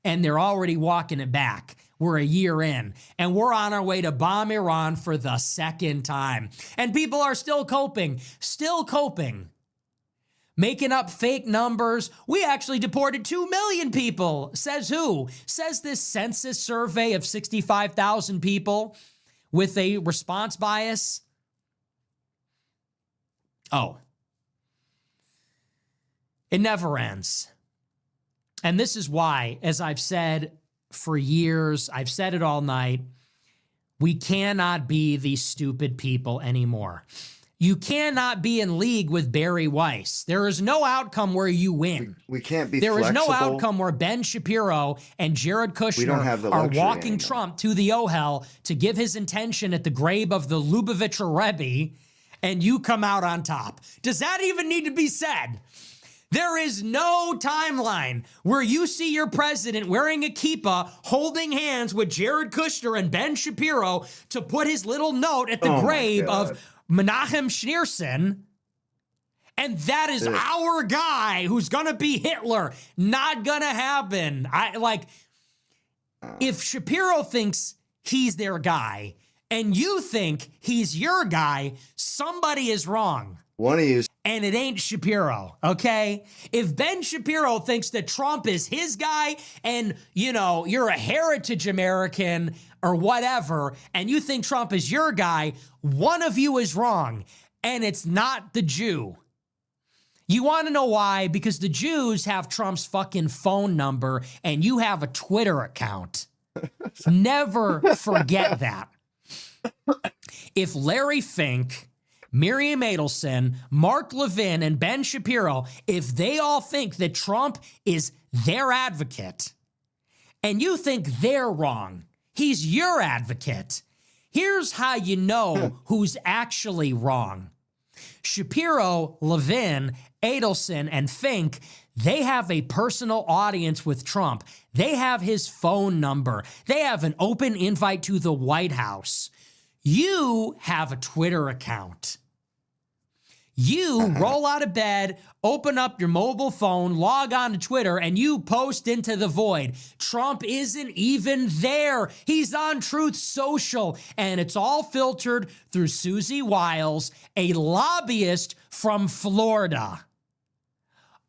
and they're already walking it back. We're a year in, and we're on our way to bomb Iran for the second time. And people are still coping, making up fake numbers. We actually deported 2 million people. Says who? Says this census survey of 65,000 people with a response bias. Oh. It never ends. And this is why, as I've said for years, I've said it all night, we cannot be these stupid people anymore. You cannot be in league with Barry Weiss. There is no outcome where you win. We can't be There flexible. is no outcome where Ben Shapiro and Jared Kushner are walking Trump to the O-Hell to give his intention at the grave of the Lubavitcher Rebbe, and you come out on top. Does that even need to be said? There is no timeline where you see your president wearing a kippah, holding hands with Jared Kushner and Ben Shapiro to put his little note at the grave of Menachem Schneerson, and that is our guy who's gonna be Hitler. Not gonna happen. If Shapiro thinks he's their guy and you think he's your guy, somebody is wrong. One of you. And it ain't Shapiro, okay? If Ben Shapiro thinks that Trump is his guy and, you know, you're a heritage American or whatever, and you think Trump is your guy, one of you is wrong, and it's not the Jew. You want to know why? Because the Jews have Trump's fucking phone number, and you have a Twitter account. Never forget that. If Larry Fink, Miriam Adelson, Mark Levin, and Ben Shapiro, if they all think that Trump is their advocate, and you think they're wrong, he's your advocate, here's how you know who's actually wrong. Shapiro, Levin, Adelson, and Fink, they have a personal audience with Trump. They have his phone number. They have an open invite to the White House. You have a Twitter account. You roll out of bed, open up your mobile phone, log on to Twitter, and you post into the void. Trump isn't even there. He's on Truth Social, and it's all filtered through Susie Wiles, a lobbyist from Florida.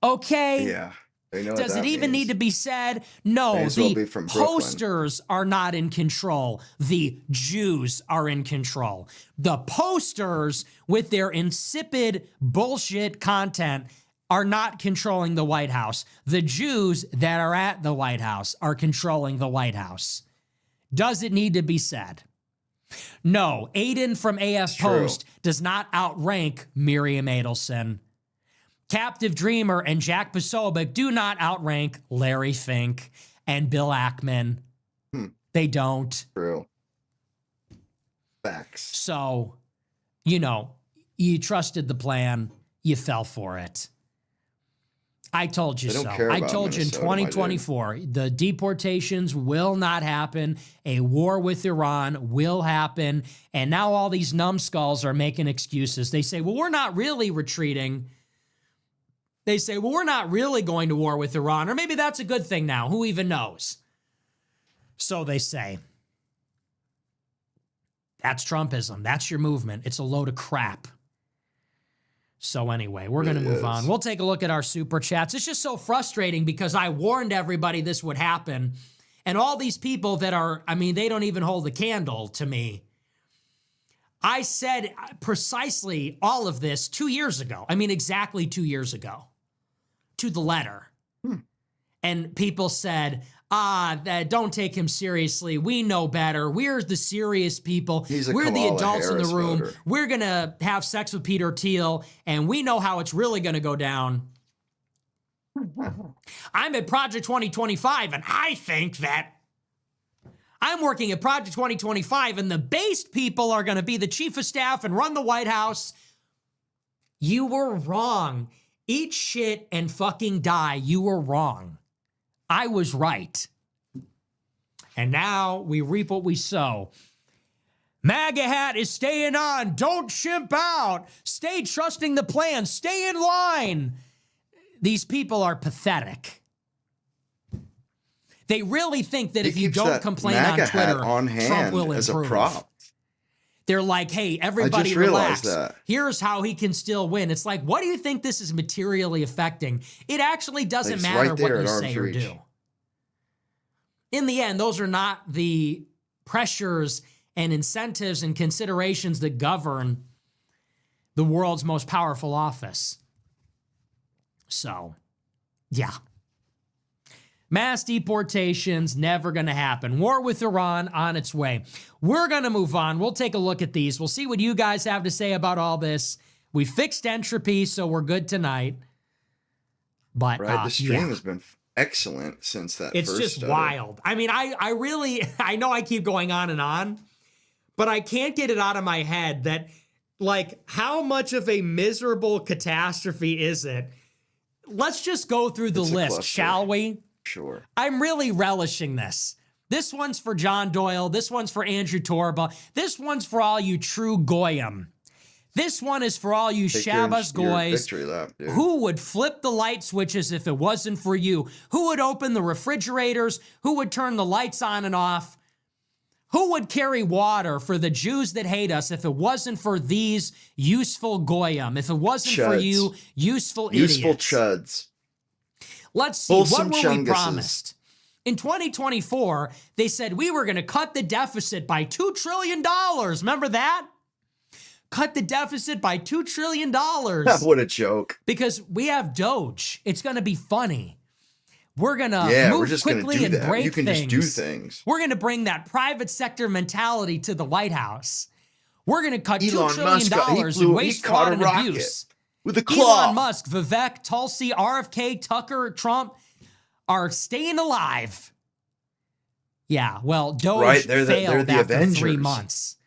Okay? Yeah. Does it even need to be said? No, the posters are not in control. The Jews are in control. The posters with their insipid bullshit content are not controlling the White House. The Jews that are at the White House are controlling the White House. Does it need to be said? No, Aiden from AF Post does not outrank Miriam Adelson. Captive Dreamer and Jack Posobiec do not outrank Larry Fink and Bill Ackman. They don't. True. Facts. So, you know, you trusted the plan, you fell for it. I told you so. I told you in 2024, the deportations will not happen. A war with Iran will happen. And now all these numbskulls are making excuses. They say, well, we're not really retreating. They say, well, we're not really going to war with Iran, or maybe that's a good thing now. Who even knows? So they say. That's Trumpism. That's your movement. It's a load of crap. So anyway, we're going to move on. We'll take a look at our super chats. It's just so frustrating because I warned everybody this would happen. And all these people that are, I mean, they don't even hold a candle to me. I said precisely all of this 2 years ago. I mean, exactly 2 years ago. To the letter. And people said, don't take him seriously. We know better. We're the serious people. We're the adults in the room. Voter. We're going to have sex with Peter Thiel, and we know how it's really going to go down. I'm at Project 2025, and I think that I'm working at Project 2025, and the based people are going to be the chief of staff and run the White House. You were wrong. Eat shit and fucking die. You were wrong. I was right. And now we reap what we sow. MAGA hat is staying on. Don't shimp out. Stay trusting the plan. Stay in line. These people are pathetic. They really think that if you don't complain on Twitter, on hand Trump will as improve. A prop. They're like, hey, everybody relax. Here's how he can still win. It's like, what do you think this is materially affecting? It actually doesn't matter what you say or do. In the end, those are not the pressures and incentives and considerations that govern the world's most powerful office. So, yeah. Mass deportations, never going to happen. War with Iran on its way. We're going to move on. We'll take a look at these. We'll see what you guys have to say about all this. We fixed entropy, so we're good tonight. But the stream has been excellent since that it's first just study. wild. I mean, I really, I know I keep going on, but I can't get it out of my head that, like, how much of a miserable catastrophe is it? Let's just go through the list, shall we? Sure. I'm really relishing this. This one's for John Doyle. This one's for Andrew Torba. This one's for all you true Goyim. This one is for all you Shabbos Goys who would flip the light switches if it wasn't for you, who would open the refrigerators, who would turn the lights on and off, who would carry water for the Jews that hate us if it wasn't for these useful Goyim, if it wasn't for you useful idiots. Useful chuds. Let's see, what were we promised? In 2024, they said we were going to cut the deficit by $2 trillion. Remember that? Cut the deficit by $2 trillion. What a joke. Because we have Doge. It's going to be funny. We're going to move quickly and break things. You can just do things. We're going to bring that private sector mentality to the White House. We're going to cut $2 trillion in waste, fraud, and abuse. With a claw. Elon Musk, Vivek, Tulsi, RFK, Tucker, Trump are staying alive. Yeah, well, Doge failed after 3 months.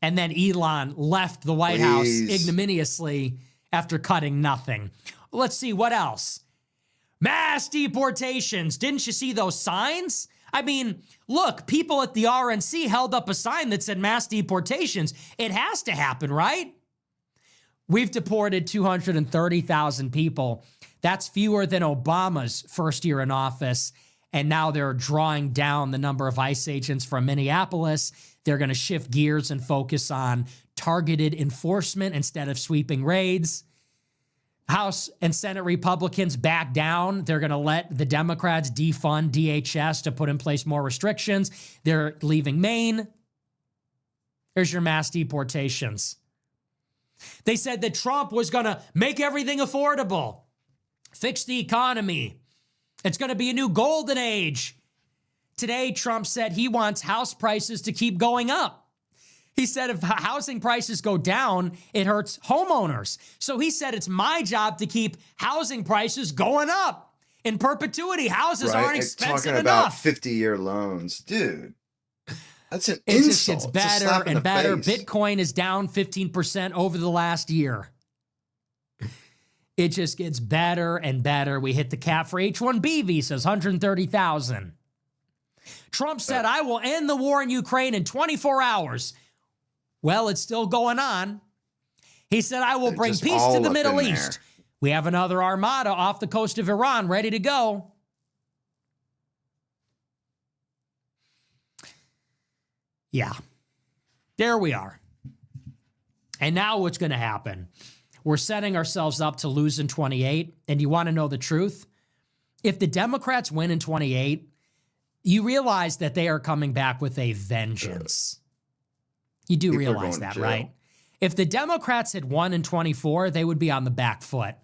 And then Elon left the White House ignominiously after cutting nothing. Let's see, what else? Mass deportations. Didn't you see those signs? I mean, look, people at the RNC held up a sign that said mass deportations. It has to happen, right? We've deported 230,000 people. That's fewer than Obama's first year in office. And now they're drawing down the number of ICE agents from Minneapolis. They're going to shift gears and focus on targeted enforcement instead of sweeping raids. House and Senate Republicans back down. They're going to let the Democrats defund DHS to put in place more restrictions. They're leaving Maine. There's your mass deportations. They said that Trump was going to make everything affordable, fix the economy. It's going to be a new golden age. Today, Trump said he wants house prices to keep going up. He said if housing prices go down, it hurts homeowners. So he said it's my job to keep housing prices going up. In perpetuity, houses aren't expensive enough. Talking about 50-year loans. Dude, that's an insult. It just gets better and better. Bitcoin is down 15% over the last year. It just gets better and better. We hit the cap for H-1B visas, 130,000. Trump said, I will end the war in Ukraine in 24 hours. Well, it's still going on. He said, I will bring peace to the Middle East. We have another armada off the coast of Iran ready to go. Yeah, there we are. And now what's going to happen? we're setting ourselves up to lose in 28. And you want to know the truth? If the Democrats win in 28, you realize that they are coming back with a vengeance. You do People are realize going that, to jail. right? If the Democrats had won in 24, they would be on the back foot.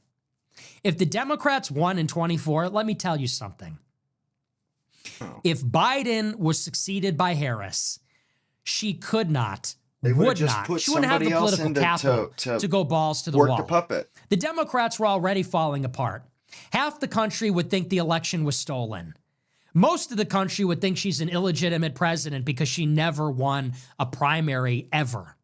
If the Democrats won in 24, let me tell you something. Oh. If Biden was succeeded by Harris, she could not, They would would just not. put She wouldn't have the somebody else political in capital to go balls to the work wall. the puppet. The Democrats were already falling apart. Half the country would think the election was stolen. Most of the country would think she's an illegitimate president because she never won a primary ever.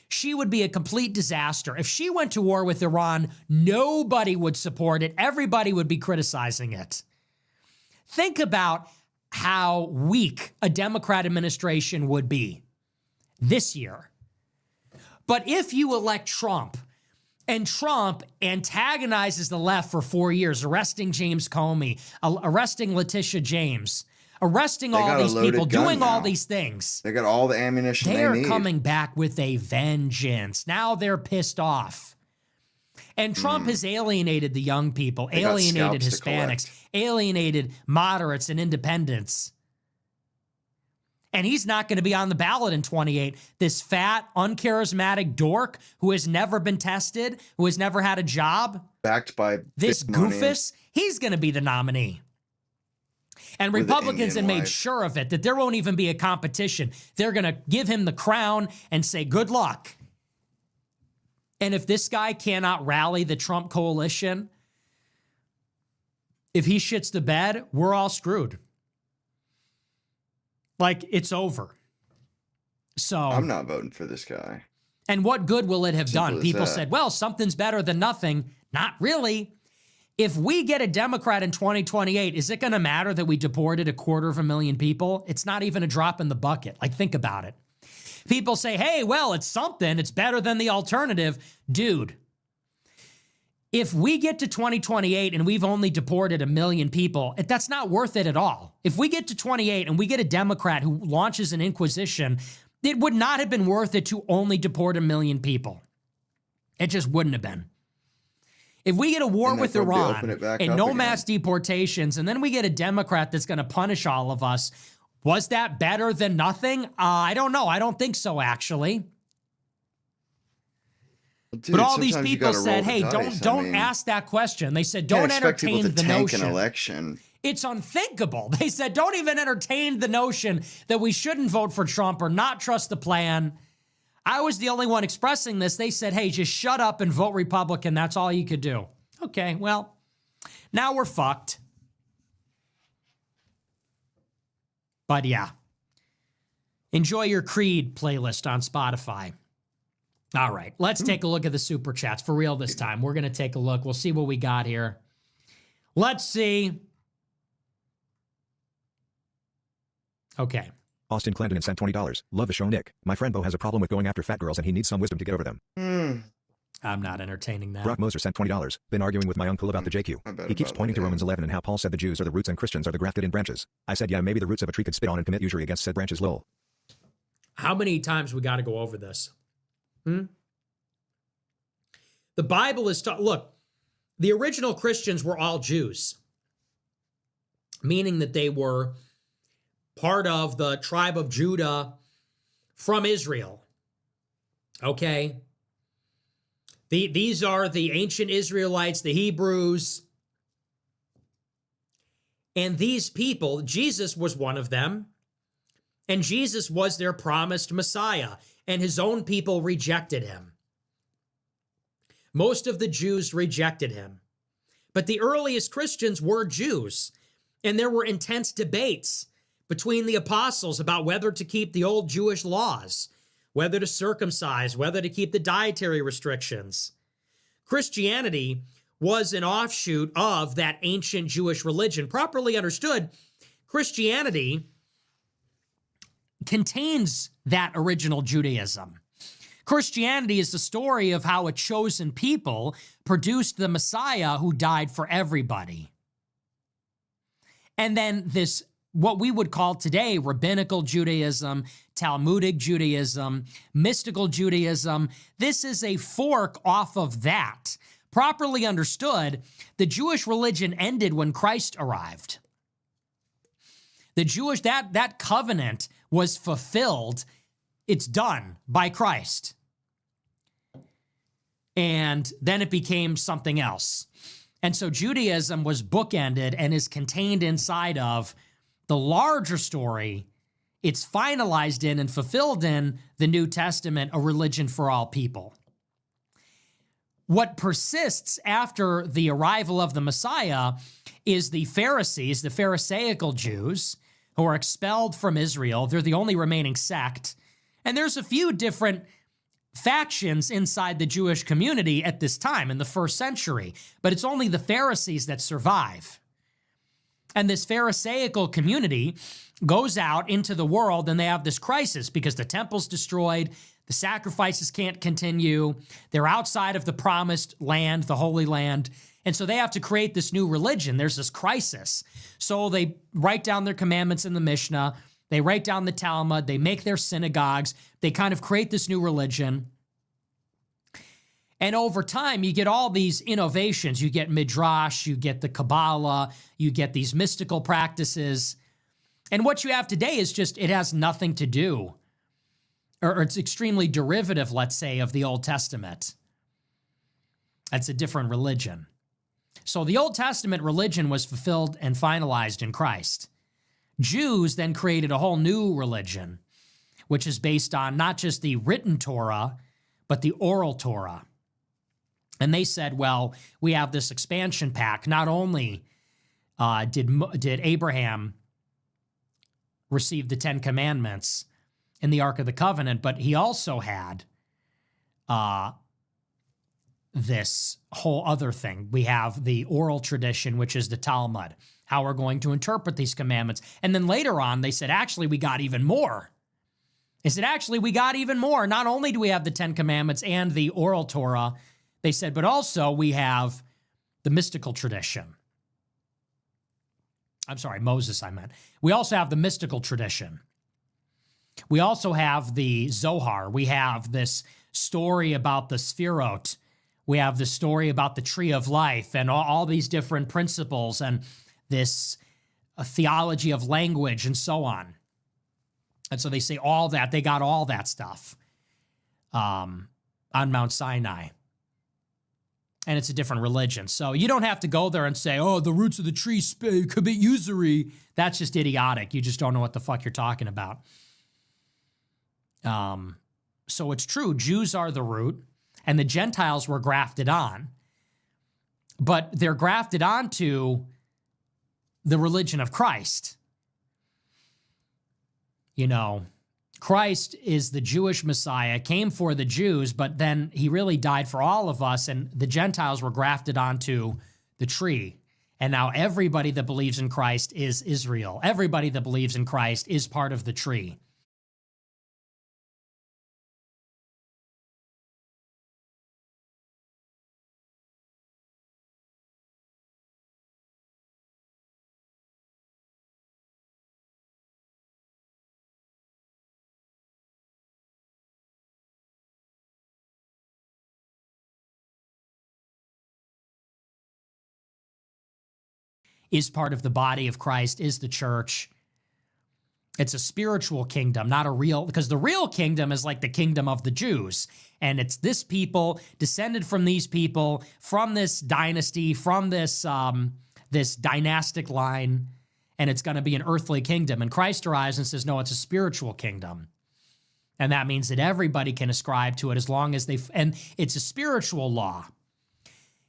She would be a complete disaster. If she went to war with Iran, nobody would support it. Everybody would be criticizing it. Think about how weak a Democrat administration would be this year. But if you elect Trump, and Trump antagonizes the left for 4 years, arresting James Comey, arresting Letitia James, arresting all these people, doing all these things. They got all the ammunition they need. They're coming back with a vengeance. Now they're pissed off. And Trump has alienated the young people, alienated Hispanics, alienated moderates and independents. And he's not going to be on the ballot in 28. This fat, uncharismatic dork who has never been tested, who has never had a job, backed by this big money. goofus, he's going to be the nominee. And Republicans have made sure of it, that there won't even be a competition. They're going to give him the crown and say, good luck. And if this guy cannot rally the Trump coalition, if he shits the bed, we're all screwed. Like, it's over. So I'm not voting for this guy. And what good will it have done? People that. said, well, something's better than nothing. Not really. If we get a Democrat in 2028, is it going to matter that we deported 250,000 people? It's not even a drop in the bucket. Like, think about it. People say, hey, well, it's something. It's better than the alternative. Dude, if we get to 2028 and we've only deported 1 million people, that's not worth it at all. If we get to 28 and we get a Democrat who launches an inquisition, it would not have been worth it to only deport 1 million people. It just wouldn't have been. If we get a war with Iran and no mass deportations, and then we get a Democrat that's going to punish all of us, was that better than nothing? I don't know. I don't think so, actually. Dude, but all these people said, hey, don't ask that question. They said, don't entertain the notion. An election. It's unthinkable. They said, don't even entertain the notion that we shouldn't vote for Trump or not trust the plan. I was the only one expressing this. They said, hey, just shut up and vote Republican. That's all you could do. Okay, well, now we're fucked. But yeah, enjoy your Creed playlist on Spotify. All right, let's take a look at the super chats for real this time. We're going to take a look. We'll see what we got here. Let's see. Okay. Austin Clandon sent $20. Love the show, Nick. My friend Bo has a problem with going after fat girls and he needs some wisdom to get over them. I'm not entertaining that. Brock Moser sent $20. Been arguing with my uncle about the JQ. He keeps pointing to Romans 11 and how Paul said the Jews are the roots and Christians are the grafted in branches. I said, yeah, maybe the roots of a tree could spit on and commit usury against said branches, lol. How many times we got to go over this? The Bible is taught. Look, the original Christians were all Jews, meaning that they were part of the tribe of Judah from Israel. Okay? These are the ancient Israelites, the Hebrews. And these people, Jesus was one of them. And Jesus was their promised Messiah. And his own people rejected him. Most of the Jews rejected him. But the earliest Christians were Jews. And there were intense debates between the apostles about whether to keep the old Jewish laws, whether to circumcise, whether to keep the dietary restrictions. Christianity was an offshoot of that ancient Jewish religion. Properly understood, Christianity contains that original Judaism. Christianity is the story of how a chosen people produced the Messiah who died for everybody. And then this what we would call today rabbinical Judaism, Talmudic Judaism, mystical Judaism. This is a fork off of that. Properly understood, the Jewish religion ended when Christ arrived. The Jewish, that covenant was fulfilled. It's done by Christ. And then it became something else. And so Judaism was bookended and is contained inside of the larger story. It's finalized in and fulfilled in the New Testament, a religion for all people. What persists after the arrival of the Messiah is the Pharisees, the Pharisaical Jews, who are expelled from Israel. They're the only remaining sect. And there's a few different factions inside the Jewish community at this time in the first century, but it's only the Pharisees that survive. And this Pharisaical community goes out into the world and they have this crisis because the temple's destroyed, the sacrifices can't continue, they're outside of the promised land, the Holy Land, and so they have to create this new religion. There's this crisis. So they write down their commandments in the Mishnah, they write down the Talmud, they make their synagogues, they kind of create this new religion. And over time, you get all these innovations. You get Midrash, you get the Kabbalah, you get these mystical practices. And what you have today is just, it has nothing to do, or it's extremely derivative, let's say, of the Old Testament. That's a different religion. So the Old Testament religion was fulfilled and finalized in Christ. Jews then created a whole new religion, which is based on not just the written Torah, but the oral Torah. And they said, well, we have this expansion pack. Not only did Abraham receive the Ten Commandments in the Ark of the Covenant, but he also had this whole other thing. We have the oral tradition, which is the Talmud, how we're going to interpret these commandments. And then later on, they said, actually, we got even more. They said, actually, we got even more. Not only do we have the Ten Commandments and the oral Torah, they said, but also we have the mystical tradition. I'm sorry, Moses, I meant. We also have the mystical tradition. We also have the Zohar. We have this story about the Sphirot. We have the story about the tree of life and all these different principles and this theology of language and so on. And so they say all that, they got all that stuff on Mount Sinai. And it's a different religion. So you don't have to go there and say, oh, the roots of the tree commit usury. That's just idiotic. You just don't know what the fuck you're talking about. So it's true, Jews are the root, and the Gentiles were grafted on. But they're grafted onto the religion of Christ. You know, Christ is the Jewish Messiah, came for the Jews, but then he really died for all of us, and the Gentiles were grafted onto the tree. And now everybody that believes in Christ is Israel. Everybody that believes in Christ is part of the tree. Is part of the body of Christ, is the church. It's a spiritual kingdom, not a real, because the real kingdom is like the kingdom of the Jews. And it's this people, descended from these people, from this dynasty, from this, this dynastic line, and it's going to be an earthly kingdom. And Christ arrives and says, no, it's a spiritual kingdom. And that means that everybody can ascribe to it as long as and it's a spiritual law.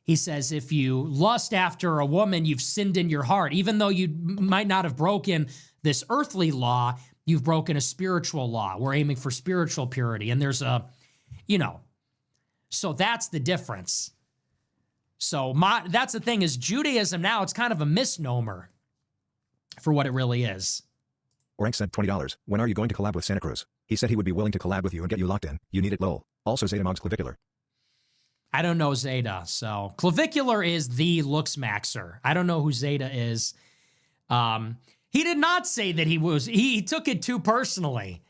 He says, if you lust after a woman, you've sinned in your heart. Even though you might not have broken this earthly law, you've broken a spiritual law. We're aiming for spiritual purity. And there's a, you know, so that's the difference. So that's the thing is Judaism now, it's kind of a misnomer for what it really is. Orank said $20. When are you going to collab with Santa Cruz? He said he would be willing to collab with you and get you locked in. You need it, lol. Also Zeta Mog's clavicular. I don't know Zeta, so clavicular is the looks maxer. I don't know who Zeta is. He did not say that he was. He took it too personally.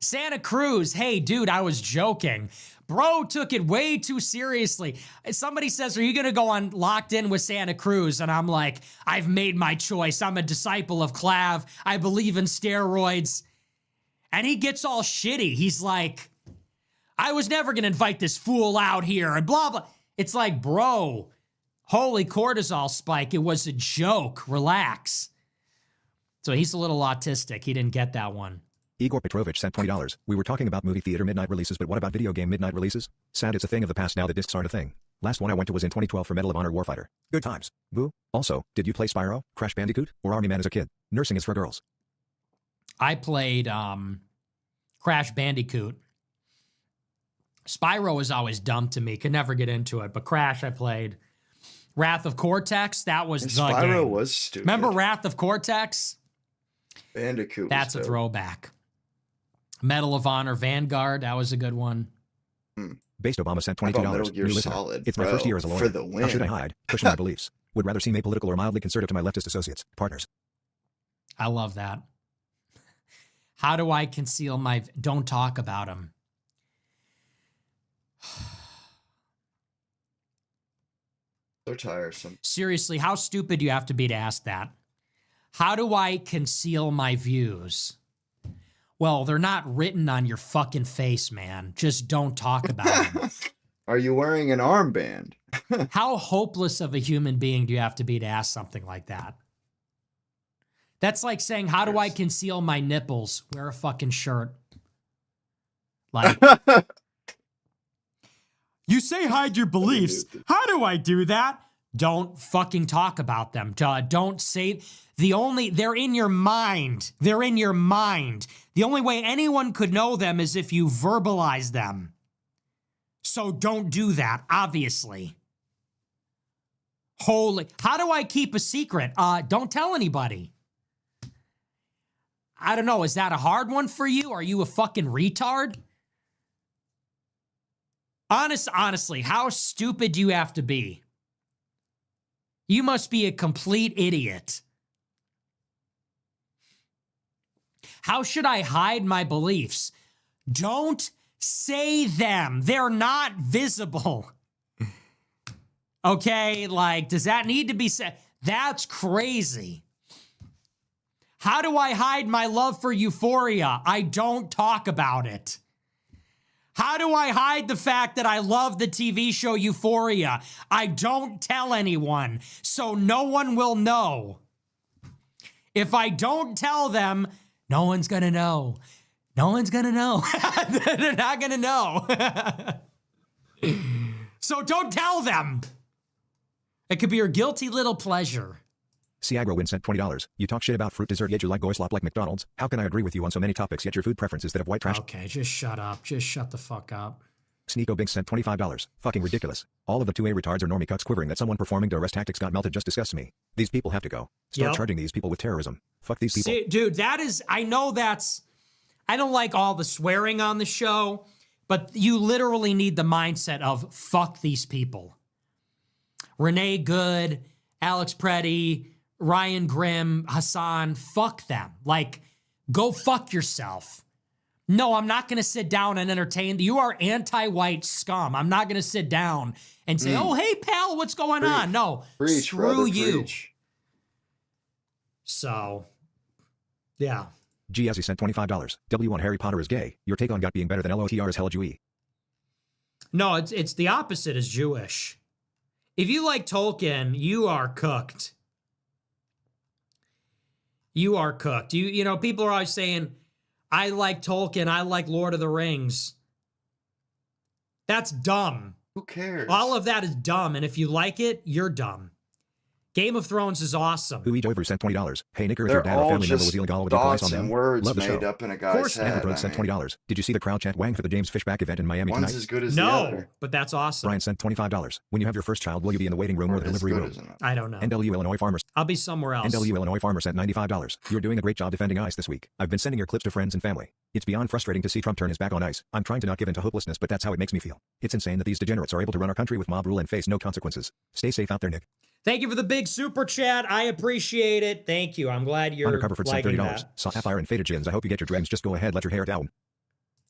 Santa Cruz, hey, dude, I was joking. Bro took it way too seriously. Somebody says, are you going to go on Locked In with Santa Cruz? And I'm like, I've made my choice. I'm a disciple of Clav. I believe in steroids. And he gets all shitty. He's like, I was never going to invite this fool out here and blah, blah. It's like, bro, holy cortisol spike. It was a joke. Relax. So he's a little autistic. He didn't get that one. Igor Petrovich sent $20. We were talking about movie theater midnight releases, but what about video game midnight releases? Sad it's a thing of the past now that discs aren't a thing. Last one I went to was in 2012 for Medal of Honor Warfighter. Good times. Boo. Also, did you play Spyro, Crash Bandicoot, or Army Man as a kid? Nursing is for girls. I played Crash Bandicoot. Spyro was always dumb to me. Could never get into it. But Crash I played. Wrath of Cortex, that was And the Spyro game. was stupid. Remember Wrath of Cortex? Bandicoot. That's a throwback. Medal of Honor Vanguard, that was a good one. Based Obama sent How about $22. Metal Gear New listener. Solid, It's my bro, first year as a lawyer. for the win. How should I hide? Cushion my beliefs. Would rather seem apolitical or mildly conservative to my leftist associates, partners. I love that. How do I conceal my... Don't talk about them. So tiresome. Seriously, how stupid do you have to be to ask that? How do I conceal my views? Well, they're not written on your fucking face, man. Just don't talk about them. Are you wearing an armband? How hopeless of a human being do you have to be to ask something like that? That's like saying, how do I conceal my nipples? Wear a fucking shirt. Like, you say hide your beliefs. How do I do that? Don't fucking talk about them. Don't say... They're in your mind. They're in your mind. The only way anyone could know them is if you verbalize them. So don't do that, obviously. How do I keep a secret? Don't tell anybody. I don't know. Is that a hard one for you? Are you a fucking retard? Honestly, how stupid do you have to be? You must be a complete idiot. How should I hide my beliefs? Don't say them. They're not visible. Okay, like, does that need to be said? That's crazy. How do I hide my love for Euphoria? I don't talk about it. How do I hide the fact that I love the TV show Euphoria? I don't tell anyone, so no one will know. If I don't tell them, no one's gonna know. No one's gonna know. They're not gonna know. So don't tell them. It could be your guilty little pleasure. Ciagro sent $20. You talk shit about fruit dessert yet you like Goislop like McDonald's. How can I agree with you on so many topics yet your food preference is that of white trash? Okay, just shut up. Just shut the fuck up. Sneeko Bink sent $25. Fucking ridiculous. All of the 2A retards are normie cuts quivering that someone performing to arrest tactics got melted just disgusts me. These people have to go. Start charging these people with terrorism. Fuck these people. See, dude, I don't like all the swearing on the show, but you literally need the mindset of fuck these people. Renee Good, Alex Preddy, Ryan Grimm, Hassan, fuck them. Like, go fuck yourself. No, I'm not going to sit down and entertain. You are anti-white scum. I'm not going to sit down and say, oh, hey, pal, what's going on? No, screw you. So, yeah. Giazzi sent $25. W1 Harry Potter is gay. Your take on got being better than LOTR is hella Jewy. No, it's the opposite is Jewish. If you like Tolkien, you are cooked. You are cooked. You know, people are always saying, I like Tolkien, I like Lord of the Rings. That's dumb. Who cares? All of that is dumb, and if you like it, you're dumb. Game of Thrones is awesome. Uwe Jover sent $20. Hey, Nicker, if They're your dad or all family member just was illegal with your price on thoughts them, and words love the made show. up in a guy's head. Amber Bird sent $20. Did you see the crowd chant Wang for the James Fishback event in Miami One's tonight? as good as the No, other. but that's awesome. Brian sent $25. When you have your first child, will you be in the waiting room or the delivery room? I don't know. NW Illinois Farmers. I'll be somewhere else. NW Illinois Farmer sent $95. You're doing a great job defending ICE this week. I've been sending your clips to friends and family. It's beyond frustrating to see Trump turn his back on ICE. I'm trying to not give in to hopelessness, but that's how it makes me feel. It's insane that these degenerates are able to run our country with mob rule and face no consequences. Stay safe out there, Nick. Thank you for the big super chat. I appreciate it. Thank you. I'm glad you're Undercover for liking $30. that. Sapphire and faded gins. I hope you get your dreams. Just go ahead. Let your hair down.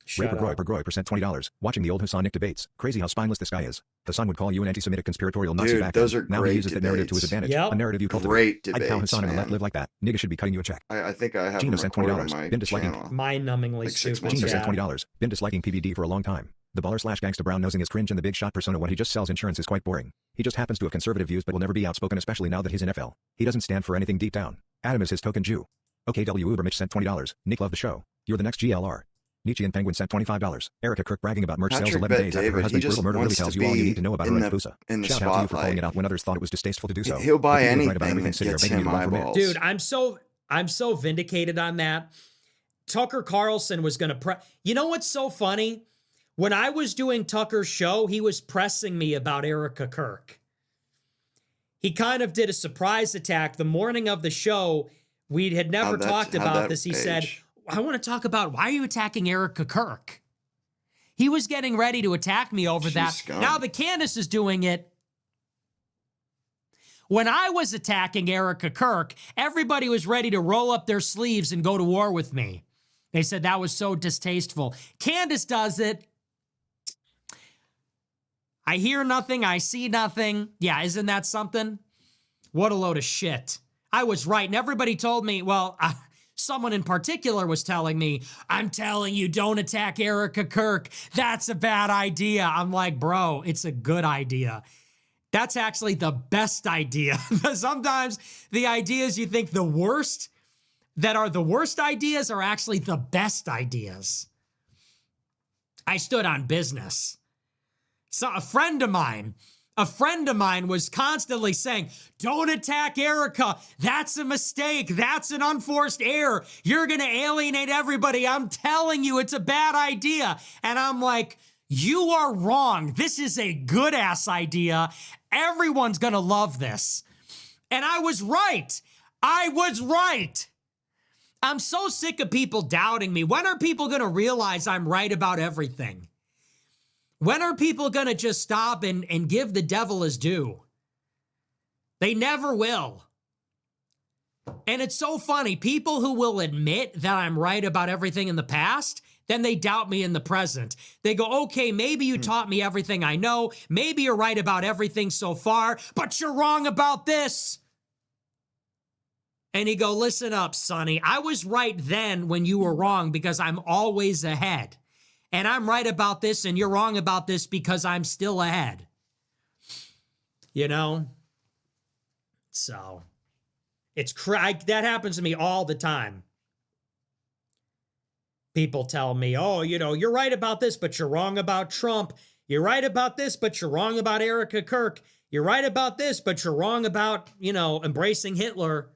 Shut Ray up. per Groy percent $20. Watching the old Hassanic debates. Crazy how spineless this guy is. Hassan would call you an anti-Semitic conspiratorial Nazi Dude, back those then. are Now he great uses that narrative to his debates. advantage. Yep. A narrative you cultivate. Great I'd cow debates, Hassan and let man. live like that. Nigga should be cutting you a check. I think I have Gina them sent recorded on $20. my Been disliking. channel. Mind-numbingly Like 6 stupid months Gina ago. sent chat. $20. Been disliking PBD for a long time. The baller/gangsta brown nosing is cringe and the big shot persona when he just sells insurance is quite boring. He just happens to have conservative views but will never be outspoken, especially now that he's in FL. He doesn't stand for anything deep down. Adam is his token Jew. OKW Ubermitch sent $20. Nick love the show. You're the next GLR. Nietzsche and Penguin sent $25. Erica Kirk bragging about merch sales Patrick 11 bet days after her David, he husband's just brutal murder really wants tells to you all you be need to know about in Orange the Pusa. in the Shout out to you for calling spotlight. it out when others thought it was distasteful to do so. He'll buy The people who write about anything everything that city are gets begging you him to run for mayor. eyeballs. Dude, I'm so vindicated on that. Tucker Carlson was going to You know what's so funny? When I was doing Tucker's show, he was pressing me about Erica Kirk. He kind of did a surprise attack the morning of the show. We had never talked about this. He said, I want to talk about why are you attacking Erica Kirk? He was getting ready to attack me over that. scum. Now the Candace is doing it. When I was attacking Erica Kirk, everybody was ready to roll up their sleeves and go to war with me. They said that was so distasteful. Candace does it. I hear nothing. I see nothing. Yeah, isn't that something? What a load of shit. I was right. And everybody told me, well, someone in particular was telling me, I'm telling you, don't attack Erica Kirk. That's a bad idea. I'm like, bro, it's a good idea. That's actually the best idea. Sometimes the ideas you think the worst, that are the worst ideas, are actually the best ideas. I stood on business. So a friend of mine was constantly saying, don't attack Erica. That's a mistake. That's an unforced error. You're going to alienate everybody. I'm telling you, it's a bad idea. And I'm like, you are wrong. This is a good ass idea. Everyone's going to love this. And I was right. I was right. I'm so sick of people doubting me. When are people going to realize I'm right about everything? When are people going to just stop and give the devil his due? They never will. And it's so funny. People who will admit that I'm right about everything in the past, then they doubt me in the present. They go, okay, maybe you taught me everything I know. Maybe you're right about everything so far, but you're wrong about this. And you go, listen up, Sonny. I was right then when you were wrong because I'm always ahead. And I'm right about this and you're wrong about this because I'm still ahead. You know? So, that happens to me all the time. People tell me, oh, you're right about this, but you're wrong about Trump. You're right about this, but you're wrong about Erica Kirk. You're right about this, but you're wrong about, embracing Hitler.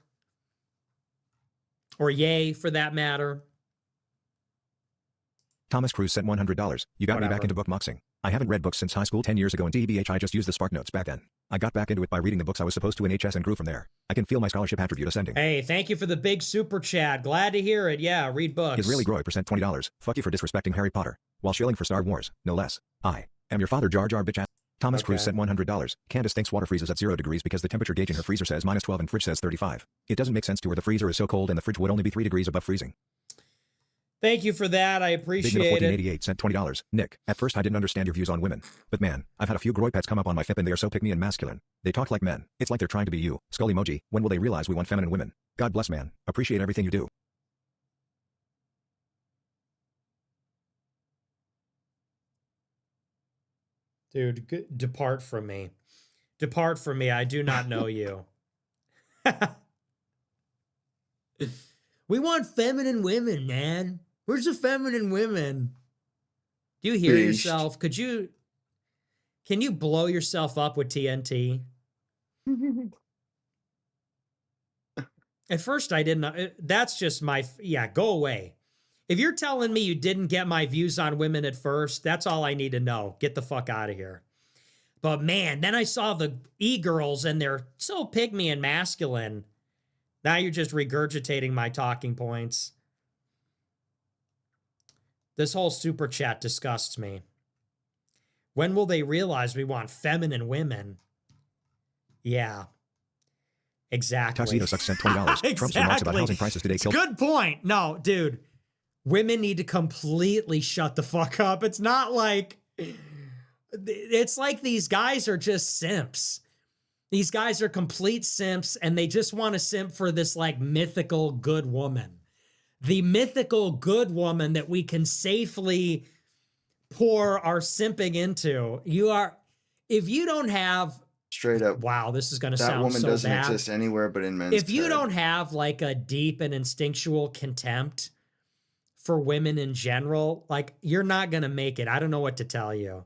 Or yay, for that matter. Thomas Cruz sent $100. You got me Whatever. back into bookboxing. I haven't read books since high school 10 years ago, and TBH I just used the Spark Notes back then. I got back into it by reading the books I was supposed to in HS and grew from there. I can feel my scholarship attribute ascending. Hey, thank you for the big super chat. Glad to hear it. Yeah, read books. Is really Groy percent $20. Fuck you for disrespecting Harry Potter. While shilling for Star Wars, no less. I am your father, Jar Jar bitch ass. Thomas Okay. Cruz sent $100. Candace thinks water freezes at 0 degrees because the temperature gauge in her freezer says -12 and fridge says 35. It doesn't make sense to her. The freezer is so cold and the fridge would only be 3 degrees above freezing. Thank you for that. I Big appreciate Middle it. 1488 sent $20. Nick, at first I didn't understand your views on women. But man, I've had a few Groy pets come up on my FIP and they are so pick me and masculine. They talk like men. It's like they're trying to be you. Skull emoji. When will they realize we want feminine women? God bless, man. Appreciate everything you do. Dude, depart from me. Depart from me. I do not know you. We want feminine women, man. Where's the feminine women? Do you hear Beast. yourself? Can you blow yourself up with TNT? At first, I didn't know. That's just go away. If you're telling me you didn't get my views on women at first, that's all I need to know. Get the fuck out of here. But man, then I saw the e-girls and they're so pygmy and masculine. Now you're just regurgitating my talking points. This whole super chat disgusts me. When will they realize we want feminine women? Yeah, Exactly. Tuxedo sucks sent $20. Trump's remarks about housing prices today killed. Good point. No, dude. Women need to completely shut the fuck up. It's not like... It's like these guys are just simps. These guys are complete simps, and they just want to simp for this like mythical good woman. The mythical good woman that we can safely pour our simping into. If you don't have... Straight up. Wow, this is going to That sound woman so doesn't bad. exist anywhere but in men's If you head. don't have like a deep and instinctual contempt for women in general, like you're not going to make it. I don't know what to tell you.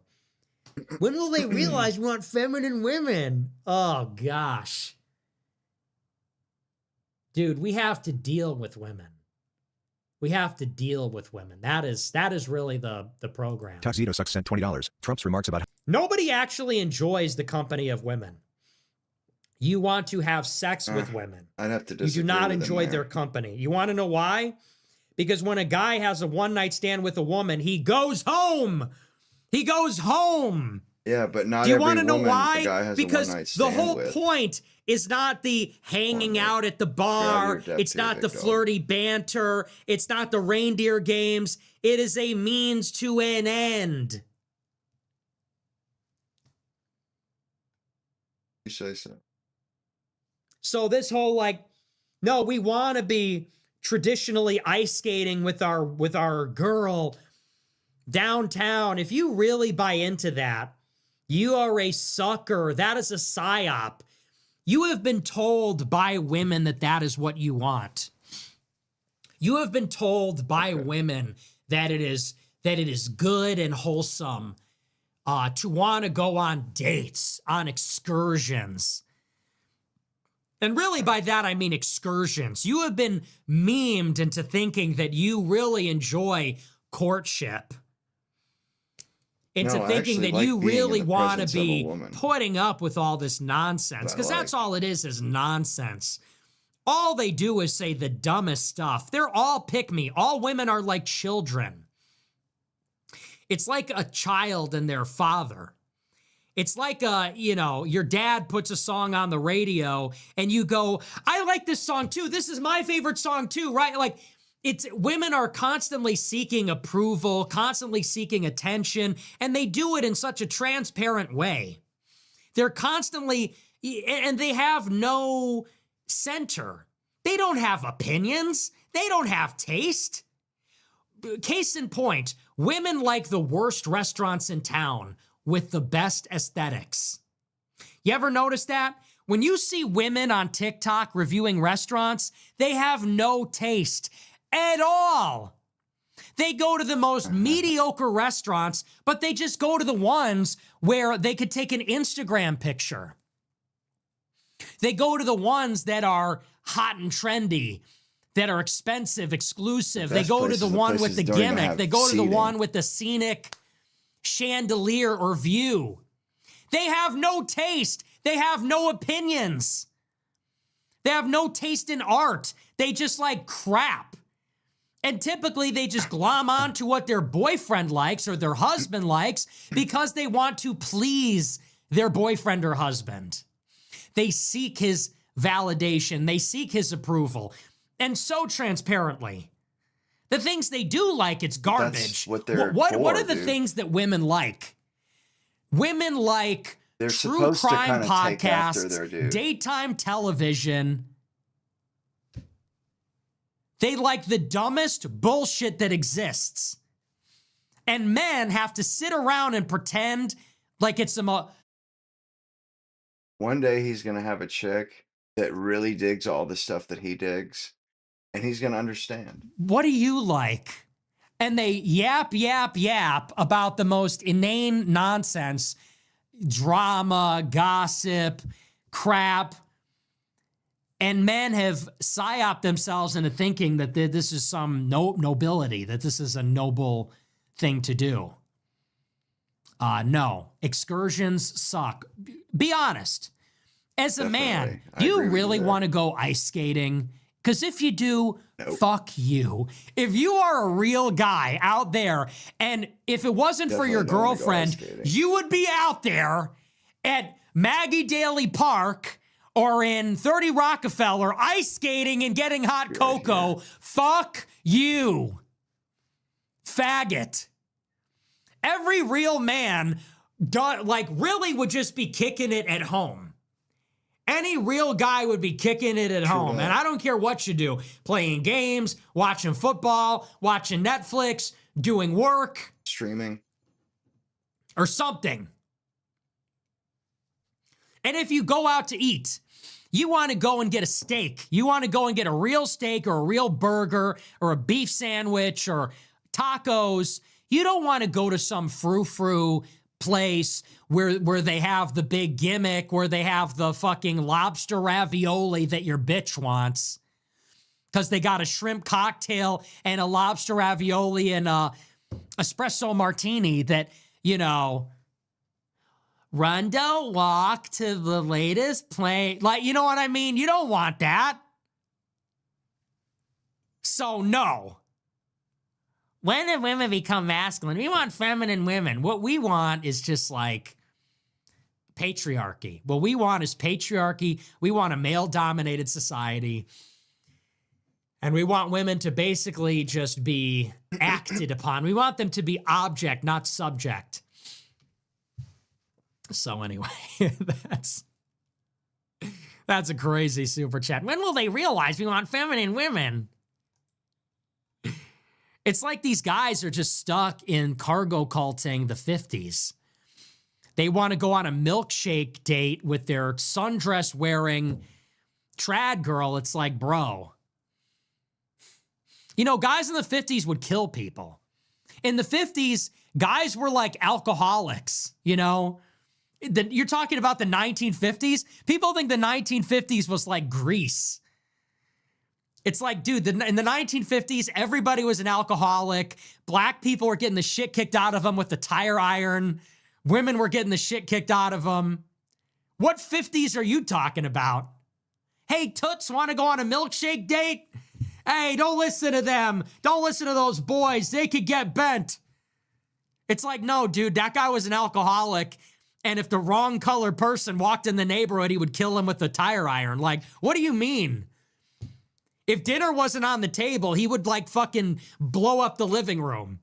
When will they realize we want feminine women? Oh, gosh. Dude, we have to deal with women. We have to deal with women. That is really the program. Tuxedo sucks sent $20. Trump's remarks about Nobody actually enjoys the company of women. You want to have sex with women. I'd have to You disagree do not with him enjoy there. their company. You want to know why? Because when a guy has a one-night stand with a woman, he goes home. He goes home. Yeah, but not Do you every want to know woman why? the guy has Because a one-night the stand whole with. point is not the hanging out at the bar. your depth It's here, not the Vic, flirty banter. It's not the reindeer games. It is a means to an end. You say so. So this whole like, no, we want to be traditionally ice skating with our girl downtown. If you really buy into that, you are a sucker. That is a psyop. You have been told by women that that is what you want. You have been told by women that it is good and wholesome to want to go on dates, on excursions. And really by that, I mean excursions. You have been memed into thinking that you really enjoy courtship. Into No, I thinking actually that like you being in really the want presence to of a be woman. putting up with all this nonsense. Because that's all it is nonsense. All they do is say the dumbest stuff. They're all pick me. All women are like children. It's like a child and their father. It's like, your dad puts a song on the radio and you go, I like this song too. This is my favorite song too, right? Like, women are constantly seeking approval, constantly seeking attention, and they do it in such a transparent way. They're constantly, and they have no center. They don't have opinions. They don't have taste. Case in point, women like the worst restaurants in town with the best aesthetics. You ever notice that? When you see women on TikTok reviewing restaurants, they have no taste at all. They go to the most mediocre restaurants, but they just go to the ones where they could take an Instagram picture. They go to the ones that are hot and trendy, that are expensive, exclusive. They go to the one with the gimmick. They go to the one with the scenic chandelier or view. They have no taste. They have no opinions. They have no taste in art. They just like crap. And typically they just glom on to what their boyfriend likes or their husband likes because they want to please their boyfriend or husband. They seek his validation. They seek his approval. And so transparently. The things they do like, it's garbage. That's what they're what for, are the dude. things that women like? Women like They're true supposed to crime kinda take after podcasts, their dude. daytime television. They like the dumbest bullshit that exists. And men have to sit around and pretend like it's One day he's going to have a chick that really digs all the stuff that he digs, and he's going to understand. what do you like? And they yap about the most inane nonsense, drama, gossip, crap. And men have psyoped themselves into thinking that this is some nobility, that this is a noble thing to do. No, excursions suck. Be honest. As a man, Definitely. I do you agree with you really there. want to go ice skating? Because if you do, Nope. fuck you. If you are a real guy out there, and if it wasn't for your Definitely don't wanna go ice girlfriend, skating. you would be out there at Maggie Daly Park or in 30 Rockefeller ice skating and getting hot cocoa. Fuck you, faggot. Every real man really would just be kicking it at home. Any real guy would be kicking it at home. And I don't care what you do. Playing games, watching football, watching Netflix, doing work. Streaming. Or something. And if you go out to eat, you want to go and get a steak. You want to go and get a real steak or a real burger or a beef sandwich or tacos. You don't want to go to some frou-frou place where they have the big gimmick, where they have the fucking lobster ravioli that your bitch wants. Because they got a shrimp cocktail and a lobster ravioli and a espresso martini that, you know, Rondo walk to the latest play. Like, you know what I mean? You don't want that. So no. When did women become masculine? We want feminine women. What we want is just like patriarchy. What we want is patriarchy. We want a male-dominated society. And we want women to basically just be acted upon. We want them to be object, not subject. So anyway, that's a crazy super chat. When will they realize we want feminine women? It's like these guys are just stuck in cargo culting the 50s. They want to go on a milkshake date with their sundress wearing trad girl. It's like, bro. You know, guys in the 50s would kill people. In the 50s, guys were like alcoholics, you know? You're talking about the 1950s? People think the 1950s was like Greece. It's like, dude, in the 1950s, everybody was an alcoholic. Black people were getting the shit kicked out of them with the tire iron. Women were getting the shit kicked out of them. What 50s are you talking about? Hey, toots, want to go on a milkshake date? Hey, don't listen to them. Don't listen to those boys. They could get bent. It's like, no, dude, that guy was an alcoholic. And if the wrong color person walked in the neighborhood, he would kill him with a tire iron. Like, what do you mean? If dinner wasn't on the table, he would like fucking blow up the living room.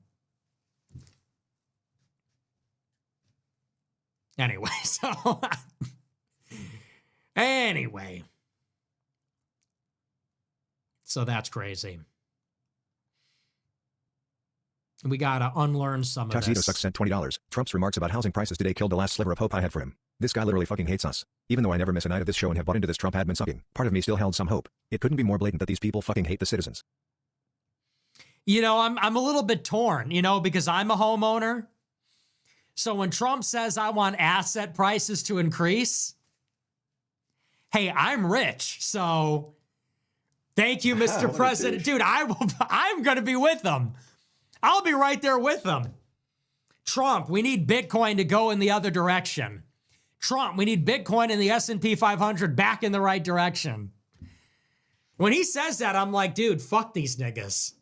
Anyway, so anyway. So that's crazy. We gotta unlearn some of Tuxedo this. Sucks sent $20. Trump's remarks about housing prices today killed the last sliver of hope I had for him. This guy literally fucking hates us. Even though I never miss a night of this show and have bought into this Trump admin sucking, part of me still held some hope. It couldn't be more blatant that these people fucking hate the citizens. You know, I'm a little bit torn, you know, because I'm a homeowner. So when Trump says I want asset prices to increase, hey, I'm rich, so thank you, Mr. President. Dude, I'm going to be with them. I'll be right there with them. Trump, we need Bitcoin to go in the other direction. Trump, we need Bitcoin and the S&P 500 back in the right direction. When he says that, I'm like, dude, fuck these niggas.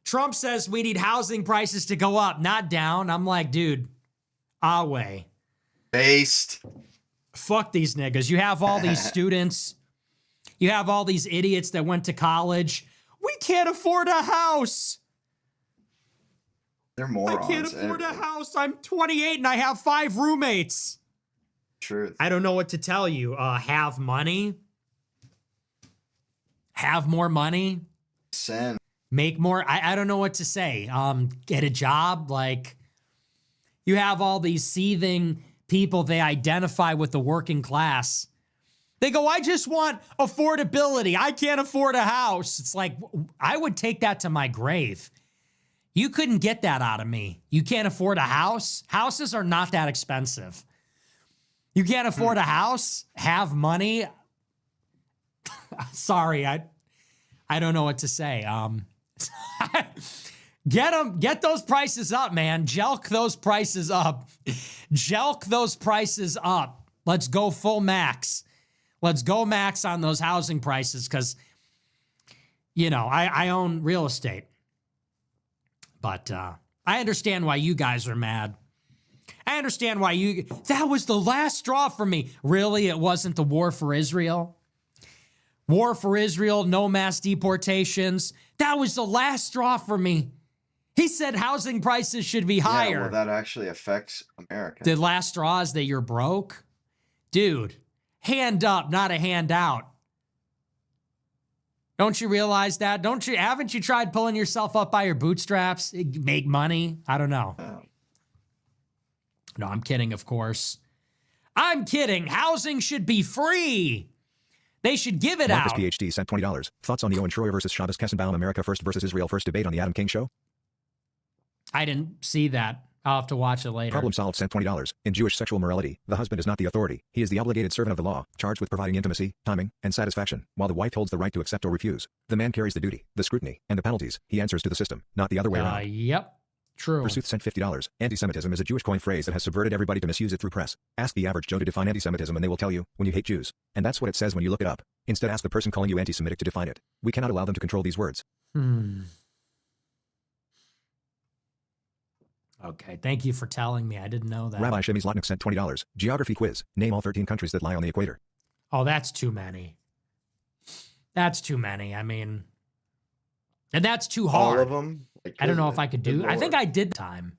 Trump says we need housing prices to go up, not down. I'm like, dude, away. Based. Fuck these niggas. You have all these students. You have all these idiots that went to college. We can't afford a house. They're morons. I can't afford a house. I'm 28 and I have 5 roommates. Truth. I don't know what to tell you. Have money. Have more money. Send. Make more. I don't know what to say. Get a job. Like, you have all these seething people. They identify with the working class. They go, I just want affordability. I can't afford a house. It's like, I would take that to my grave. You couldn't get that out of me. You can't afford a house? Houses are not that expensive. You can't afford a house? Have money? Sorry, I don't know what to say. Get those prices up, man. Jelk those prices up. Jelk those prices up. Let's go full max. Let's go max on those housing prices because, you know, I own real estate. But I understand why you guys are mad. I understand why that was the last straw for me. Really? It wasn't the war for Israel? War for Israel, no mass deportations. That was the last straw for me. He said housing prices should be higher. Yeah, well, that actually affects America. The last straw is that you're broke? Dude, hand up, not a handout. Don't you realize that? Haven't you tried pulling yourself up by your bootstraps? Make money? I don't know. Oh. No, I'm kidding, of course. I'm kidding. Housing should be free. They should give it Marcus out. PhD sent $20. Thoughts on the Owen Schroyer versus Shabbos Kessenbaum America First versus Israel First debate on the Adam King Show? I didn't see that. I'll have to watch it later. Problem solved sent $20. In Jewish sexual morality, the husband is not the authority. He is the obligated servant of the law, charged with providing intimacy, timing, and satisfaction, while the wife holds the right to accept or refuse. The man carries the duty, the scrutiny, and the penalties. He answers to the system, not the other way around. Yep. True. Pursuit sent $50. Anti-Semitism is a Jewish coin phrase that has subverted everybody to misuse it through press. Ask the average Joe to define anti-Semitism and they will tell you, when you hate Jews. And that's what it says when you look it up. Instead ask the person calling you anti-Semitic to define it. We cannot allow them to control these words. Okay, thank you for telling me. I didn't know that. Rabbi Shemi Zlotnick sent $20. Geography quiz. Name all 13 countries that lie on the equator. Oh, that's too many. That's too many. I mean, and that's too hard. All of them? I don't know if I could do. Good I think Lord. I did time,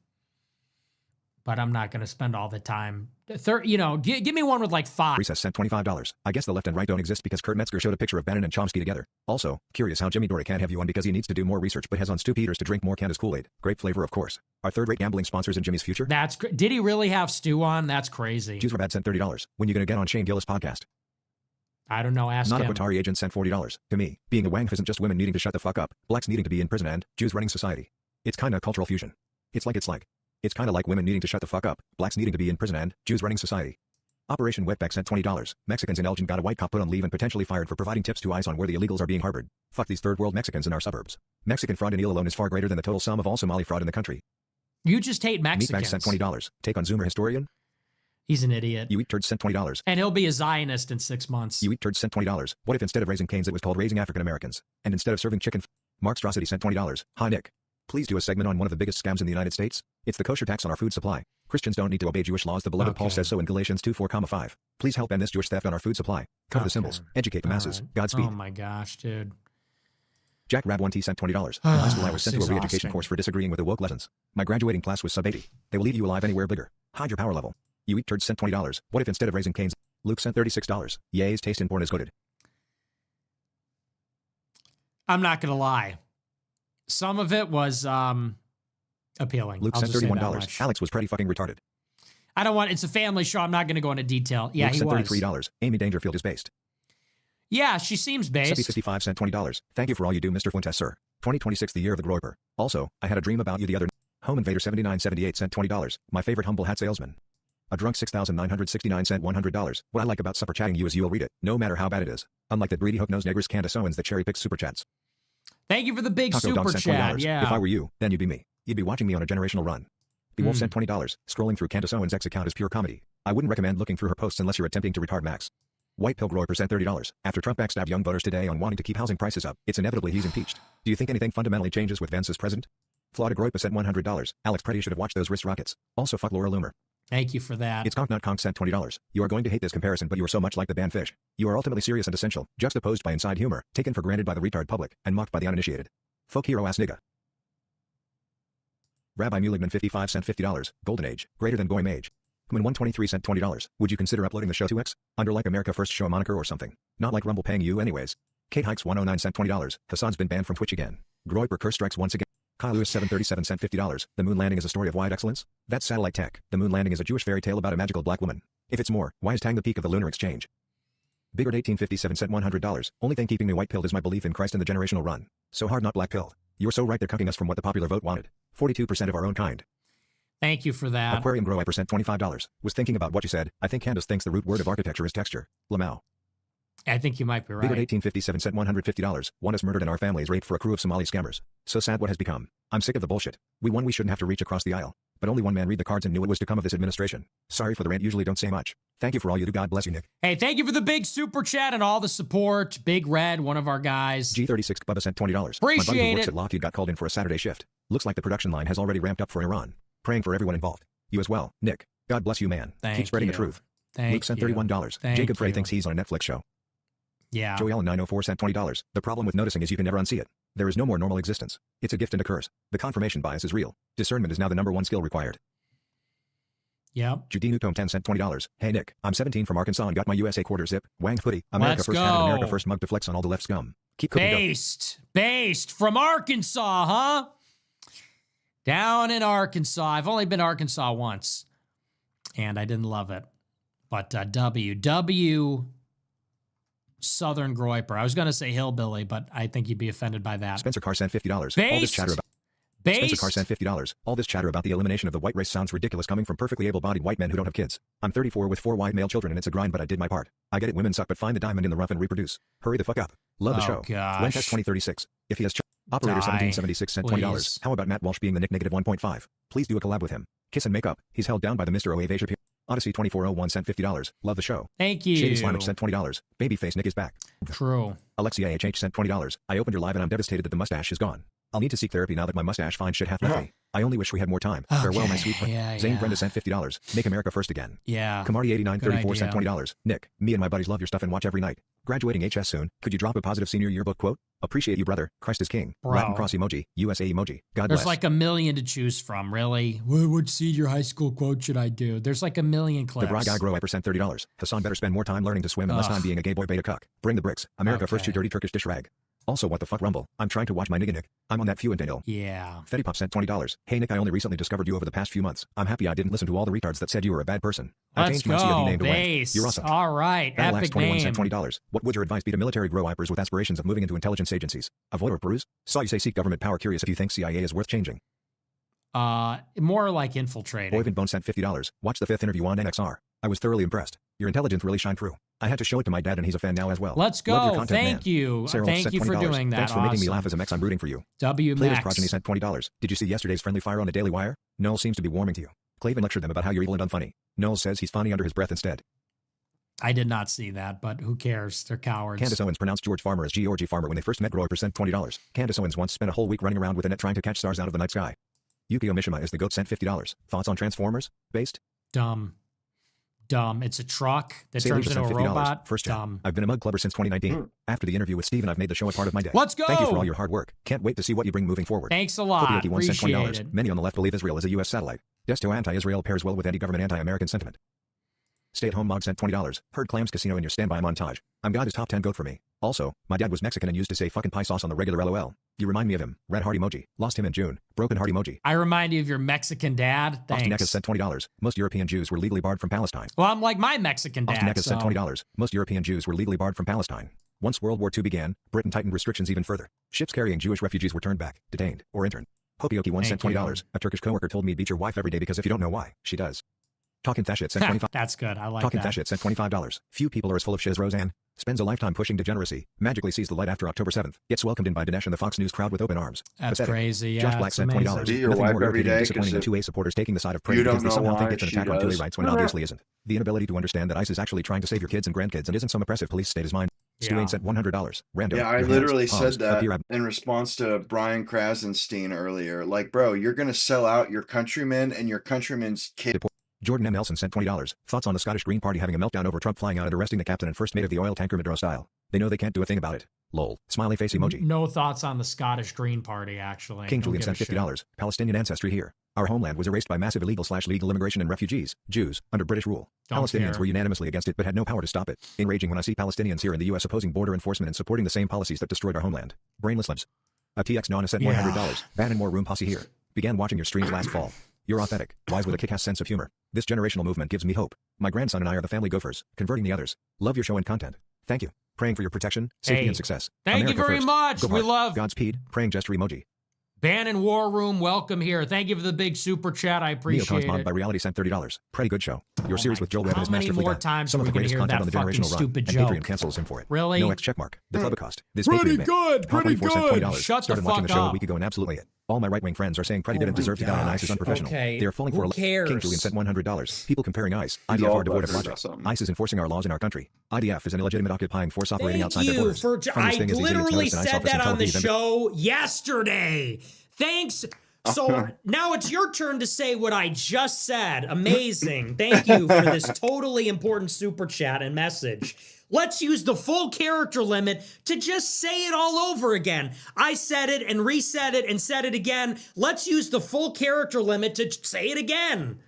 but I'm not going to spend all the time. Give me one with like 5. Recess sent $25. I guess the left and right don't exist because Kurt Metzger showed a picture of Bannon and Chomsky together. Also, curious how Jimmy Dore can't have you on because he needs to do more research but has on Stu Peters to drink more Candace Kool-Aid. Grape flavor, of course. Are third-rate gambling sponsors in Jimmy's future? That's did he really have Stu on? That's crazy. Jews Rabad sent $30. When you gonna get on Shane Gillis' podcast? I don't know. Ask Not him. a Qatari agent sent $40. To me, being a wank isn't just women needing to shut the fuck up, blacks needing to be in prison and Jews running society. It's kinda cultural fusion. It's kinda like women needing to shut the fuck up, blacks needing to be in prison and Jews running society. Operation Wetback sent $20. Mexicans in Elgin got a white cop put on leave and potentially fired for providing tips to ICE on where the illegals are being harbored. Fuck these third world Mexicans in our suburbs. Mexican fraud in eel alone is far greater than the total sum of all Somali fraud in the country. You just hate Mexicans. Meatbag sent $20. Take on Zoomer historian? He's an idiot. You eat turds sent $20. And he'll be a Zionist in 6 months. You eat turds sent $20. What if instead of raising canes it was called raising African Americans? And instead of serving chicken Mark Strosity sent $20. Hi Nick. Please do a segment on one of the biggest scams in the United States. It's the kosher tax on our food supply. Christians don't need to obey Jewish laws. The beloved Paul says so in Galatians 2:4-5. Please help end this Jewish theft on our food supply. Cover the symbols. Educate the masses. All right. Godspeed. Oh my gosh, dude. Jack Rab 1T sent $20. In high school I was It's sent to a re-education exhausting. course for disagreeing with the woke lessons. My graduating class was sub 80. They will leave you alive anywhere bigger. Hide your power level. You eat turds sent $20. What if instead of raising canes, Luke sent $36. Ye's taste in porn is goated. I'm not gonna lie. Some of it was appealing. Luke I'll sent just say that $31. much. Alex was pretty fucking retarded. I don't want. It's a family show. I'm not gonna go into detail. Yeah, Luke he sent was. $33. Amy Dangerfield is based. Yeah, she seems based. Seppi55 sent $20. Thank you for all you do, Mr. Fuentes, sir. 2026 the year of the Groiper. Also, I had a dream about you the other night. Home Invader 7978 sent $20. My favorite humble hat salesman. A drunk 6969 sent $100. What I like about super chatting you is you'll read it, no matter how bad it is. Unlike the greedy hook-nosed niggers Candace Owens that cherry picks super chats. Thank you for the big Taco Dog super sent chat. $20. Yeah. If I were you, then you'd be me. You'd be watching me on a generational run. B Wolf sent $20. Scrolling through Candace Owens' ex account is pure comedy. I wouldn't recommend looking through her posts unless you're attempting to retard Max. White Pill Groiper sent $30. After Trump backstabbed young voters today on wanting to keep housing prices up, it's inevitably he's impeached. Do you think anything fundamentally changes with Vance as president? Flawed Groiper sent $100. Alex Pretty should have watched those wrist rockets. Also fuck Laura Loomer. Thank you for that. It's Conk Not Conk sent $20. You are going to hate this comparison but you are so much like the band Fish. You are ultimately serious and essential, juxtaposed by inside humor, taken for granted by the retard public, and mocked by the uninitiated. Folk hero ass nigga. Rabbi Muligman 55 sent $50. Golden Age, greater than Goyim Age. When 123 sent $20. Would you consider uploading the show to X? Under like America First show a moniker or something. Not like Rumble paying you anyways. Kate Hikes 109 sent $20. Hassan's been banned from Twitch again. Groiper curse strikes once again. Kyle Lewis 737 sent $50. The moon landing is a story of wide excellence? That's satellite tech. The moon landing is a Jewish fairy tale about a magical black woman. If it's more, why is Tang the peak of the lunar exchange? Bigard 1857 sent $100. Only thing keeping me white pilled is my belief in Christ and the generational run. So hard not black pilled. You're so right they're cutting us from what the popular vote wanted. 42% of our own kind. Thank you for that. Aquarium Grow I% $25. Was thinking about what you said. I think Candace thinks the root word of architecture is texture. Lamau. I think you might be right. Bigard 1857 sent $150. One is murdered and our family is raped for a crew of Somali scammers. So sad what has become. I'm sick of the bullshit. We won, we shouldn't have to reach across the aisle. But only one man read the cards and knew it was to come of this administration. Sorry for the rant, usually don't say much. Thank you for all you do, God bless you, Nick. Hey, thank you for the big super chat and all the support. Big Red, one of our guys. G36 Bubba sent $20. Appreciate My buddy who works it. at Lockheed got called in for a Saturday shift. Looks like the production line has already ramped up for Iran. Praying for everyone involved. You as well, Nick. God bless you, man. Thank Keep spreading you. the truth. Thank Luke sent you. $31. Thank Jacob Frey you. thinks he's on a Netflix show. Yeah. Joey Allen 904 sent $20. The problem with noticing is you can never unsee it. There is no more normal existence. It's a gift and a curse. The confirmation bias is real. Discernment is now the #1 skill required. Yep. Judy Newcomb 10 sent $20. Hey Nick, I'm 17 from Arkansas and got my USA quarter zip. Wang hoodie. America Let's first hat and America go. first mug to flex on all the left scum. Keep cooking. Based from Arkansas, huh? Down in Arkansas. I've only been to Arkansas once, and I didn't love it. But W Southern Groiper. I was going to say hillbilly, but I think you'd be offended by that. Spencer Carr sent $50. All this chatter about Spencer Carr sent $50. All this chatter about the elimination of the white race sounds ridiculous coming from perfectly able-bodied white men who don't have kids. I'm 34 with 4 white male children and it's a grind, but I did my part. I get it, women suck, but find the diamond in the rough and reproduce. Hurry the fuck up. Love the show. Gosh. Wentest 2036. If he has Operator 1776 sent $20. Please. How about Matt Walsh being the Nick -1.5? Please do a collab with him. Kiss and make up. He's held down by the Mr. O. Asia. Odyssey 2401 sent $50. Love the show. Thank you. Shady Slimage sent $20. Babyface Nick is back. True. Alexia HH sent $20. I opened your live and I'm devastated that the mustache is gone. I'll need to seek therapy now that my mustache fine shit hath left me. I only wish we had more time. Farewell, my sweet friend. Yeah, Zane yeah. Brenda sent $50. Make America first again. Yeah. Kamardi 8934 sent idea. $20. Nick, me and my buddies love your stuff and watch every night. Graduating HS soon. Could you drop a positive senior yearbook quote? Appreciate you, brother. Christ is king. Bro. Latin cross emoji. USA emoji. God There's bless. like a million to choose from, really. What senior high school quote should I do? There's like a million clips. The Bry Guy Grow sent $30. Hassan better spend more time learning to swim and less time being a gay boy beta cuck. Bring the bricks. America first, you Okay. dirty Turkish dish rag. Also, what the fuck, Rumble? I'm trying to watch my nigga Nick. I'm on that few and Daniel. Yeah. Fetty Pop sent $20. Hey Nick, I only recently discovered you over the past few months. I'm happy I didn't listen to all the retards that said you were a bad person. I Let's changed my COD go. name to Wank. Base. You're awesome. All right. Battle Epic 21 name. sent $20. What would your advice be to military grow wipers with aspirations of moving into intelligence agencies? Avoid or peruse? Saw you say seek government power. Curious if you think CIA is worth changing. More like infiltrating. Boyvin Bone sent $50. Watch the 5th interview on NXR. I was thoroughly impressed. Your intelligence really shined through. I had to show it to my dad and he's a fan now as well. Let's Love your go. content, Thank man. you. Sarah Thank sent you for $20. doing that. Thanks for making me Awesome. laugh as a Mex. I'm rooting for you. W Plato's Max. Progeny sent $20. Did you see yesterday's friendly fire on the Daily Wire? Noel seems to be warming to you. Clavin lectured them about how you're evil and unfunny. Noel says he's funny under his breath instead. I did not see that, but who cares? They're cowards. Candace Owens pronounced George Farmer as Georgie Farmer when they first met. Grower sent $20. Candace Owens once spent a whole week running around with a net trying to catch stars out of the night sky. Yukio Mishima is the goat sent $50. Thoughts on Transformers? Based? Dumb. It's a truck that Say turns Alicia into a sent $50. robot. First chat. Dumb. I've been a mug clubber since 2019. After the interview with Steven, I've made the show a part of my day. Let's go! Thank you for all your hard work. Can't wait to see what you bring moving forward. Thanks a lot. Kopiyoki once sent Appreciate $20. it. Many on the left believe Israel is a U.S. satellite. Desto anti-Israel pairs well with anti-government anti-American sentiment. Stay-at-home Mog sent $20. Heard Clams Casino in your standby montage. I'm God is top 10 goat for me. Also, my dad was Mexican and used to say fucking pie sauce on the regular LOL. You remind me of him. Red heart emoji. Lost him in June. Broken heart emoji. I remind you of your Mexican dad. Austin Eckes Thanks. sent $20. Most European Jews were legally barred from Palestine. Well, I'm like my Mexican dad. Austin Eckes sent so- $20. Most European Jews were legally barred from Palestine. Once World War II began, Britain tightened restrictions even further. Ships carrying Jewish refugees were turned back, detained, or interned. Hopioki once sent Thank you. $20. A Turkish coworker told me beat your wife every day because if you don't know why, she does. Talking Thashit sent $25. That's good. I like Talking that. Thashit sent $25. Few people are as full of shit as Roseanne. Spends a lifetime pushing degeneracy. Magically sees the light after October 7th. Gets welcomed in by Dinesh and the Fox News crowd with open arms. That's Pathetic. crazy. Yeah, Josh Black it's sent amazing. $20. Beat your Nothing wife more every irritating day and disappointing 'cause than 2A supporters taking the side of prey you don't because they know somehow why think it's an she attack on does. gay rights when it obviously isn't. The inability to understand that ICE is actually trying to save your kids and grandkids and isn't some oppressive police state is mine. Stu Yeah. Ain't sent $100. Random. Yeah, I Your literally hands, palms, said up that here, in response to Brian Krasenstein earlier. Like, bro, you're going to sell out your countrymen and your countrymen's kids. Jordan M. Nelson sent $20. Thoughts on the Scottish Green Party having a meltdown over Trump flying out and arresting the captain and first mate of the oil tanker Maduro style. They know they can't do a thing about it. Lol. Smiley face emoji. No thoughts on the Scottish Green Party, actually. King Don't Julian give sent a shit. $50. Palestinian ancestry here. Our homeland was erased by massive illegal/legal immigration and refugees, Jews, under British rule. Don't Palestinians care. were unanimously against it but had no power to stop it. Enraging when I see Palestinians here in the U.S. opposing border enforcement and supporting the same policies that destroyed our homeland. Brainless libs. A TX Nana sent Yeah. $100. Ban and more room posse here. Began watching your streams last fall. You're authentic, wise with a kick-ass sense of humor. This generational movement gives me hope. My grandson and I are the family gophers, converting the others. Love your show and content. Thank you. Praying for your protection, safety, Hey, and success. thank you America very first. much. Go We hard. love Godspeed. Praying gesture emoji. Bannon War Room. Welcome here. Thank you for the big super chat. I appreciate Neocons it. by Reality sent $30. Pretty good show. Your Oh series my- with Joel Webb how is many masterfully more done. times Some are of we the gonna greatest hear content on that the fucking generational run. stupid And joke? Patreon cancels him for it. Really? No X checkmark. The Clubacast. This Pretty paid man. good, Pop pretty 24 sent good. $20. Shut the Started watching fuck the show a up. week ago and absolutely it. All my right-wing friends are saying Pretty Oh Bidden my deserve to die and ICE is gosh. unprofessional. Okay. They are falling Who for a cares? King Julian sent $100. People comparing ICE, He's IDF all are devoid of buggers or logic. something. ICE is enforcing our laws in our country. IDF is an illegitimate occupying force operating Thank outside their you borders. for. Funniest I thing is these idiots literally noticed an ICE said office in that Tel on the Aviv and- show yesterday. Thanks So now it's your turn to say what I just said. Amazing. Thank you for this totally important super chat and message. Let's use the full character limit to just say it all over again. I said it and resaid it and said it again. Let's use the full character limit to say it again.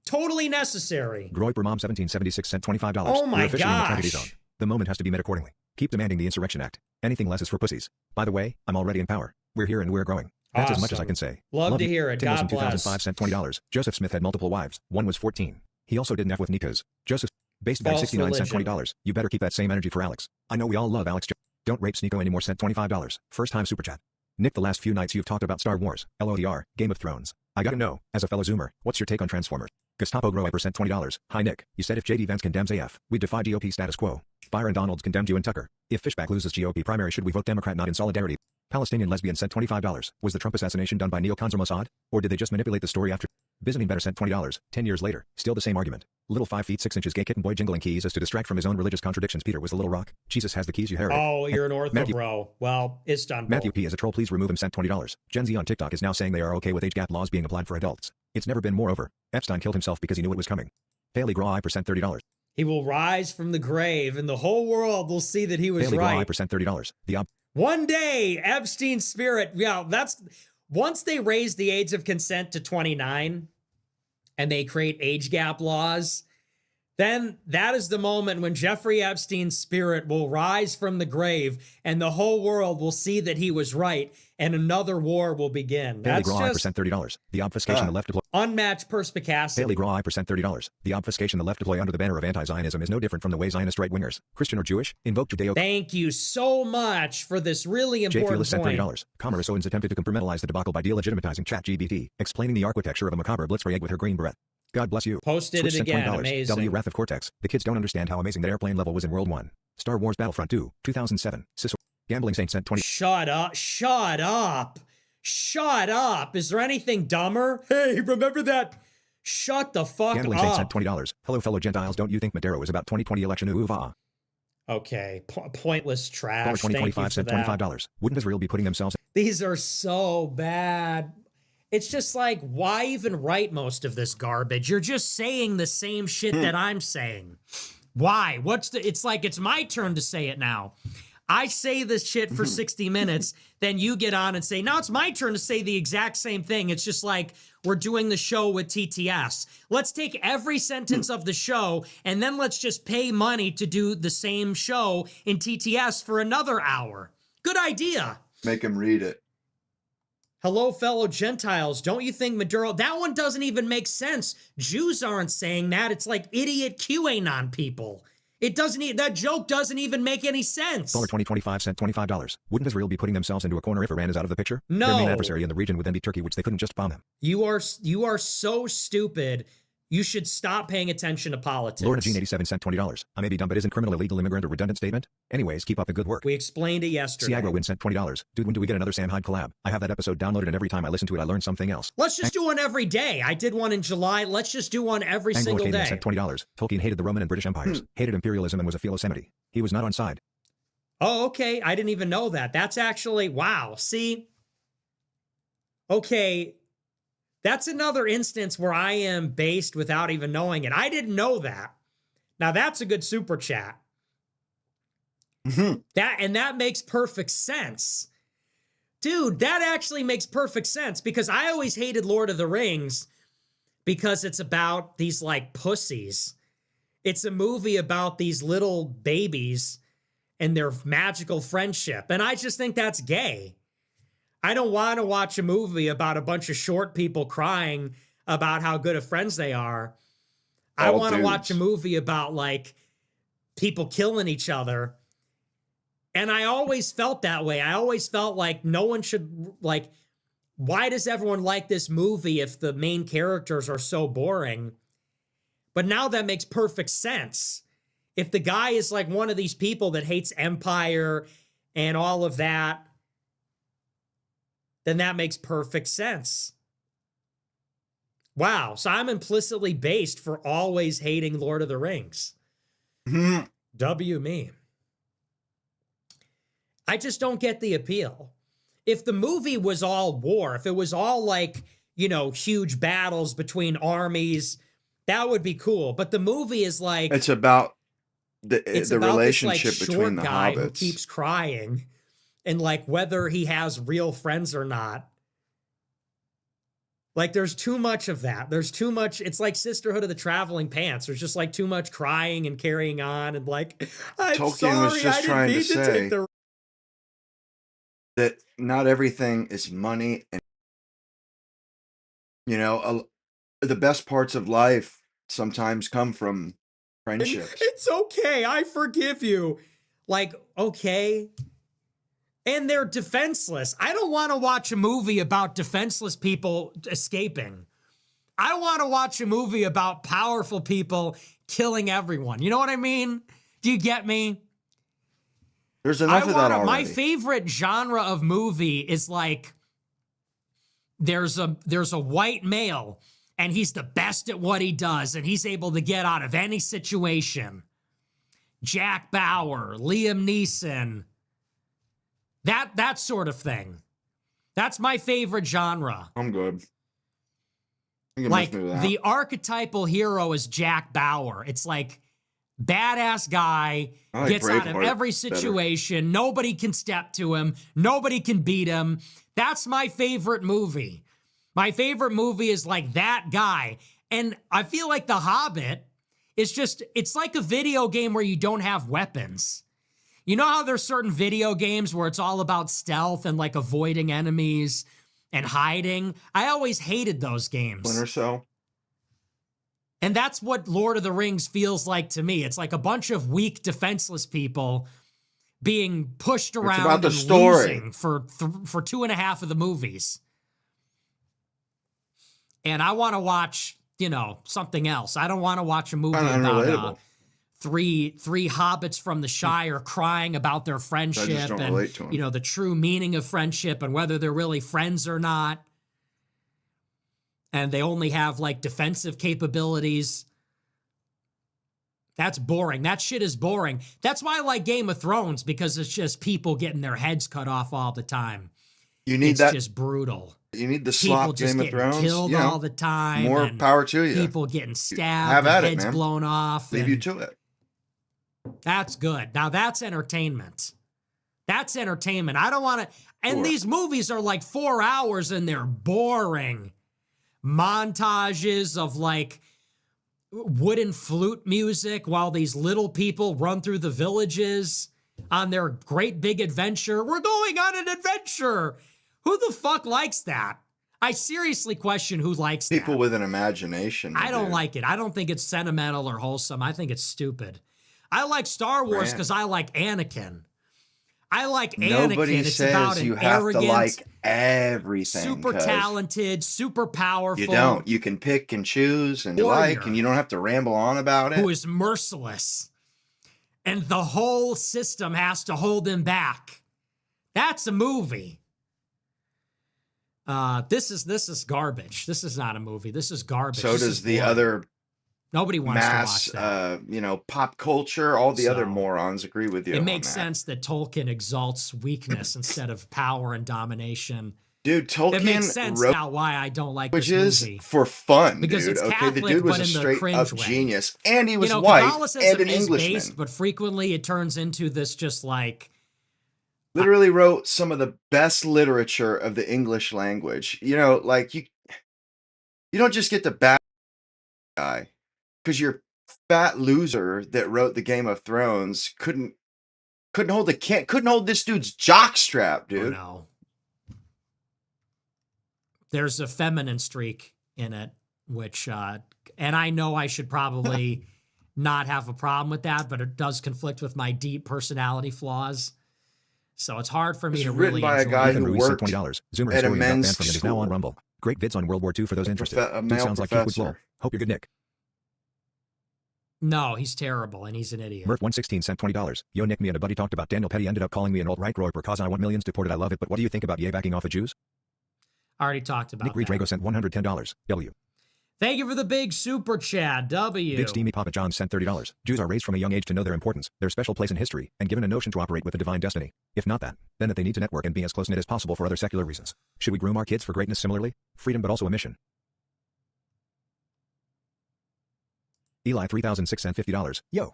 Totally necessary. Groiper Mom 1776 sent $25. Oh my We're officially in the tragedy gosh. zone. The moment has to be met accordingly. Keep demanding the Insurrection Act. Anything less is for pussies. By the way, I'm already in power. We're here and we're growing. That's as much as I Awesome. can say. Love to you. hear it. Tim Wilson God bless. 2005 sent $20. Joseph Smith had multiple wives. One was 14. He also didn't F with Nikas. Joseph Based Bag False 69 sent religion. $20. You better keep that same energy for Alex. I know we all love Alex. Don't rape Sneeko anymore sent $25. First time super chat. Nick, the last few nights you've talked about Star Wars, LODR, Game of Thrones. I gotta know, as a fellow Zoomer, what's your take on Transformers? Gestapo Groiper sent $20. Hi Nick, you said if JD Vance condemns AF, we defy GOP status quo. Byron Donalds condemned you and Tucker. If Fishback loses GOP primary, should we vote Democrat not in solidarity? Palestinian lesbian sent $25. Was the Trump assassination done by neocons or Mossad? Or did they just manipulate the story after? Byzantine Better sent $20. 10 years later, still the same argument. Little 5 feet 6 inches gay kitten boy jingling keys as to distract from his own religious contradictions. Peter was a little rock. Jesus has the keys, you heard it. Oh, you're an ortho Matthew- bro. Well, Istanbul. Matthew P. is a troll, please remove him sent $20. Gen Z on TikTok is now saying they are okay with age gap laws being applied for adults. It's never been more over. Epstein killed himself because he knew it was coming. Haley Graw I % $30. He will rise from the grave, and the whole world will see that he was Haley Graw I right. % $30. One day, Epstein's spirit. Yeah, that's once they raise the age of consent to 29 and they create age gap laws, then that is the moment when Jeffrey Epstein's spirit will rise from the grave and the whole world will see that he was right and another war will begin. Haley That's Graw I just % $30. The obfuscation the left deploy. unmatched perspicacity. Haley Graw I % $30. The obfuscation the left deploy under the banner of anti-Zionism is no different from the way Zionist right-wingers, Christian or Jewish, invoke Judeo. Thank you so much for this really Jay important Fearless sent point. $30. Commerce Owens attempted to compartmentalize the debacle by delegitimizing ChatGPT, explaining the architecture of a macabre blitzkrieg with her green beret. God bless you. Posted Switch it sent again. $20. Amazing. W Wrath of Cortex. The kids don't understand how amazing that airplane level was in World 1. Star Wars Battlefront 2, 2007. Gambling Saint sent 20. Shut up. Shut up. Shut up. Is there anything dumber? Hey, remember that? Shut the fuck Gambling Saint up. sent $20. Hello, fellow Gentiles. Don't you think Madero is about 2020 election? Ooh, ah. Okay. Pointless trash. Dollar Thank you 2025 for sent that. $25. Wouldn't Israel be putting themselves? These are so bad. It's just like, why even write most of this garbage? You're just saying the same shit that I'm saying. Why? It's like it's my turn to say it now. I say this shit for 60 minutes, then you get on and say, now it's my turn to say the exact same thing. It's just like we're doing the show with TTS. Let's take every sentence of the show and then let's just pay money to do the same show in TTS for another hour. Good idea. Make him read it. Hello, fellow Gentiles. Don't you think Maduro? That one doesn't even make sense. Jews aren't saying that. It's like idiot QAnon people. It doesn't. That joke doesn't even make any sense. Dollar 2025 sent $25. Wouldn't Israel be putting themselves into a corner if Iran is out of the picture? No. Their main adversary in the region would then be Turkey, which they couldn't just bomb them. You are so stupid. You should stop paying attention to politics. Lorna Jean 87 sent $20. I may be dumb, but isn't criminal illegal immigrant a redundant statement? Anyways, keep up the good work. We explained it yesterday. Ciagro Win sent $20. Dude, when do we get another Sam Hyde collab? I have that episode downloaded and every time I listen to it I learn something else. Let's just do one every day. I did one in July. Let's just do one every Anglo single Acadian day. sent $20. Tolkien hated the Roman and British empires, hated imperialism and was a Philosemite. He was not on side. Oh, okay. I didn't even know that. That's actually, wow. See? Okay. That's another instance where I am based without even knowing it. I didn't know that. Now that's a good super chat. That makes perfect sense. Dude, that actually makes perfect sense because I always hated Lord of the Rings because it's about these like pussies. It's a movie about these little babies and their magical friendship. And I just think that's gay. I don't want to watch a movie about a bunch of short people crying about how good of friends they are. I All want to dudes. watch a movie about like people killing each other. And I always felt that way. I always felt like no one should like, why does everyone like this movie if the main characters are so boring? But now that makes perfect sense. If the guy is like one of these people that hates Empire and all of that, then that makes perfect sense. Wow. So I'm implicitly based for always hating Lord of the Rings. W me. I just don't get the appeal. if the movie was all war, if it was all like, you know, huge battles between armies, that would be cool. But the movie is like, It's about the it's about this like relationship between short the guy who hobbits. keeps crying, and like whether he has real friends or not. Like there's too much of that. There's too much. It's like Sisterhood of the Traveling Pants. There's just like too much crying and carrying on and like, I'm Tolkien sorry, was just I didn't trying to mean say take the that not everything is money, and you know, the best parts of life sometimes come from friendships. It's okay. I forgive you. Like, okay. And they're defenseless. I don't want to watch a movie about defenseless people escaping. I want to watch a movie about powerful people killing everyone. You know what I mean? Do you get me? There's enough of that already. My favorite genre of movie is like there's a white male and he's the best at what he does and he's able to get out of any situation. Jack Bauer, Liam Neeson, that sort of thing. That's my favorite genre. I'm good. Like the archetypal hero is Jack Bauer. It's like badass guy, like gets out of Braveheart every situation. Nobody can step to him. Nobody can beat him. That's my favorite movie. My favorite movie is like that guy. And I feel like The Hobbit is just, it's like a video game where you don't have weapons. You know how there's certain video games where it's all about stealth and like avoiding enemies and hiding? I always hated those games. Splinter Cell. And that's what Lord of the Rings feels like to me. It's like a bunch of weak, defenseless people being pushed around about the and story. losing for 2.5 of the movies. And I want to watch, you know, something else. I don't want to watch a movie about three hobbits from the Shire crying about their friendship and, you know, the true meaning of friendship and whether they're really friends or not. And they only have like defensive capabilities. That's boring. That shit is boring. That's why I like Game of Thrones, because it's just people getting their heads cut off all the time. You need it's that. Just brutal. You need the People slop just Game of Thrones. Killed you know, all the time. More power to you. People getting stabbed. Have at heads it, man. blown off. Leave you to it. That's good. Now that's entertainment. That's entertainment. I don't want to. And these movies are like 4 hours and they're boring. Montages of like wooden flute music while these little people run through the villages on their great big adventure. We're going on an adventure. Who the fuck likes that? I seriously question who likes that. People with an imagination. I don't like it. I don't think it's sentimental or wholesome. I think it's stupid. I like Star Wars because I like Anakin. I like Anakin. Nobody it's says about an you have arrogant, to like everything. super talented, super powerful. You don't. You can pick and choose and you like, and you don't have to ramble on about it. Who is merciless. And the whole system has to hold him back. That's a movie. This is garbage. This is not a movie. This is garbage. So does the other nobody wants mass, to watch that. you know, pop culture. All the other morons agree with you. It makes sense that Tolkien exalts weakness instead of power and domination. Dude, Tolkien it makes sense wrote now why I don't like which this is movie. for fun, because dude. It's Okay, Catholic, the dude was but a in the straight cringe up way. genius, and he was you know, white Catholicism and an is Englishman. based, but frequently it turns into this just like literally wrote some of the best literature of the English language. You know, like you don't just get the bad guy because your fat loser that wrote the Game of Thrones couldn't hold this dude's jockstrap, dude. Oh, no. There's a feminine streak in it, which, and I know I should probably not have a problem with that, but it does conflict with my deep personality flaws. So it's hard for me to really by a guy who worked $20. Zoomer at a story about men's fan from it is now on Rumble. Great vids on World War II for those interested. A Dude male sounds like Keith professor. Wood. Hope you're good, Nick. No, he's terrible, and he's an idiot. Murph116 sent $20. Yo, Nick, me and a buddy talked about Daniel Petty ended up calling me an alt-right grower because I want millions deported. I love it, but what do you think about Ye backing off of Jews? I already talked about Nick that. Redrago sent $110. W. Thank you for the big super chat, W. Big Steamy Papa John sent $30. Jews are raised from a young age to know their importance, their special place in history, and given a notion to operate with a divine destiny. If not that, then that they need to network and be as close-knit as possible for other secular reasons. Should we groom our kids for greatness similarly? Freedom but also a mission. Eli 3006 sent $50. Yo.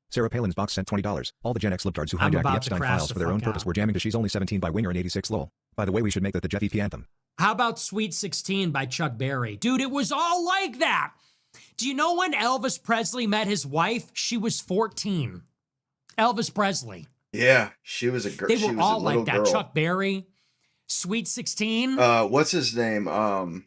Sarah Palin's box sent $20. All the Gen X libtards who I'm hijacked the about to Epstein crash files the for their own fuck purpose out. were jamming to She's Only 17 by Winger and 86 lol. By the way, we should make that the Jeff EP anthem. How about Sweet 16 by Chuck Berry? Dude, it was all like that. Do you know when Elvis Presley met his wife? She was 14. Elvis Presley. Yeah, she was a girl. They She were was all a little like that. girl. Chuck Berry, Sweet 16. What's his name? And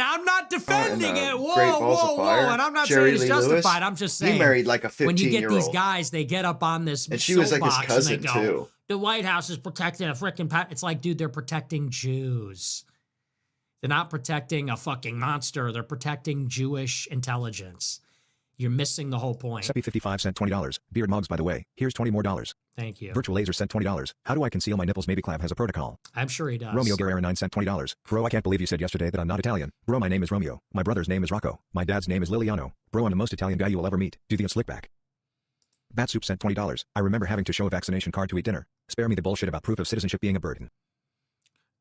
I'm not defending and, it. Whoa, Great Balls whoa, of whoa. Fire. And I'm not Jerry saying it's Lee justified. Lewis. I'm just saying. He married like a 15-year-old. When you get these guys, they get up on this And she was like his soapbox cousin and they go, too. the White House is protecting a freaking... It's like, dude, they're protecting Jews. They're not protecting a fucking monster. They're protecting Jewish intelligence. You're missing the whole point. Seppi 55 sent $20. Beard Mugs, by the way, here's $20 more. Thank you. Virtual Laser sent $20. How do I conceal my nipples? Maybe Clav has a protocol. I'm sure he does. Romeo Guerrero 9 sent $20. Bro, I can't believe you said yesterday that I'm not Italian. Bro, my name is Romeo. My brother's name is Rocco. My dad's name is Liliano. Bro, I'm the most Italian guy you will ever meet. Do the slickback. Bat Soup sent $20. I remember having to show a vaccination card to eat dinner. Spare me the bullshit about proof of citizenship being a burden.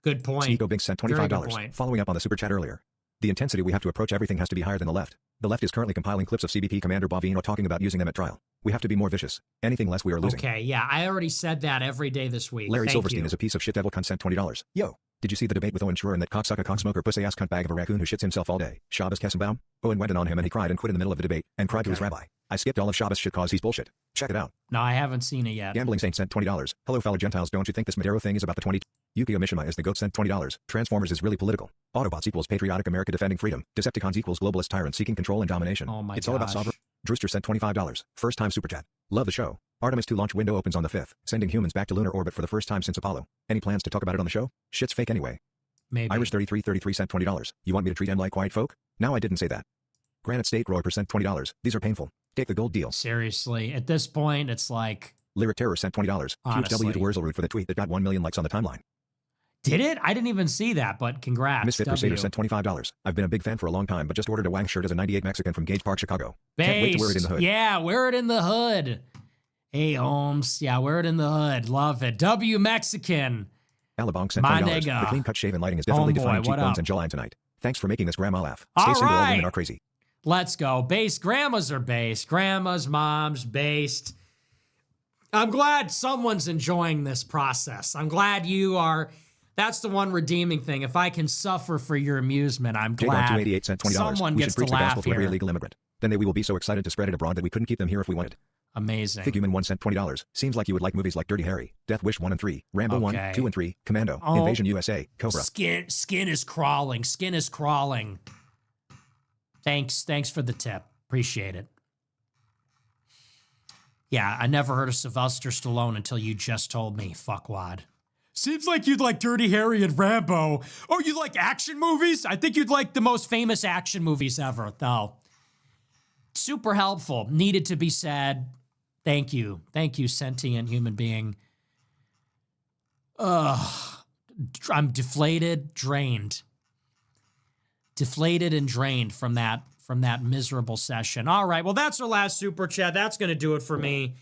Good point. Sneeko Big sent Very good $25. point. Following up on the super chat earlier. The intensity we have to approach everything has to be higher than the left. The left is currently compiling clips of CBP Commander Bovino talking about using them at trial. We have to be more vicious. Anything less we are losing. Okay, yeah, I already said that every day this week. Larry Thank Silverstein you. is a piece of shit. Devil cunt sent $20. Yo. Did you see the debate with Owen Schroer and that cocksucker cocksmoker pussy ass cunt bag of a raccoon who shits himself all day? Shabbos Kessenbaum? Owen went in on him and he cried and quit in the middle of the debate and cried to his rabbi. I skipped all of Shabbos shit cause he's bullshit. Check it out. No, I haven't seen it yet. Gambling Saint sent $20. Hello fellow Gentiles, don't you think this Madero thing is about the 20? Yukio Mishima is the goat sent $20. Transformers is really political. Autobots equals patriotic America defending freedom. Decepticons equals globalist tyrant seeking control and domination. Oh my It's all about gosh. sovereign. Drewster sent $25. First time super chat. Love the show. Artemis 2 launch window opens on the 5th, sending humans back to lunar orbit for the first time since Apollo. Any plans to talk about it on the show? Shit's fake anyway. Maybe. Irish 3333 sent $20. You want me to treat them like white folk? No, I didn't say that. Granite State Roy sent $20. These are painful. Take the gold deal. Seriously, at this point, it's like... Lyric Terror sent $20. Huge Honestly. W to Wurzelroot for the tweet that got 1 million likes on the timeline. Did it? I didn't even see that, but congrats. Misfit W. Crusader sent $25. I've been a big fan for a long time, but just ordered a Wang shirt as a 98 Mexican from Gage Park, Chicago. Can't wait to wear it in the hood. Yeah, wear it in the hood. Hey, Holmes. Yeah, wear it in the hood. Love it. W Mexican. Alabonk sent My $20. nigga. The clean cut shaven lighting is definitely Homeboy, defying what cheekbones up? and jawline tonight. Thanks for making this grandma laugh. All Stay single, all right. women are crazy. Let's go. Based. Grandmas are based. Grandmas, moms, based. I'm glad someone's enjoying this process. I'm glad you are. That's the one redeeming thing. If I can suffer for your amusement, I'm glad 288 sent $20. someone We gets should preach to the laugh gospel to every here. illegal immigrant. Then we will be so excited to spread it abroad that we couldn't keep them here if we wanted. Amazing. Figuman 1 sent $20. Seems like you would like movies like Dirty Harry, Death Wish 1 and 3, Rambo 1, Okay. 2 and 3, Commando, Oh. Invasion USA, Cobra. Skin is crawling. Skin is crawling. Thanks for the tip. Appreciate it. Yeah, I never heard of Sylvester Stallone until you just told me, fuckwad. Seems like you'd like Dirty Harry and Rambo. Oh, you like action movies? I think you'd like the most famous action movies ever, though. Super helpful. Needed to be said. Thank you. Thank you, sentient human being. Ugh. I'm deflated, drained. Deflated and drained from that miserable session. All right, well, that's our last super chat. That's going to do it for me.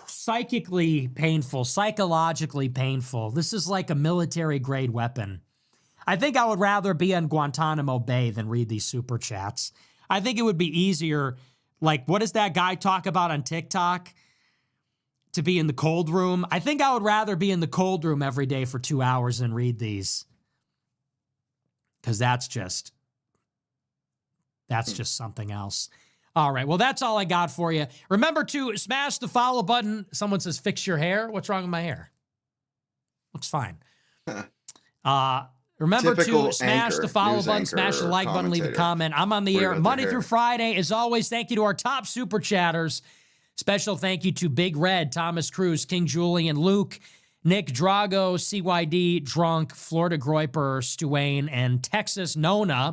Psychically painful, psychologically painful. This is like a military-grade weapon. I think I would rather be on Guantanamo Bay than read these super chats. I think it would be easier, like, what does that guy talk about on TikTok? To be in the cold room. I think I would rather be in the cold room every day for 2 hours and read these. Because that's just something else. All right, well, that's all I got for you. Remember to smash the follow button. Someone says, fix your hair. What's wrong with my hair? Looks fine. Remember Typical to smash anchor, the follow news button, anchor smash the or like button, leave a commentator. comment. I'm on the Worry air about Monday their through hair. Friday. As always, thank you to our top super chatters. Special thank you to Big Red, Thomas Cruz, King Julian, Luke, Nick Drago, CYD, Drunk, Florida Groiper, Stuane, and Texas Nona.